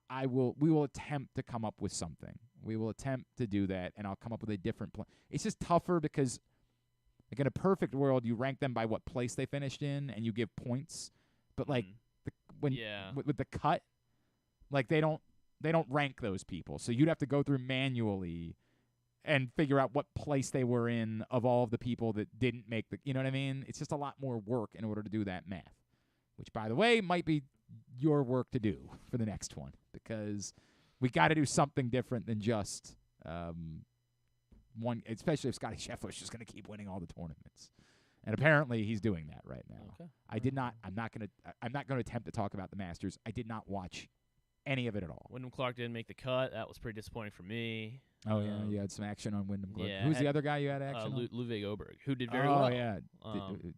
we will attempt to come up with something. We will attempt to do that, and I'll come up with a different plan. It's just tougher because, like, in a perfect world, you rank them by what place they finished in, and you give points. But like with the cut, like they don't rank those people, so you'd have to go through manually and figure out what place they were in of all of the people that didn't make the. You know what I mean? It's just a lot more work in order to do that math, which, by the way, might be your work to do for the next one, because we got to do something different than just one, especially if Scotty Scheffler's just going to keep winning all the tournaments. And apparently he's doing that right now. Okay. I'm not going to attempt to talk about the Masters. I did not watch any of it at all. Wyndham Clark didn't make the cut. That was pretty disappointing for me. Oh, yeah, you had some action on Wyndham Clark. Yeah, Who's the other guy you had action on? Ludwig Oberg, who did very well. Oh, yeah.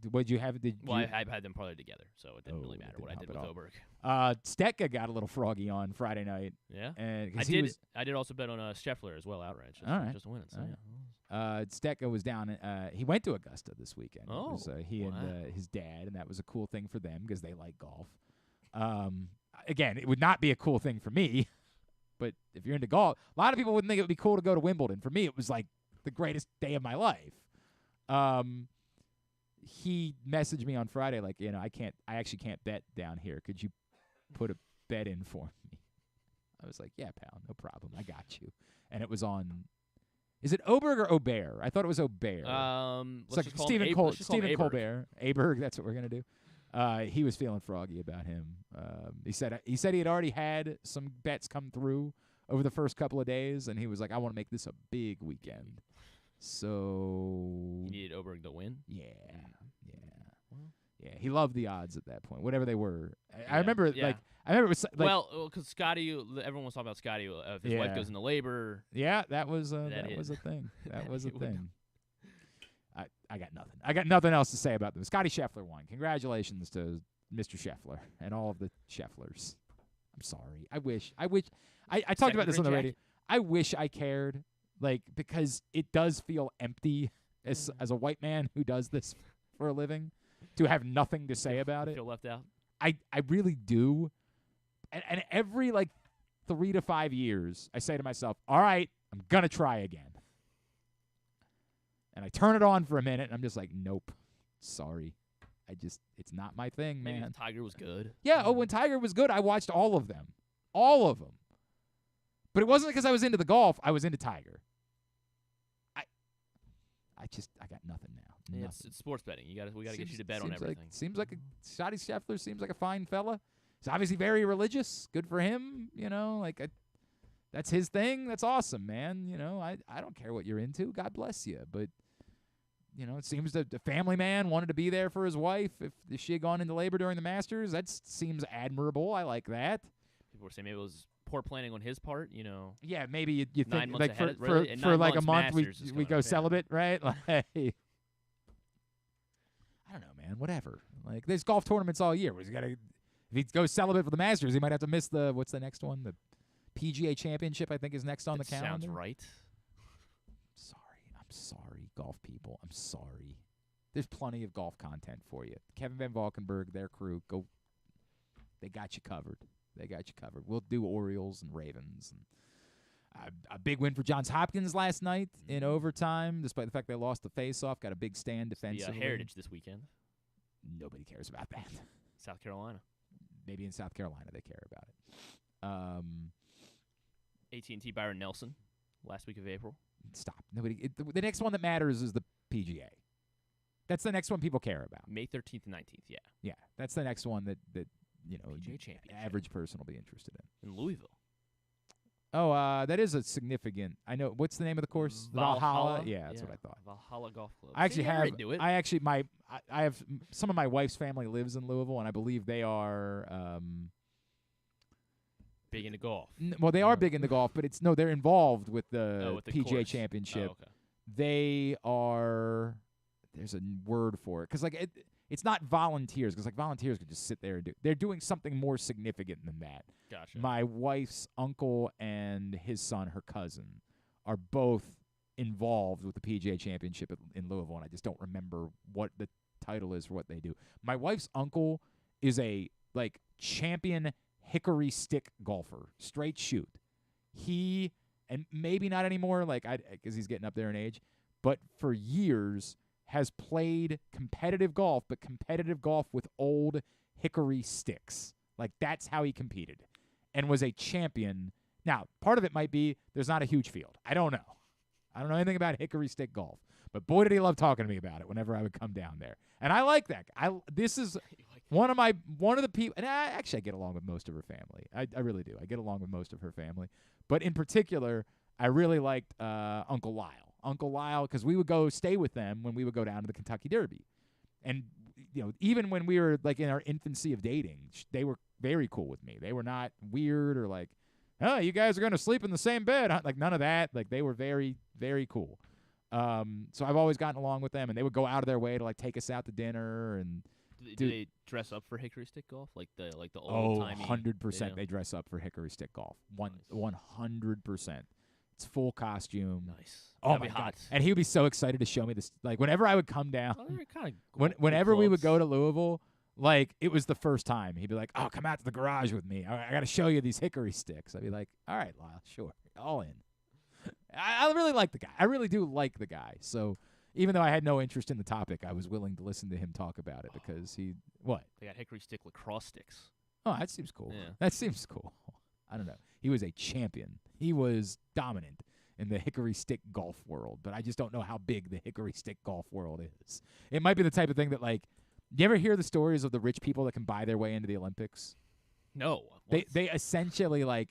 What'd you have? I had them probably together, so it didn't really matter what I did with Oberg. Stetka got a little froggy on Friday night. Yeah, and I did also bet on Scheffler as well outright. Just winning. So, yeah. Stetka was down. He went to Augusta this weekend. Oh, it was, he and his dad, and that was a cool thing for them because they like golf. Again, it would not be a cool thing for me. But if you're into golf, a lot of people wouldn't think it would be cool to go to Wimbledon. For me, it was like the greatest day of my life. He messaged me on Friday like, I actually can't bet down here. Could you put a bet in for me? I was like, yeah, pal, no problem. I got you. And it was on. Is it Oberg or Aubert? I thought it was Aubert. It's like Stephen Colbert. Aberg, that's what we're gonna do. He was feeling froggy about him. He said he had already had some bets come through over the first couple of days, and he was like, I want to make this a big weekend. So you needed Oberg to win? Yeah. Yeah, he loved the odds at that point, whatever they were. I remember it was like, because Scotty, everyone was talking about Scotty. If his wife goes into labor. Yeah, that was a thing. That was a thing. I got nothing. I got nothing else to say about them. Scotty Scheffler won. Congratulations to Mr. Scheffler and all of the Schefflers. I'm sorry. I talked about this on the radio. I wish I cared, because it does feel empty as a white man who does this for a living to have nothing to say about it. Feel left out. I really do. And every 3 to 5 years, I say to myself, all right, I'm going to try again. And I turn it on for a minute, and I'm just like, nope, sorry. It's not my thing, man. Maybe Tiger was good. Yeah, when Tiger was good, I watched all of them. All of them. But it wasn't because I was into the golf. I was into Tiger. I got nothing now. Yeah, it's sports betting. We got to get you to bet on everything. Seems like Scotty Scheffler seems like a fine fella. He's obviously very religious. Good for him. That's his thing. That's awesome, man. I don't care what you're into. God bless you. But it seems that the family man wanted to be there for his wife if she had gone into labor during the Masters. That seems admirable. I like that. People were saying maybe it was poor planning on his part. Yeah, maybe you think 9 months ahead, for a month we go celibate, right? I don't know, man. Whatever. There's golf tournaments all year. If he goes celibate for the Masters, he might have to miss what's the next one? The PGA Championship, I think, is next on the calendar. Sounds right. I'm sorry, golf people. I'm sorry. There's plenty of golf content for you. Kevin Van Valkenburg, their crew, go. They got you covered. We'll do Orioles and Ravens. And a big win for Johns Hopkins last night in overtime, despite the fact they lost the face-off. Got a big stand defensively. The Heritage this weekend. Nobody cares about that. South Carolina. Maybe in South Carolina they care about it. AT&T Byron Nelson, last week of April. Stop. Nobody. The next one that matters is the PGA. That's the next one people care about. May 13th and 19th, yeah. Yeah, that's the next one that PGA Championship. Average person will be interested in. In Louisville. Oh, that is a significant. I know. What's the name of the course? Valhalla. Yeah, that's what I thought. Valhalla Golf Club. I actually I have some of my wife's family lives in Louisville, and I believe they are big into golf. Well, they are big into golf, but they're involved with the PGA course. Championship. Oh, okay. they are – there's a word for it. Because, like, it's not volunteers because, like, volunteers could just sit there and do – they're doing something more significant than that. Gotcha. My wife's uncle and his son, her cousin, are both involved with the PGA Championship in Louisville, and I just don't remember what the title is for what they do. My wife's uncle is a, like, champion hickory stick golfer, straight shoot. He, and maybe not anymore, like, because he's getting up there in age, but for years has played competitive golf, but competitive golf with old hickory sticks. Like, that's how he competed and was a champion. Now, part of it might be there's not a huge field. I don't know. I don't know anything about hickory stick golf, but boy, did he love talking to me about it whenever I would come down there. And I like that. This is one of the people, and I get along with most of her family. I really do. I get along with most of her family. But in particular, I really liked Uncle Lyle. Uncle Lyle, because we would go stay with them when we would go down to the Kentucky Derby. And, you know, even when we were, like, in our infancy of dating, they were very cool with me. They were not weird or like, oh, you guys are going to sleep in the same bed. Like, none of that. Like, they were very, very cool. So I've always gotten along with them, and they would go out of their way to, like, take us out to dinner. And do they dress up for hickory stick golf, like the old-timey? 100% Yeah. They dress up for hickory stick golf. 100%. It's full costume. Nice. Oh, That'd my be God. hot. And he would be so excited to show me this. Like, whenever I would come down, they're kinda whenever we would close. go to Louisville, like, it was the first time. He'd be like, oh, come out to the garage with me. I got to show you these hickory sticks. I'd be like, all right, Lyle, sure. All in. I really like the guy. I really do like the guy. So even though I had no interest in the topic, I was willing to listen to him talk about it because what? They got hickory stick lacrosse sticks. Oh, that seems cool. Yeah. That seems cool. I don't know. He was a champion. He was dominant in the hickory stick golf world, but I just don't know how big the hickory stick golf world is. It might be the type of thing that, like, you ever hear the stories of the rich people that can buy their way into the Olympics? No. They essentially, like,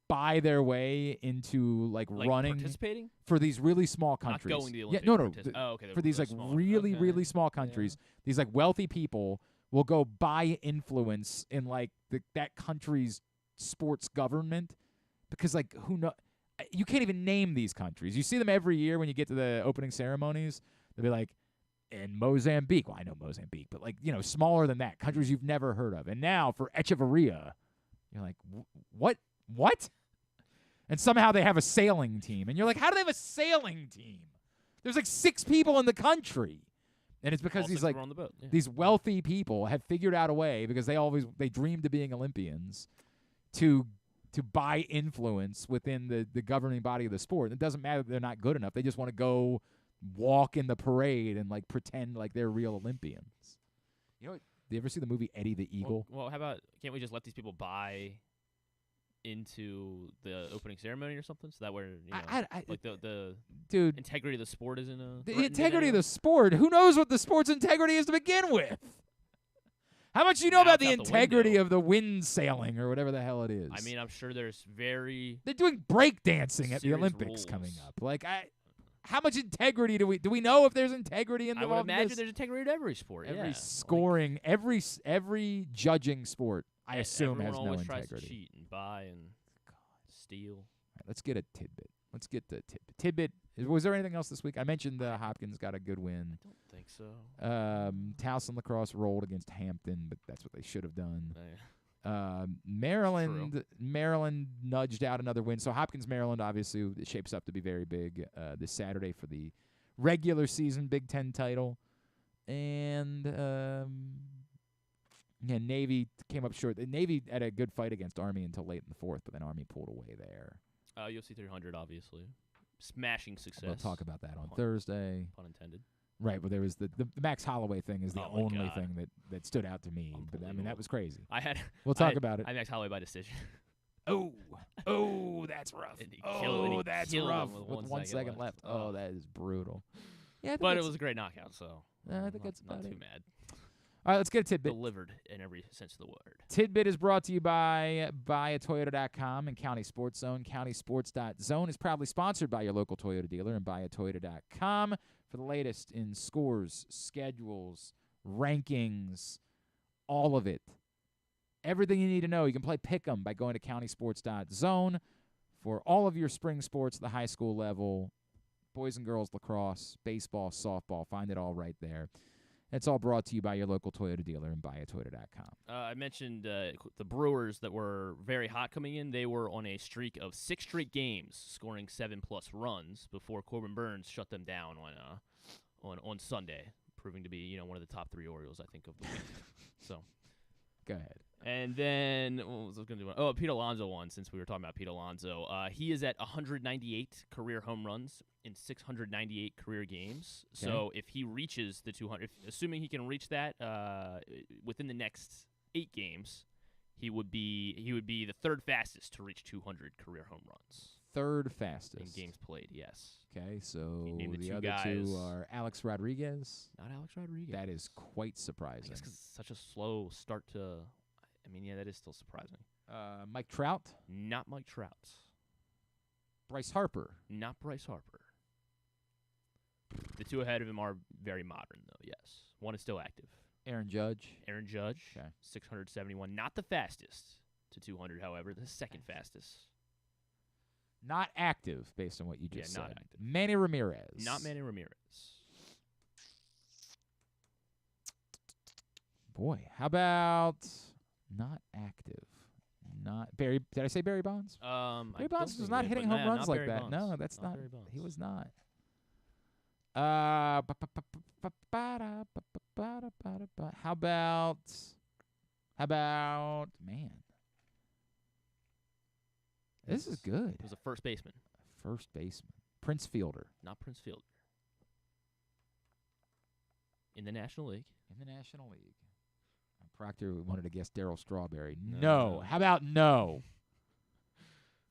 buy their way into, like running participating for these really small countries. Not going to the Olympics. Yeah, no. Okay. For these, like, really, really small countries, these, like, wealthy people will go buy influence in, like, that country's sports government because, like, who knows? You can't even name these countries. You see them every year when you get to the opening ceremonies. They'll be like, in Mozambique. Well, I know Mozambique, but, like, you know, smaller than that, countries you've never heard of. And now for Echeverria, you're like, what? And somehow they have a sailing team. And you're like, how do they have a sailing team? There's like 6 people in the country. And it's because All these, 6 like, were on the boat. Yeah. these wealthy people have figured out a way because they dreamed of being Olympians to buy influence within the governing body of the sport. It doesn't matter that they're not good enough. They just want to go walk in the parade and, like, pretend like they're real Olympians. You know what? Do you ever see the movie Eddie the Eagle? Well, how about, can't we just let these people buy into the opening ceremony or something? So that way, you know, like the dude, integrity of the sport isn't the integrity of the sport. Who knows what the sport's integrity is to begin with? How much do you know about the integrity of the wind sailing or whatever the hell it is? I mean, I'm sure they're doing break dancing at the Olympics rules coming up. Like, how much integrity do we know if there's integrity in the? I would imagine there's integrity to every sport. Every scoring, every judging sport, I assume has no always integrity. Tries to cheat and buy and steal. All right, let's get a tidbit. Let's get the tidbit. Was there anything else this week? I mentioned Hopkins got a good win. I don't think so. Towson Lacrosse rolled against Hampton, but that's what they should have done. Yeah. Maryland nudged out another win. So Hopkins, Maryland, obviously it shapes up to be very big this Saturday for the regular season Big Ten title. And Navy came up short. The Navy had a good fight against Army until late in the fourth, but then Army pulled away there. UFC 300, obviously. Smashing success. We'll talk about that on Thursday. Pun intended. Right, but there was the Max Holloway thing is the Oh my only God. thing that stood out to me. But I mean, that was crazy. We'll talk about it. I Max Holloway by decision. Oh, that's rough. That's rough. With 1 second left. Oh, that is brutal. Yeah, but it was a great knockout, so I think that's not about too it. mad. All right, let's get a tidbit. Delivered in every sense of the word. Tidbit is brought to you by BuyAToyota.com and County Sports Zone. CountySports.zone is proudly sponsored by your local Toyota dealer and BuyAToyota.com for the latest in scores, schedules, rankings, all of it. Everything you need to know. You can play Pick'em by going to CountySports.zone for all of your spring sports at the high school level. boys and girls lacrosse, baseball, softball. Find it all right there. It's all brought to you by your local Toyota dealer and buyatoyota.com. I mentioned the Brewers that were very hot coming in. They were on a streak of 6 straight games, scoring 7+ runs before Corbin Burns shut them down on Sunday, proving to be one of the top 3 Orioles, I think, of the week. So, go ahead. And then what was I going to do? Oh, Pete Alonso won. Since we were talking about Pete Alonso, he is at 198 career home runs in 698 career games. Okay. So if he reaches the 200, assuming he can reach that within the next 8 games, he would be the 3rd fastest to reach 200 career home runs. 3rd fastest in games played. Yes. Okay, so the other other 2 are Alex Rodriguez. Not Alex Rodriguez. That is quite surprising. I guess 'cause it's such a slow start to. I mean, yeah, that is still surprising. Mike Trout? Not Mike Trout. Bryce Harper? Not Bryce Harper. The 2 ahead of him are very modern, though, yes. One is still active. Aaron Judge? Aaron Judge, okay. 671. Not the fastest to 200, however. The 2nd fastest. Not active, based on what you just said. Not active. Manny Ramirez? Not Manny Ramirez. Boy, how about... Not active. Not Barry. Did I say Barry Bonds? Barry Bonds was not hitting home runs like that. No, that's not. He was not. How about man? This is good. It was a first baseman. First baseman. Prince Fielder. Not Prince Fielder. In the National League. In the National League. Proctor wanted to guess Darryl Strawberry. No. How about no?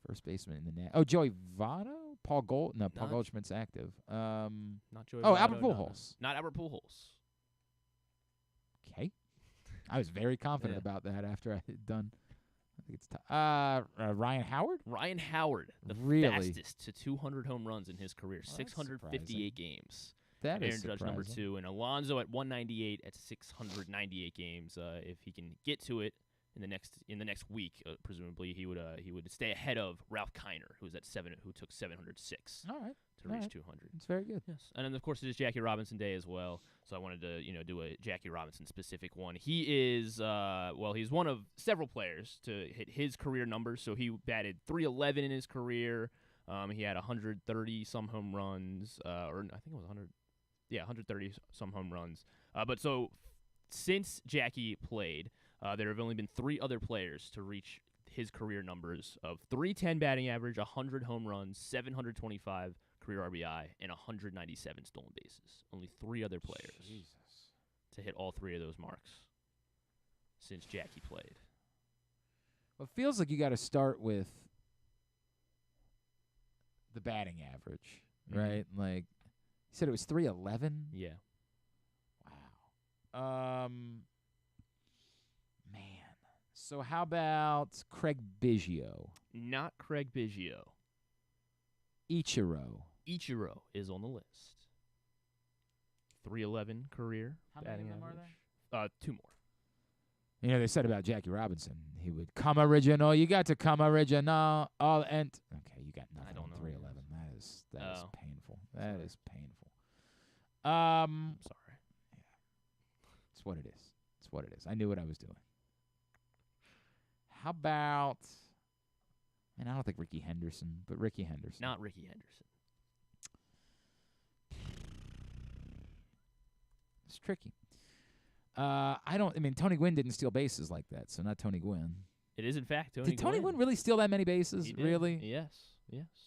First baseman in the net. Oh, Joey Votto? Paul Gold? No, Paul Goldschmidt's active. Not Joey Votto. Votto. Albert Pujols. Not Albert Pujols. Okay. I was very confident about that after I had done. I think it's Ryan Howard? Ryan Howard, the fastest to 200 home runs in his career. 658 games. That Aaron is Judge number 2, and Alonso at 198 at 698 games. If he can get to it in the next week, presumably he would stay ahead of Ralph Kiner, who took 706. All right. To reach 200. It's very good. Yes, and then of course it is Jackie Robinson Day as well. So I wanted to do a Jackie Robinson specific one. He is he's one of several players to hit his career numbers. So he batted .311 in his career. He had 130 some home runs, or I think it was 100. Yeah, 130 some home runs. But so since Jackie played, there have only been 3 other players to reach his career numbers of .310 batting average, 100 home runs, 725 career RBI, and 197 stolen bases. Only 3 other players to hit all 3 of those marks since Jackie played. Well, it feels like you got to start with the batting average, right? Like, you said it was .311? Yeah. Wow. Man. So how about Craig Biggio? Not Craig Biggio. Ichiro. Ichiro is on the list. .311 career. How many of them average. are there? 2 more. You know, they said about Jackie Robinson, he would come original. You got to come original. All and okay, you got nothing. I don't know. .311. That is painful. That is painful. Sorry. Yeah. It's what it is. It's what it is. I knew what I was doing. How about? And I don't think Ricky Henderson, but Ricky Henderson. Not Ricky Henderson. It's tricky. I mean, Tony Gwynn didn't steal bases like that, so not Tony Gwynn. It is, in fact, Tony Gwynn. Did Tony Gwynn really steal that many bases? He did. Really? Yes.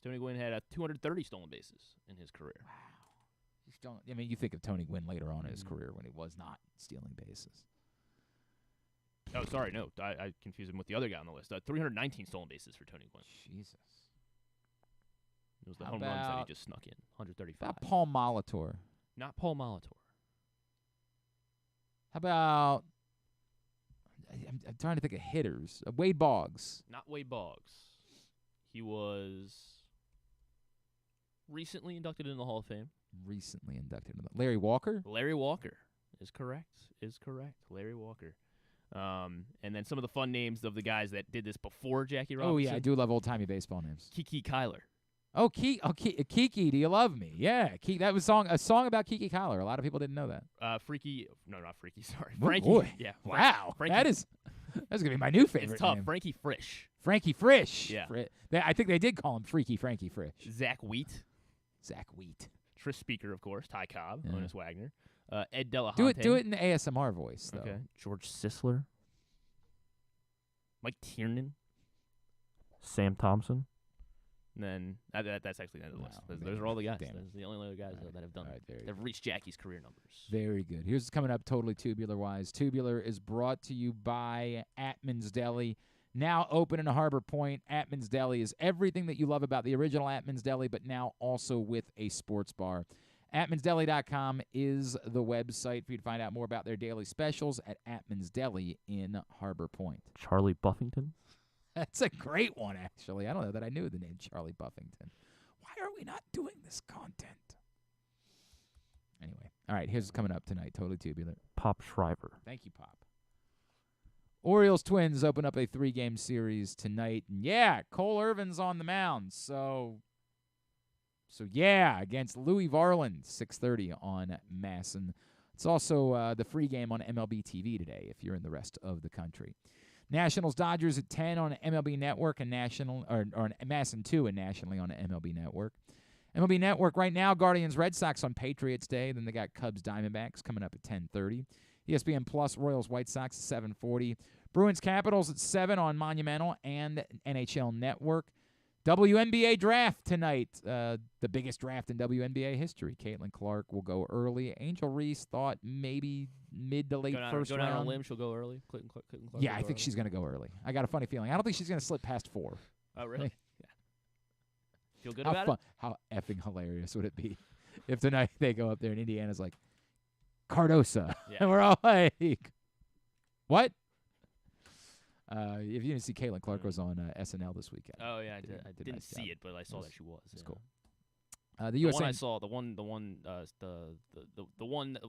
Tony Gwynn had 230 stolen bases in his career. Wow. I mean, you think of Tony Gwynn later on in his career when he was not stealing bases. Oh, sorry, no. I confused him with the other guy on the list. 319 stolen bases for Tony Gwynn. Jesus. It was the home runs that he just snuck in. 135. How about Paul Molitor? Not Paul Molitor. How about? I'm trying to think of hitters. Wade Boggs. Not Wade Boggs. He was recently inducted in the Hall of Fame. Recently inducted in the Larry Walker. Larry Walker is correct. Larry Walker. And then some of the fun names of the guys that did this before Jackie Robinson. Oh yeah, I do love old timey baseball names. Kiki Kyler. Oh, Kiki, do you love me? Yeah, that was a song about Kiki Collar. A lot of people didn't know that. Not Freaky. Sorry, Oh, Frankie. boy. Yeah. Wow, that's gonna be my new favorite. It's tough. name. Frankie Frisch. Frankie Frisch. Yeah. I think they did call him Freaky Frankie Frisch. Zach Wheat. Tris Speaker, of course. Ty Cobb. Yeah. Honus Wagner. Ed Delahunty. Do it in the ASMR voice, though. Okay. George Sisler. Mike Tiernan. Sam Thompson. And then that's actually the end of the list. Those are all the guys. Those are the only other guys that have done it. They've reached Jackie's career numbers. Very good. Here's what's coming up totally tubular-wise. Tubular is brought to you by Atman's Deli. Now open in Harbor Point. Atman's Deli is everything that you love about the original Atman's Deli, but now also with a sports bar. AtmansDeli.com is the website for you to find out more about their daily specials at Atman's Deli in Harbor Point. Charlie Buffington. That's a great one, actually. I don't know that I knew the name Charlie Buffington. Why are we not doing this content? Anyway, all right, here's what's coming up tonight. Totally tubular. Pop Shriver. Thank you, Pop. Orioles Twins open up a 3-game series tonight. And yeah, Cole Irvin's on the mound. So yeah, against Louis Varland, 6:30 on Masson. It's also the free game on MLB TV today if you're in the rest of the country. Nationals Dodgers at 10 on MLB Network and on Masson 2 and nationally on MLB Network. MLB Network right now, Guardians Red Sox on Patriots Day. Then they got Cubs Diamondbacks coming up at 10:30. ESPN Plus Royals White Sox at 7:40. Bruins Capitals at 7 on Monumental and NHL Network. WNBA draft tonight, the biggest draft in WNBA history. Caitlin Clark will go early. Angel Reese thought maybe mid to late first round. Go down on a limb, she'll go early. Caitlin Clark Yeah, I think she's going to go early. I got a funny feeling. I don't think she's going to slip past 4. Oh, really? Yeah. Feel good about it? How effing hilarious would it be if tonight they go up there and Indiana's like, Cardosa. Yeah. And we're all like, what? If you didn't see Caitlin Clark was on SNL this weekend. Oh yeah, I didn't nice see job. it, but I saw that she was. It's yeah. cool. The USA one I saw, the one that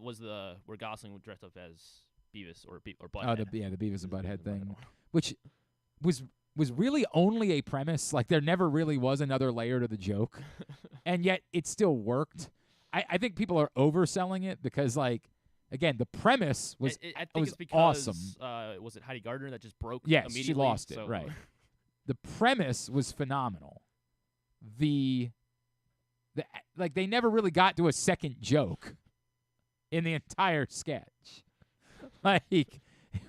was where Gosling was dressed up as Beavis or Butthead. the Beavis and Butthead thing, which was really only a premise. Like there never really was another layer to the joke, and yet it still worked. I think people are overselling it because like. Again, the premise was I think it's because, awesome. Was it Heidi Gardner that just broke? Yes, immediately? she lost it. So. Right. The premise was phenomenal. Like they never really got to a second joke in the entire sketch. Like it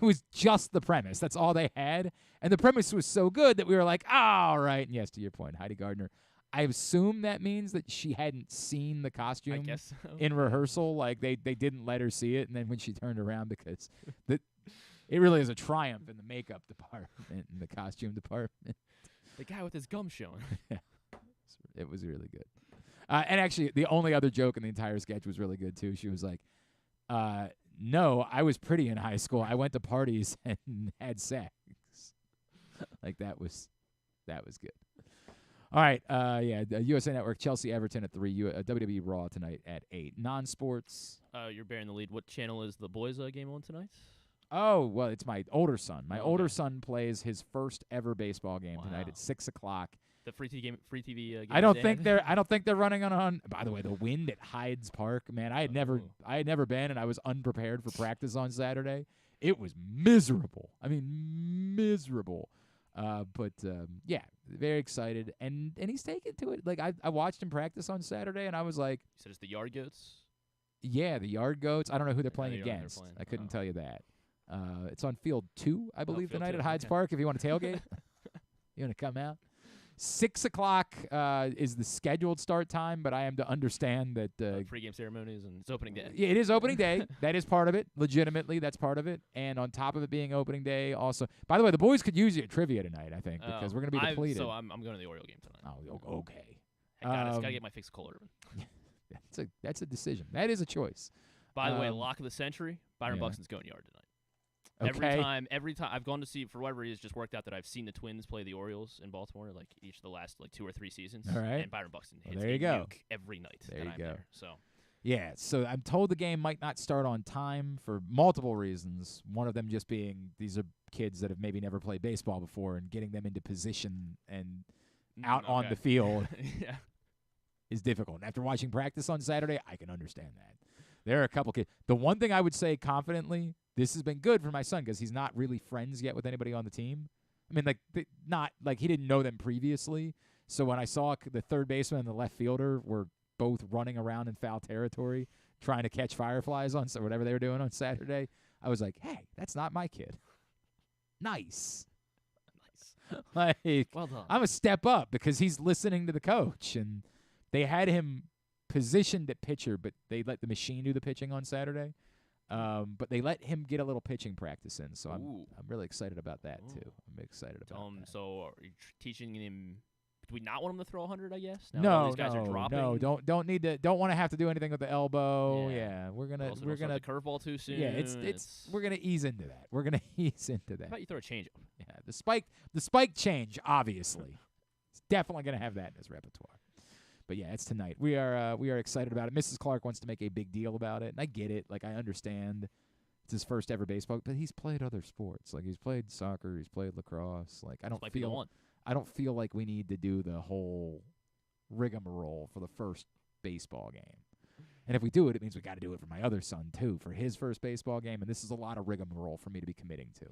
was just the premise. That's all they had, and the premise was so good that we were like, all right. And yes, to your point, Heidi Gardner. I assume that means that she hadn't seen the costume I guess so. in rehearsal. Like they didn't let her see it, and then when she turned around, because it really is a triumph in the makeup department and the costume department. The guy with his gum showing. It was really good. And actually, the only other joke in the entire sketch was really good too. She was like, "No, I was pretty in high school. I went to parties and had sex." Like that was good. All right, USA Network, Chelsea Everton at 3, WWE Raw tonight at 8. Non-sports. You're bearing the lead. What channel is the boys' game on tonight? Oh, well, it's my older son. My older son plays his first ever baseball game tonight at 6 o'clock. The free TV game. I don't think they're running on. By the way, the wind at Hyde's Park, man. I had never been, and I was unprepared for practice on Saturday. It was miserable. I mean, miserable. But very excited, and he's taken to it. Like I watched him practice on Saturday, and I was like, "You said it's the Yard Goats." Yeah, the Yard Goats. I don't know who they're playing against. I couldn't tell you that. It's on Field 2, I believe, tonight at Hyde's Park. If you want to tailgate, you want to come out. 6 o'clock is the scheduled start time, but I am to understand that pregame ceremonies and it's opening day. Yeah, it is opening day. That is part of it. Legitimately, that's part of it. And on top of it being opening day, also. By the way, the boys could use you at trivia tonight, I think, because we're going to be depleted. So I'm going to the Oriole game tonight. Oh, okay. I got to get my fix of Cole Irvin. That's a decision. That is a choice. By the way, lock of the century, Byron Buxton's going yard tonight. Okay. Every time I've gone to see, for whatever it is, just worked out that I've seen the Twins play the Orioles in Baltimore, like each of the last 2 or 3 seasons. All right. And Byron Buxton hits there you go. Nuke every night. There you I'm go. There, so. Yeah, so I'm told the game might not start on time for multiple reasons. One of them just being these are kids that have maybe never played baseball before, and getting them into position and out on the field Yeah. is difficult. And after watching practice on Saturday, I can understand that. There are a couple kids. The one thing I would say confidently, this has been good for my son because he's not really friends yet with anybody on the team. I mean, not like he didn't know them previously. So when I saw the third baseman and the left fielder were both running around in foul territory trying to catch fireflies on whatever they were doing on Saturday, I was like, hey, that's not my kid. Nice. Like, well done. I'm a step up because he's listening to the coach. And they had him positioned at pitcher, but they let the machine do the pitching on Saturday. But they let him get a little pitching practice in, so I'm really excited about that too. I'm excited about that. So are you teaching him? Do we not want him to throw 100? I guess. Now No, these guys are dropping. no, don't want to have to do anything with the elbow. Yeah, we're gonna the curveball too soon. Yeah, it's we're gonna ease into that. We're gonna ease into that. How about you throw a changeup? Yeah, the spike change obviously. He's definitely gonna have that in his repertoire. But yeah, it's tonight. We are excited about it. Mrs. Clark wants to make a big deal about it, and I get it. Like, I understand it's his first ever baseball, but he's played other sports. Like, he's played soccer, he's played lacrosse. Like, I don't feel like we need to do the whole rigmarole for the first baseball game. And if we do it, it means we got to do it for my other son too, for his first baseball game. And this is a lot of rigmarole for me to be committing to.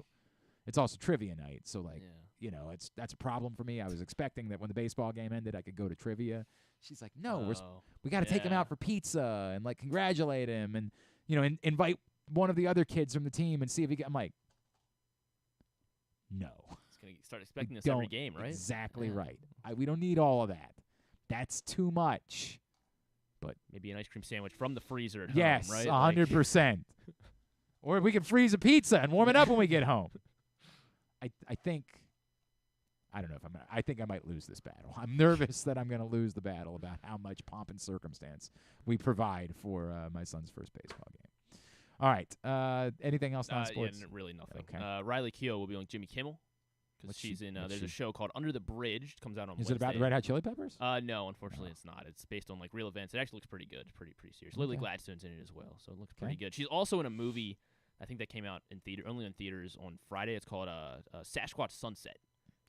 It's also trivia night, so like, that's a problem for me. I was expecting that when the baseball game ended, I could go to trivia. She's like, no, we got to take him out for pizza and like congratulate him and invite one of the other kids from the team and see if he I'm like, no. He's gonna start expecting this every game, right? Exactly right. We don't need all of that. That's too much. But maybe an ice cream sandwich from the freezer at home, right? 100%. Or we can freeze a pizza and warm it up when we get home. I think I think I might lose this battle. I'm nervous that I'm going to lose the battle about how much pomp and circumstance we provide for my son's first baseball game. All right. Anything else on sports? Yeah, really nothing. Okay. Riley Keough will be on Jimmy Kimmel because she's in. There's a show called Under the Bridge. It comes out on Is Wednesday. it about the Red Hot Chili Peppers? No, unfortunately it's not. It's based on like real events. It actually looks pretty good. Pretty serious. Lily Gladstone's in it as well, so it looks pretty good. She's also in a movie. I think that came out only in theaters on Friday. It's called Sasquatch Sunset.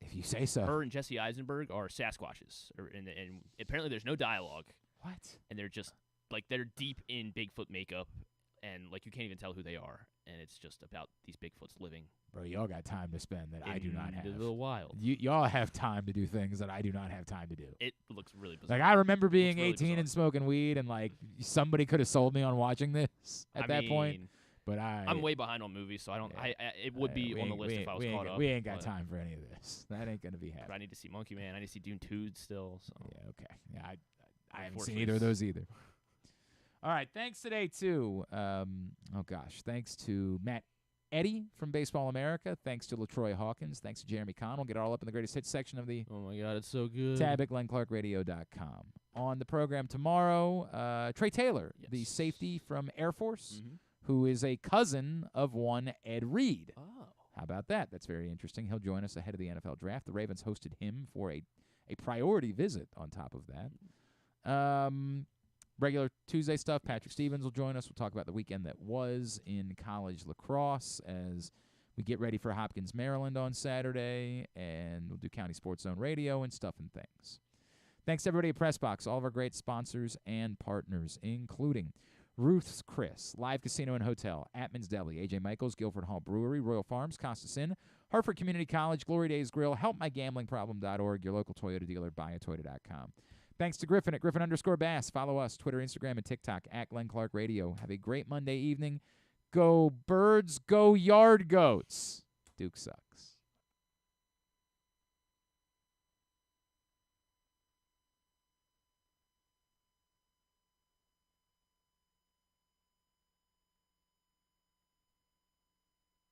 If you say so. Her and Jesse Eisenberg are Sasquatches, and apparently there's no dialogue. What? And they're just they're deep in Bigfoot makeup, and like you can't even tell who they are. And it's just about these Bigfoots living. Bro, y'all got time to spend that I do not have. In the wild. Y'all have time to do things that I do not have time to do. It looks really bizarre. Like, I remember being 18 and smoking weed, and like somebody could have sold me on watching this at that point. But I'm way behind on movies, so I don't. It would be on the list if I was caught up. We ain't got time for any of this. That ain't gonna be happening. But I need to see Monkey Man. I need to see Dune 2 still. So. Yeah. Okay. Yeah. I haven't seen either of those either. All right. Thanks today to thanks to Matt Eddy from Baseball America. Thanks to LaTroy Hawkins. Thanks to Jeremy Conn. We'll get it all up in the greatest hits section of the. Oh my God, it's so good. Tab at GlennClarkRadio.com. On the program tomorrow, Trey Taylor, the safety from Air Force. Mm-hmm. Who is a cousin of one Ed Reed. Oh. How about that? That's very interesting. He'll join us ahead of the NFL draft. The Ravens hosted him for a priority visit on top of that. Regular Tuesday stuff. Patrick Stevens will join us. We'll talk about the weekend that was in college lacrosse as we get ready for Hopkins, Maryland on Saturday, and we'll do County Sports Zone Radio and stuff and things. Thanks to everybody at PressBox, all of our great sponsors and partners, including Ruth's Chris, Live Casino and Hotel, Atman's Deli, A.J. Michaels, Guilford Hall Brewery, Royal Farms, Costas Inn, Hartford Community College, Glory Days Grill, HelpMyGamblingProblem.org, your local Toyota dealer, BuyAToyota.com. Thanks to Griffin at Griffin_Bass. Follow us, Twitter, Instagram, and TikTok, at Glenn Clark Radio. Have a great Monday evening. Go Birds, go Yard Goats. Duke sucks.